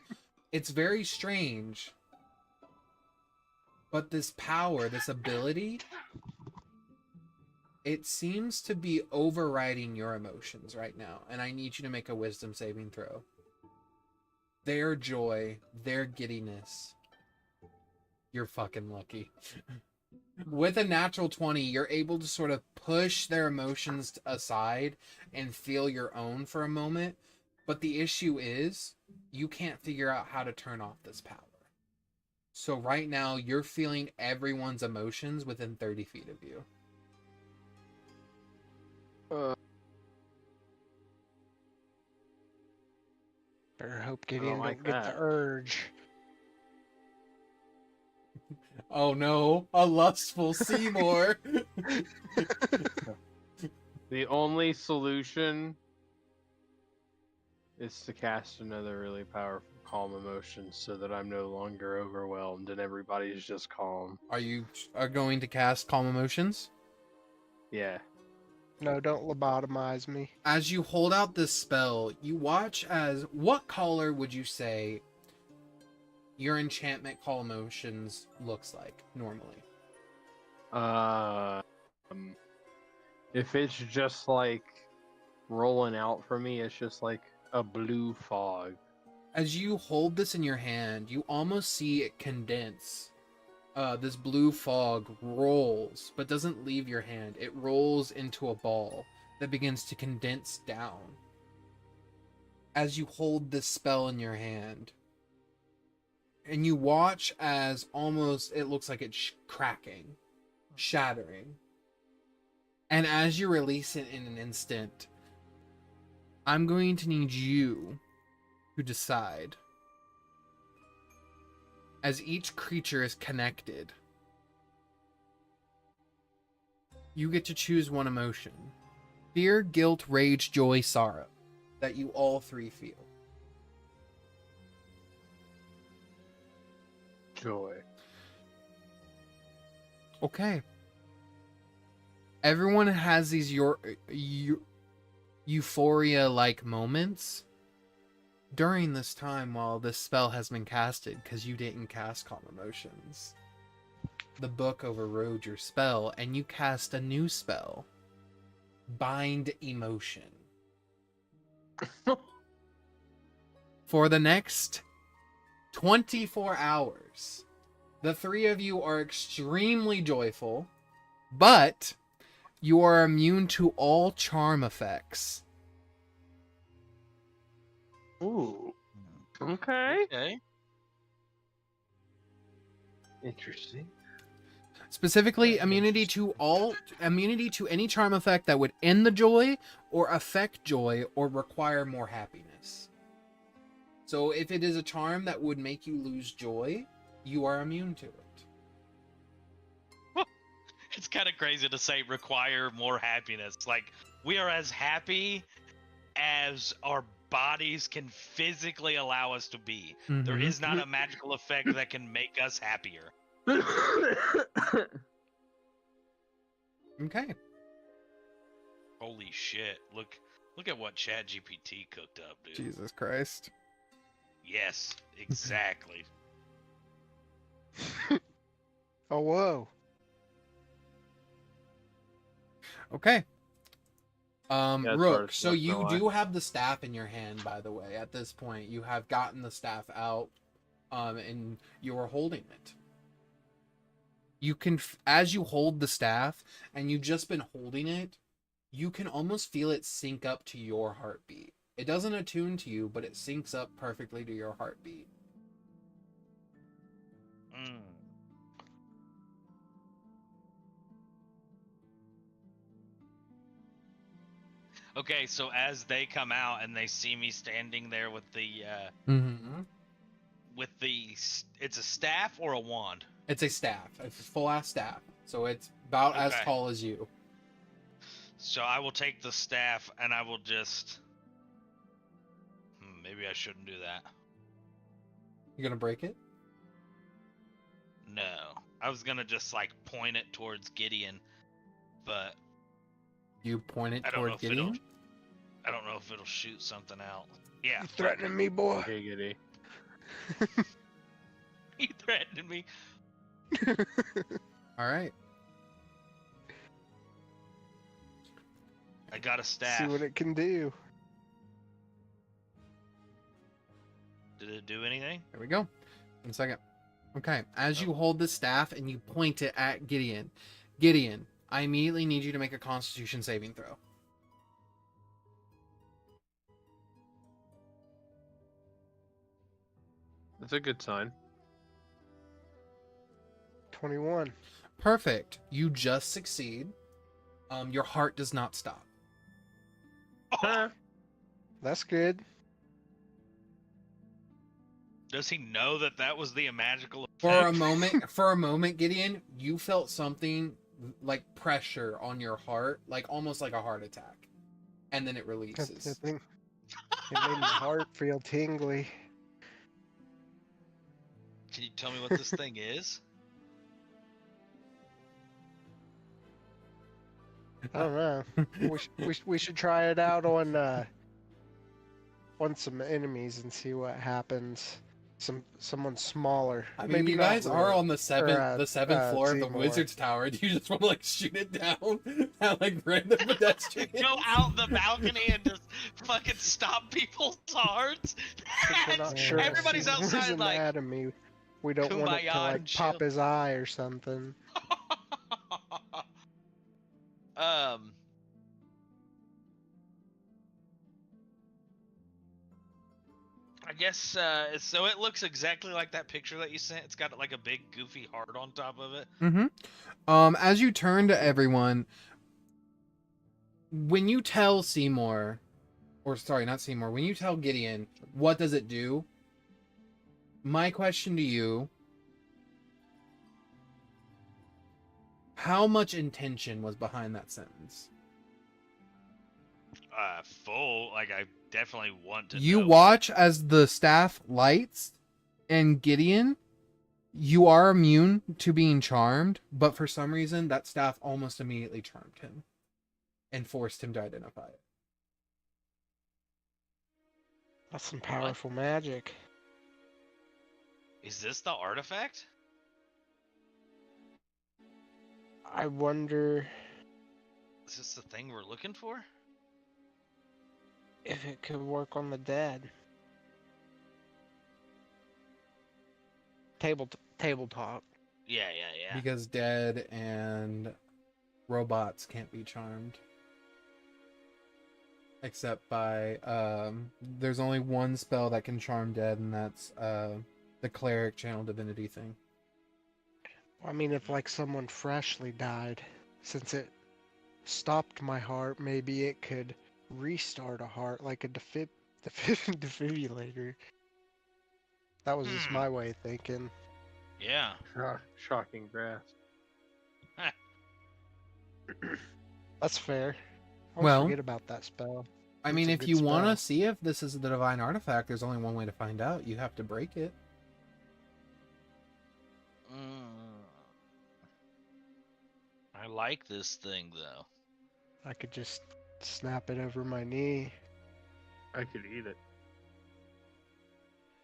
It's very strange. But this power, this ability, it seems to be overriding your emotions right now. And I need you to make a wisdom saving throw. Their joy, their giddiness. You're fucking lucky. With a natural 20, you're able to sort of push their emotions aside and feel your own for a moment. But the issue is, you can't figure out how to turn off this power. So right now, you're feeling everyone's emotions within 30 feet of you. Better hope Gideon like don't get the that. urge. Oh no, a lustful Seymour. The only solution is to cast another really powerful calm emotion so that I'm no longer overwhelmed and everybody's just calm. Are you going to cast Calm Emotions? Yeah. No, don't lobotomize me. As you hold out this spell, you watch as... What color would you say your enchantment Calm Emotions looks like, normally? If it's just like rolling out for me, it's just like a blue fog. As you hold this in your hand, you almost see it condense. This blue fog rolls, but doesn't leave your hand. It rolls into a ball that begins to condense down. As you hold this spell in your hand, and you watch as almost it looks like it's cracking, shattering. And as you release it in an instant, I'm going to need you to decide. As each creature is connected, you get to choose one emotion. Fear, guilt, rage, joy, sorrow. That you all three feel. Joy. Okay. Everyone has these euphoria-like moments during this time while this spell has been casted, because you didn't cast Calm Emotions. The book overrode your spell, and you cast a new spell. Bind Emotion. For the next 24 hours, the three of you are extremely joyful, but you are immune to all charm effects. Ooh. Okay. Okay. Interesting. Specifically, immunity to any charm effect that would end the joy, or affect joy, or require more happiness. So if it is a charm that would make you lose joy, you are immune to it. It's kind of crazy to say require more happiness. Like, we are as happy as our bodies can physically allow us to be. There is not a magical effect that can make us happier. Okay. Holy shit! Look at what ChatGPT cooked up, dude. Jesus Christ. Yes, exactly. Oh, whoa. Okay. Yeah, as far Rook, as so not you gonna lie. do have the staff in your hand, by the way. At this point, you have gotten the staff out, and you are holding it. You can, as you hold the staff, and you've just been holding it, you can almost feel it sync up to your heartbeat. It doesn't attune to you, but it syncs up perfectly to your heartbeat. Mm. Okay, so as they come out and they see me standing there with the Mm-hmm. it's a staff or a wand? It's a staff. It's a full-ass staff. So it's about as Okay. tall as you. So I will take the staff and I will just maybe I shouldn't do that. You gonna break it? No. I was gonna just like point it towards Gideon, but You point it I don't know toward if Gideon? I don't know if it'll shoot something out. Yeah. You threatening me, boy? Giggity. He threatened me. All right. I got a staff. See what it can do. Did it do anything? There we go. 1 second. Okay. As you hold the staff and you point it at Gideon, Gideon, I immediately need you to make a Constitution saving throw. That's a good sign. 21. Perfect. You just succeed. Your heart does not stop. Huh? That's good. Does he know that that was the magical effect? For a moment, Gideon, you felt something like pressure on your heart, like almost like a heart attack, and then it It releases. made my heart feel tingly. Can you tell me what this thing is? I don't know. we should try it out on some enemies and see what happens. Someone smaller. I mean, Maybe you not guys are Rook, on the seventh floor of the Seymour. Wizard's Tower. Do you just want to like shoot it down at like random pedestrians? Go out the balcony and just fucking stop people's hearts. We're not sure if Everybody's Seymour's outside like. anatomy. We don't want it to Kumbaya like and pop chill. his eye or something. I guess so. It looks exactly like that picture that you sent. It's got like a big goofy heart on top of it. Mm-hmm. As you turn to everyone, when you tell Seymour, or sorry, not Seymour, when you tell Gideon, what does it do? My question to you: how much intention was behind that sentence? Full. Like I definitely want to. You know. watch as the staff lights, and Gideon, you are immune to being charmed, but for some reason that staff almost immediately charmed him and forced him to identify it. That's some powerful magic. Is this the artifact? I wonder Is this the thing we're looking for? if it could work on the dead. Table talk. Yeah. Because dead and robots can't be charmed. Except by there's only one spell that can charm dead, and that's the cleric channel divinity thing. I mean, if like someone freshly died, since it stopped my heart, maybe it could restart a heart like a defibrillator. That was just my way of thinking. Yeah. Shocking grasp. That's fair. I Well- forget about that spell. I It's mean, a if good you want to spell. see if this is the divine artifact, there's only one way to find out. You have to break it. I like this thing though. I could just Snap it over my knee. I could eat it.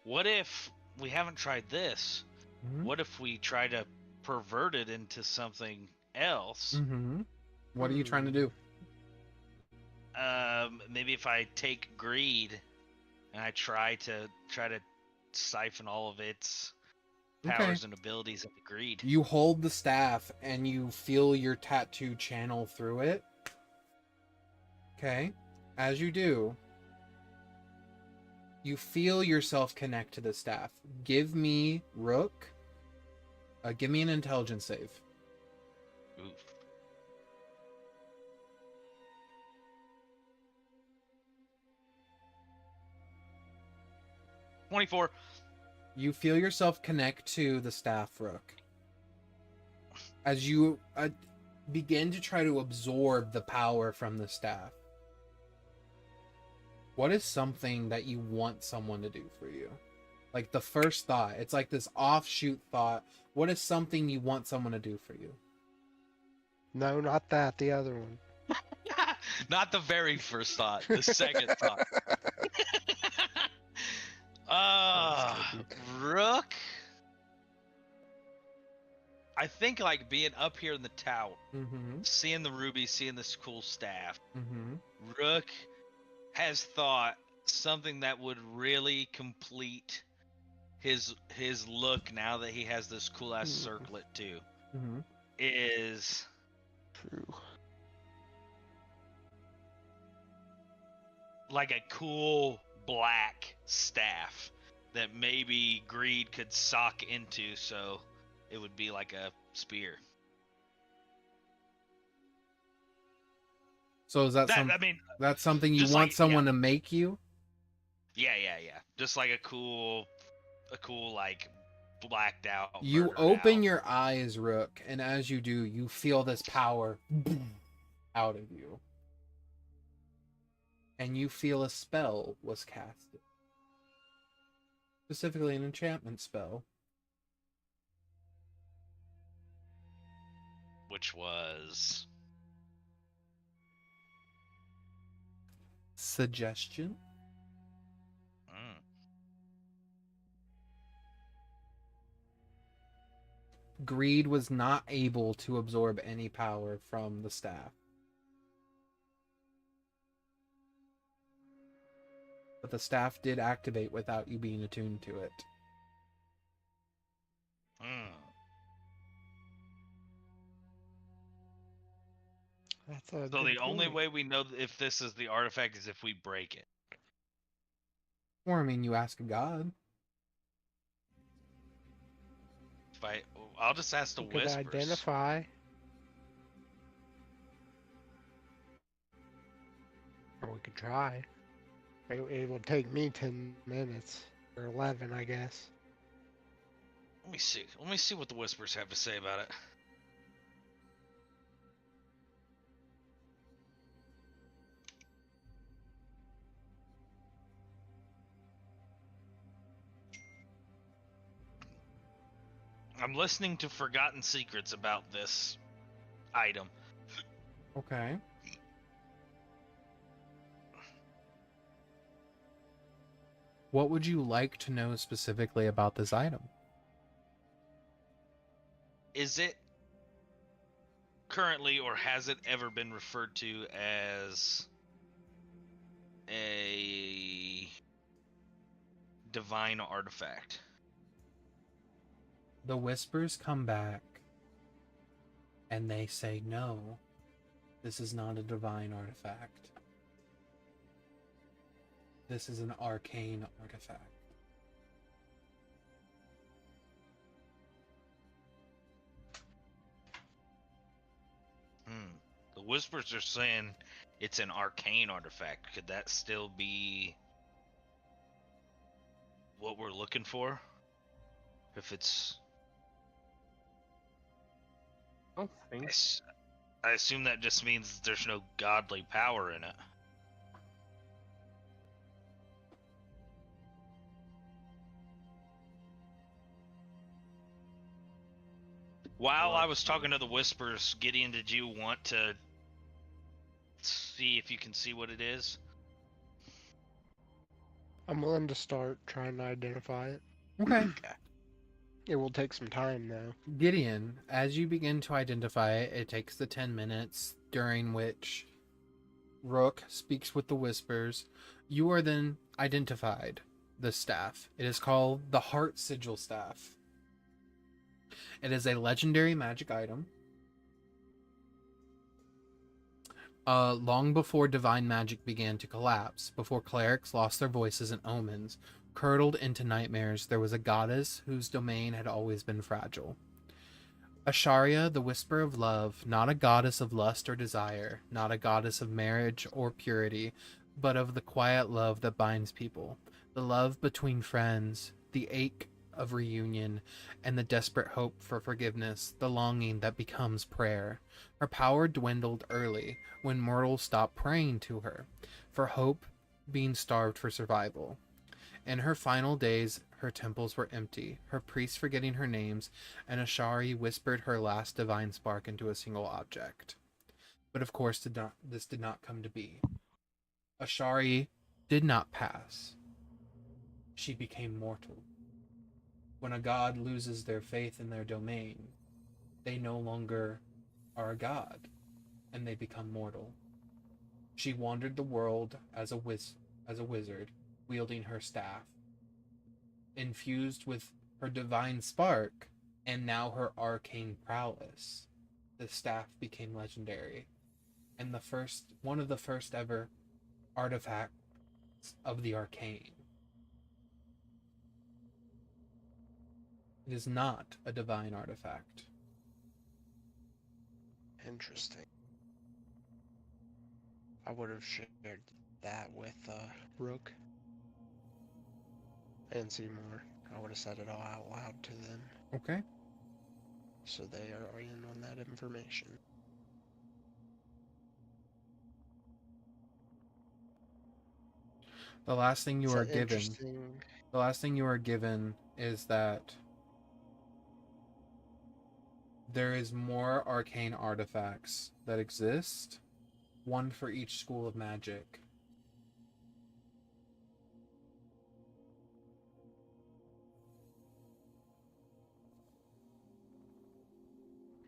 What if we haven't tried this? Mhm. What if we try to pervert it into something else? Mm-hmm. What are you trying to do? Maybe if I take greed and I try to siphon all of its powers and abilities into greed. You hold the staff and you feel your tattoo channel through it. Okay. As you do, you feel yourself connect to the staff. Give me, Rook, give me an intelligence save. Oof. $24. You feel yourself connect to the staff, Rook. As you begin to try to absorb the power from the staff. What is something that you want someone to do for you? Like the first thought. It's like this offshoot thought. What is something you want someone to do for you? No, not that. The other one. Not the very first thought, the second thought. Rook. I think like being up here in the tower, seeing the ruby, seeing this cool staff. Rook has thought something that would really complete his look now that he has this cool ass circlet too. Is true. Like a cool black staff that maybe greed could sock into, so it would be like a spear. So is that that's something you want someone to make you? Yeah. Just like a cool like blacked out. You open your eyes, Rook, and as you do, you feel this power out of you. And you feel a spell was casted. Specifically an enchantment spell. Which was... Suggestion? Greed was not able to absorb any power from the staff. But the staff did activate without you being attuned to it. So the only way we know if this is the artifact is if we break it. Or, I mean, you ask a god. I'll just ask the Whispers. Could identify. Or we could try. It will take me 10 minutes. Or 11, I guess. Let me see. Let me see what the Whispers have to say about it. I'm listening to Forgotten Secrets about this item. Okay. What would you like to know specifically about this item? Is it currently, or has it ever been referred to as a divine artifact? The Whispers come back and they say, no, this is not a divine artifact. This is an arcane artifact. The Whispers are saying it's an arcane artifact. Could that still be what we're looking for? If it's... I don't think so. I assume that just means there's no godly power in it. While I was talking to the Whispers, Gideon, did you want to see if you can see what it is? I'm willing to start trying to identify it. Okay. It will take some time, though. Gideon, as you begin to identify it, it takes the 10 minutes during which Rook speaks with the whispers. You are then identified the staff. It is called the Heart Sigil Staff. It is a legendary magic item. Long before divine magic began to collapse, before clerics lost their voices and omens, curdled into nightmares, there was a goddess whose domain had always been fragile. Asharia, the whisper of love, not a goddess of lust or desire, not a goddess of marriage or purity, but of the quiet love that binds people, the love between friends, the ache of reunion, and the desperate hope for forgiveness, the longing that becomes prayer. Her power dwindled early, when mortals stopped praying to her, for hope being starved for survival. In her final days, her temples were empty, her priests forgetting her names, and Ashari whispered her last divine spark into a single object. But of course, this did not come to be. Ashari did not pass. She became mortal. When a god loses their faith in their domain, they no longer are a god, and they become mortal. She wandered the world as a wizard, wielding her staff. Infused with her divine spark, and now her arcane prowess, the staff became legendary, and one of the first ever artifacts of the arcane. It is not a divine artifact. Interesting. I would have shared that with Rook and Simour. I would have said it all out loud to them. Okay. So they are in on that information. The last thing you are given. Interesting. The last thing you are given is that there is more arcane artifacts that exist, one for each school of magic.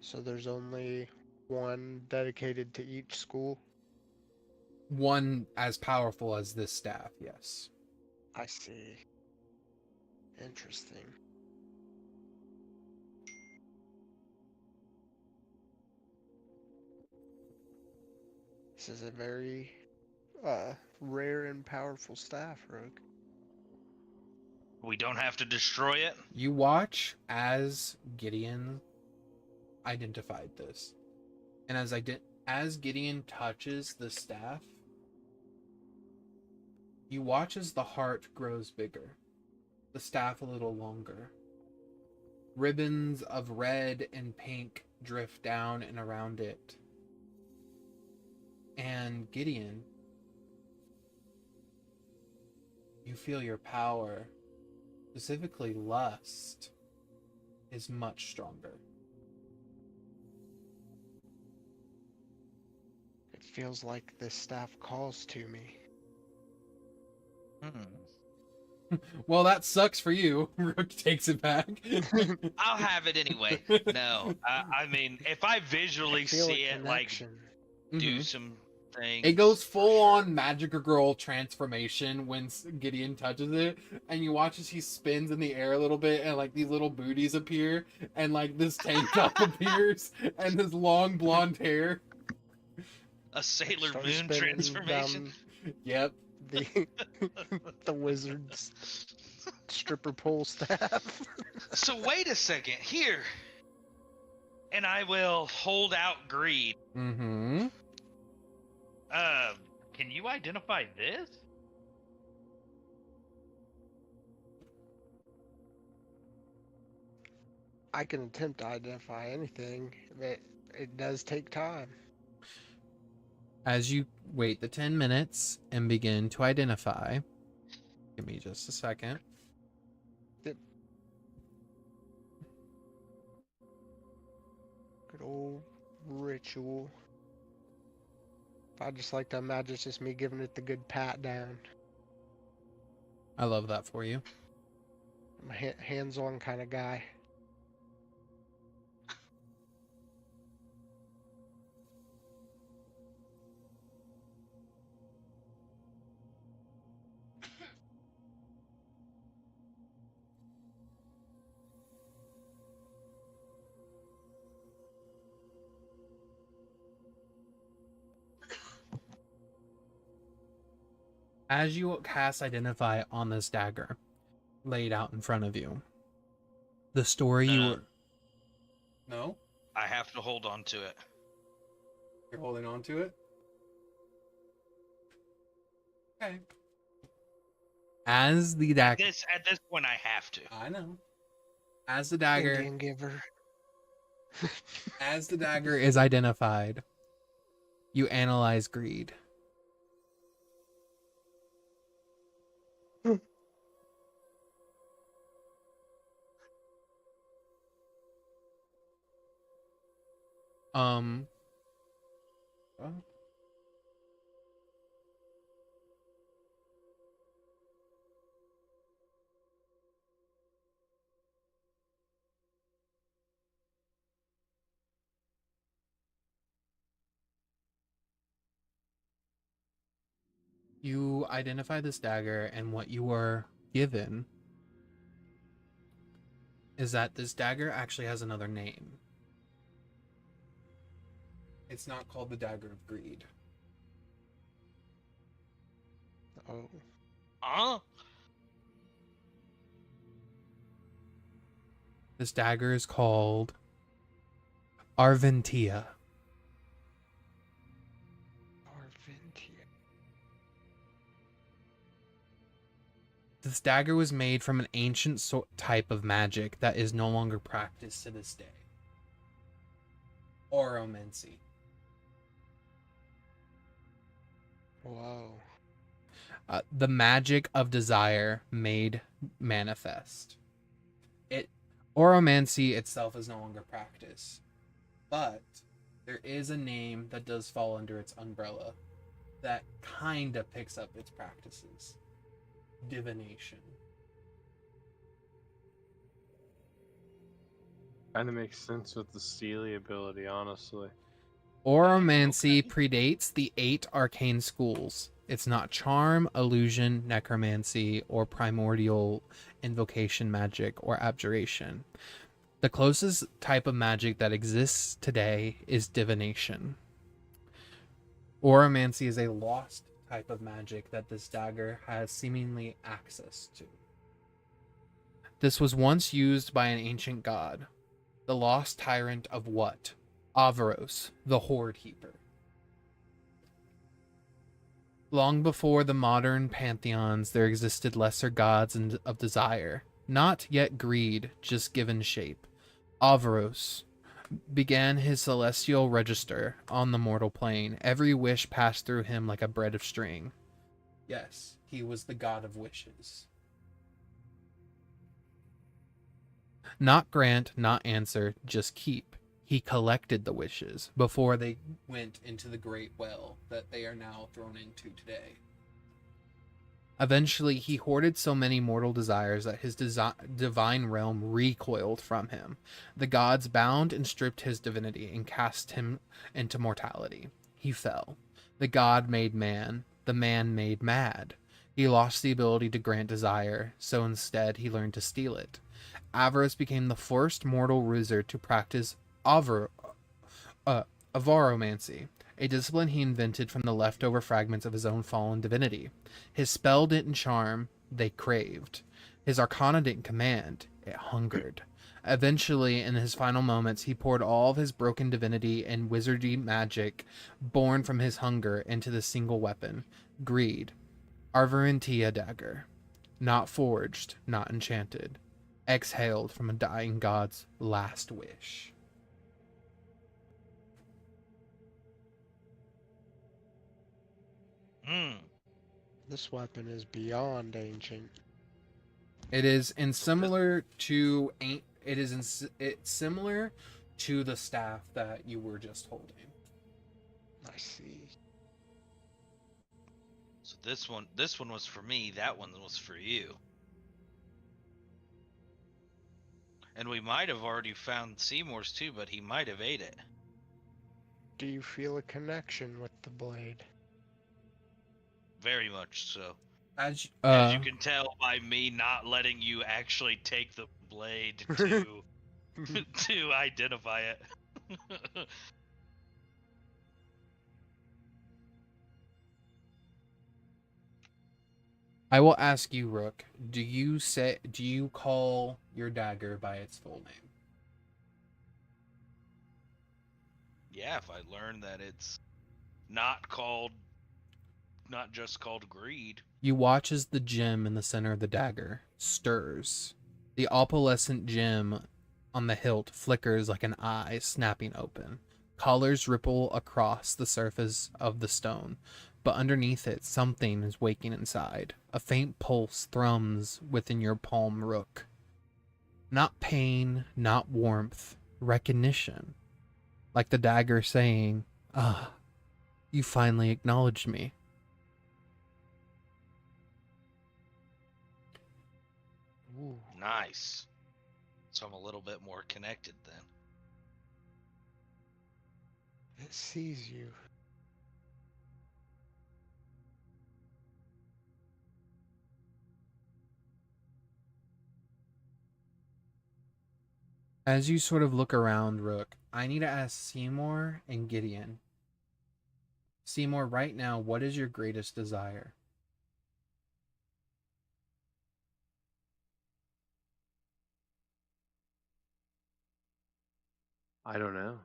So there's only one dedicated to each school? One as powerful as this staff, yes. I see. Interesting. This is a very rare and powerful staff, Rook. We don't have to destroy it? You watch as Gideon identified this. And as Gideon touches the staff, you watch as the heart grows bigger, the staff a little longer. Ribbons of red and pink drift down and around it. And Gideon, you feel your power, specifically lust, is much stronger. It feels like this staff calls to me. Well, that sucks for you. Rook takes it back. I'll have it anyway. No, I mean, if I visually see it, like, do some things. It goes full sure. on Magic Girl transformation when Gideon touches it, and you watch as he spins in the air a little bit, and like these little booties appear, and like this tank top appears, and this long blonde hair. A Sailor Moon transformation. Yep. The wizard's stripper pole staff. So wait a second, here. And I will hold out greed. Mm-hmm. Can you identify this? I can attempt to identify anything, but it does take time. As you wait the 10 minutes and begin to identify, give me just a second. Yep. Good old ritual. I just like to imagine it's just me giving it the good pat down. I love that for you. I'm a hands-on kind of guy. As you cast Identify on this dagger laid out in front of you, the story you were... No? I have to hold on to it. You're holding on to it? Okay. As the dagger... At this point, I have to. I know. As the dagger... Indian giver. As the dagger is identified, you analyze greed. Well, you identify this dagger, and what you are given is that this dagger actually has another name. It's not called the Dagger of Greed. Oh. Huh? This dagger is called Arventia. Arventia. This dagger was made from an ancient type of magic that is no longer practiced to this day. Oromancy. Whoa. The magic of desire made manifest. Oromancy itself is no longer practiced, but there is a name that does fall under its umbrella that kind of picks up its practices. Divination. Kind of makes sense with the Steely ability, honestly. Oromancy predates the 8 arcane schools. It's not charm, illusion, necromancy, or primordial invocation magic or abjuration. The closest type of magic that exists today is divination. Oromancy is a lost type of magic that this dagger has seemingly access to. This was once used by an ancient god, the lost tyrant of what? Avaros, the Horde Heaper. Long before the modern pantheons, there existed lesser gods of desire, not yet greed, just given shape. Avaros began his celestial register on the mortal plane. Every wish passed through him like a bread of string. Yes, he was the god of wishes. Not grant, not answer, just keep. He collected the wishes before they went into the great well that they are now thrown into today. Eventually, he hoarded so many mortal desires that his divine realm recoiled from him. The gods bound and stripped his divinity and cast him into mortality. He fell. The god made man. The man made mad. He lost the ability to grant desire, so instead he learned to steal it. Avaros became the first mortal wizard to practice avaromancy, a discipline he invented from the leftover fragments of his own fallen divinity. His spell didn't charm, they craved. His arcana didn't command, it hungered. Eventually, in his final moments, he poured all of his broken divinity and wizardry magic born from his hunger into the single weapon, greed. Arventia dagger. Not forged, not enchanted. Exhaled from a dying god's last wish. This weapon is beyond ancient. It is similar to the staff that you were just holding. I see. So this one was for me. That one was for you. And we might have already found Seymour's too, but he might have ate it. Do you feel a connection with the blade? Very much so. As you can tell by me not letting you actually take the blade to to identify it. I will ask you, Rook. Do you call your dagger by its full name? Yeah, if I learn that it's not just called greed. You watch as the gem in the center of the dagger stirs. The opalescent gem on the hilt flickers like an eye snapping open. Colors ripple across the surface of the stone, but underneath it, something is waking inside. A faint pulse thrums within your palm, Rook. Not pain, not warmth, recognition. Like the dagger saying, "Ah, you finally acknowledged me." Ooh. Nice. So I'm a little bit more connected then. It sees you. As you sort of look around, Rook, I need to ask Seymour and Gideon. Seymour, right now, what is your greatest desire? I don't know.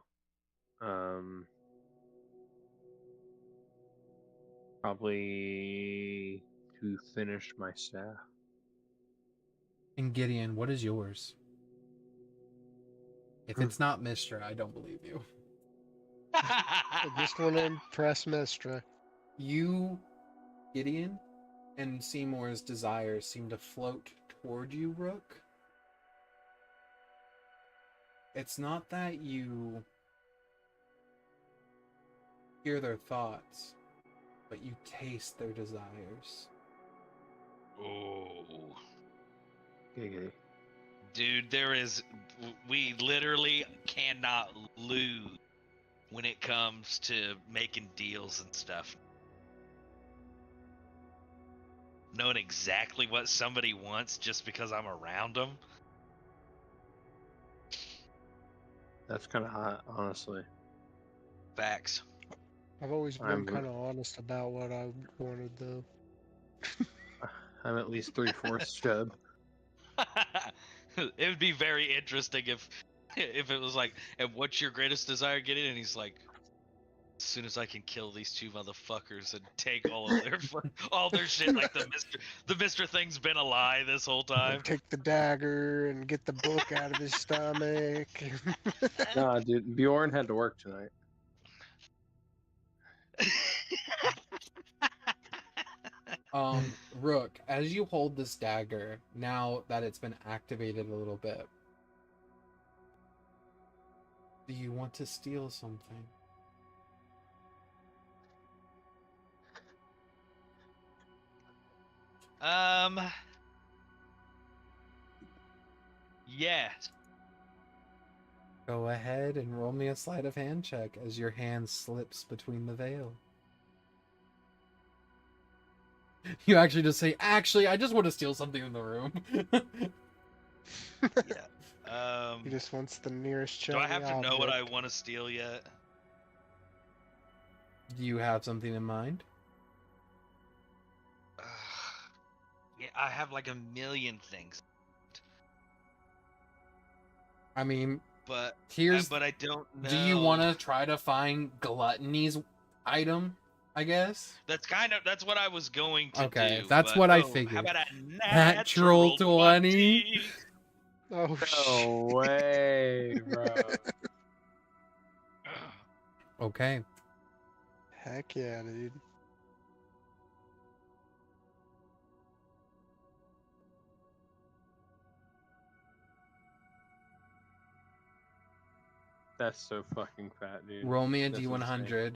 Probably to finish my staff. And Gideon, what is yours? If it's not Mistra, I don't believe you. I just want to impress Mistra. You, Gideon, and Seymour's desires seem to float toward you, Rook. It's not that you hear their thoughts, but you taste their desires. Oh. Giggity. Dude, we literally cannot lose when it comes to making deals and stuff. Knowing exactly what somebody wants just because I'm around them. That's kind of hot, honestly. Facts. I've always been I'm- kind of honest about what I wanted, though. I'm at least 3/4 Shub. It would be very interesting if it was like, and what's your greatest desire, Gideon? And he's like, as soon as I can kill these two motherfuckers and take all of their shit, like the Mister thing's been a lie this whole time. Take the dagger and get the book out of his stomach. Nah, dude, Bjorn had to work tonight. Rook, as you hold this dagger, now that it's been activated a little bit, do you want to steal something? Yes. Go ahead and roll me a sleight of hand check as your hand slips between the veil. You actually just say, "Actually, I just want to steal something in the room." Yeah. He just wants the nearest Do shiny I have to know what I object. want to steal yet? Do you have something in mind? Yeah, I have like a million things, I mean, but here's. I don't know. Do you want to try to find Gluttony's item? I guess. That's what I was going to do. Okay, that's but, what I How figured. about a Natural 20? Oh, No way, bro. Okay. heck yeah, dude. That's so fucking fat, dude. Roll me a That's D100.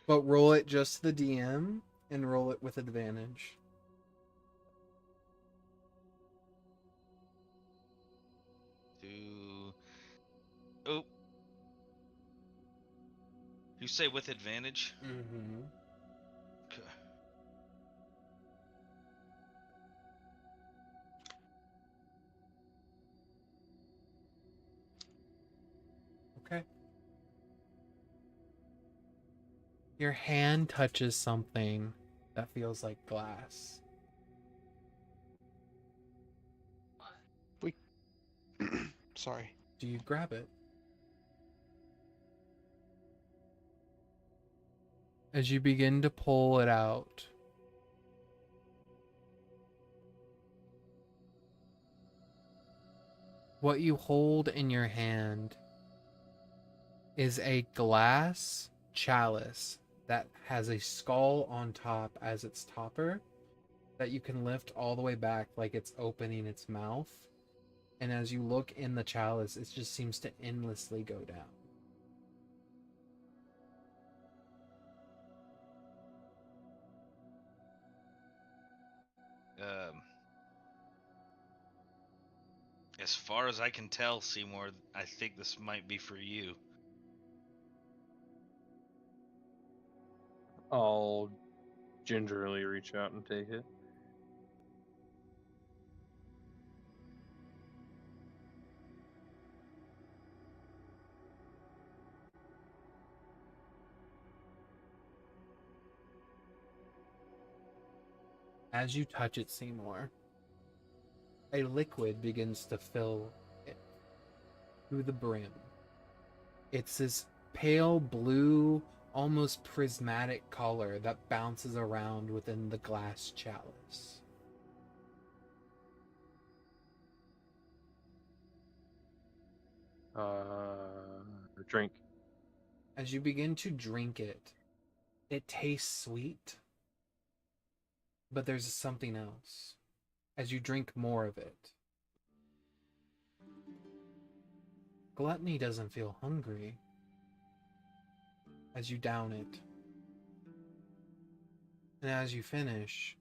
But roll it just the DM. and roll it with advantage. Oh. You say with advantage? Mm-hmm. Okay. Okay. Your hand touches something that feels like glass. Sorry. Do you grab it? As you begin to pull it out, what you hold in your hand is a glass chalice that has a skull on top as its topper that you can lift all the way back like it's opening its mouth. And as you look in the chalice, it just seems to endlessly go down. As far as I can tell, Seymour, I think this might be for you. I'll gingerly reach out and take it. As you touch it, Seymour, a liquid begins to fill it to the brim. It's this pale blue, almost prismatic color that bounces around within the glass chalice. Drink. As you begin to drink it, it tastes sweet, but there's something else. As you drink more of it, Gluttony doesn't feel hungry as you down it. And as you finish,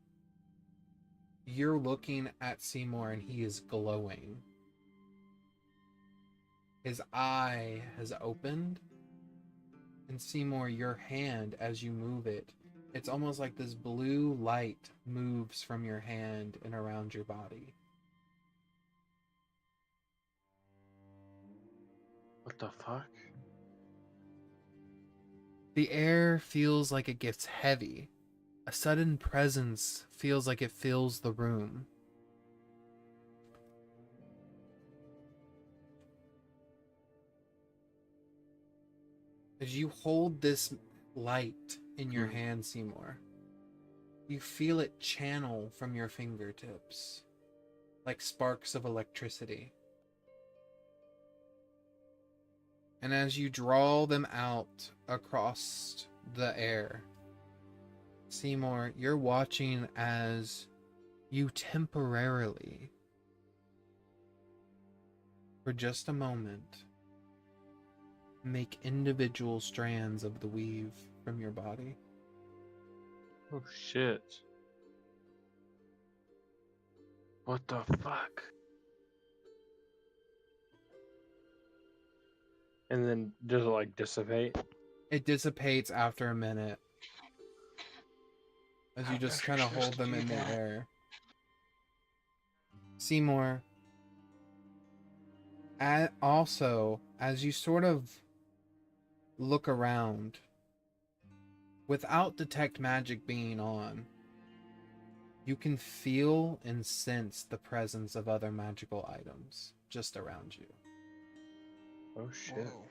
you're looking at Seymour and he is glowing. His eye has opened. And Seymour, your hand, as you move it, it's almost like this blue light moves from your hand and around your body. What the fuck? The air feels like it gets heavy. A sudden presence feels like it fills the room. As you hold this light in your hand, Seymour, you feel it channel from your fingertips like sparks of electricity. And as you draw them out across the air, Seymour, you're watching as you temporarily, for just a moment, make individual strands of the weave from your body. Oh shit. What the fuck? And then does it like dissipate? It dissipates after a minute as you How just does kind you're of hold supposed to them do in the that? air. Seymour, also, as you sort of look around, without detect magic being on, you can feel and sense the presence of other magical items just around you. Oh shit. Whoa.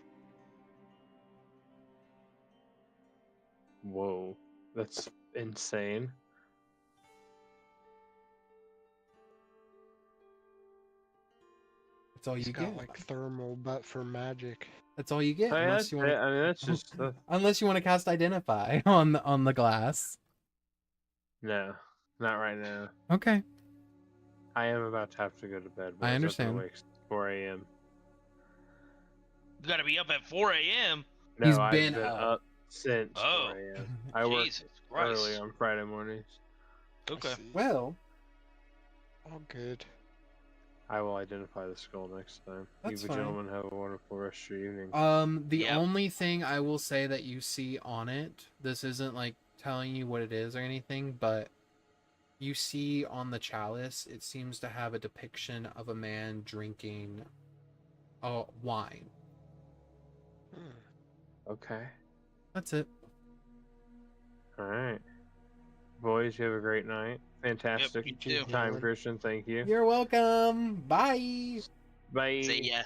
Whoa. That's insane. That's all He's you got get. like thermal, but for magic. That's all you get, I mean, unless you want to. I mean, that's just Unless you want to cast Identify on the glass. no, not right now. Okay, I am about to have to go to bed. But I was up and understand. awake since 4 a.m. You gotta be up at 4 a.m. No, He's I've been been up. up. Since Oh. 4 a.m. I work Jesus Christ. early on Friday mornings. I Okay. see. Well, All good. I will identify the skull next time. That's You fine. gentlemen have a wonderful rest of your evening. the Yep. only thing I will say that you see on it, this isn't like telling you what it is or anything, but you see on the chalice, it seems to have a depiction of a man drinking wine. Okay. That's it. Alright. Boys, you have a great night. Fantastic you too. time, Christian. Thank you. You're welcome. Bye. Bye. See ya.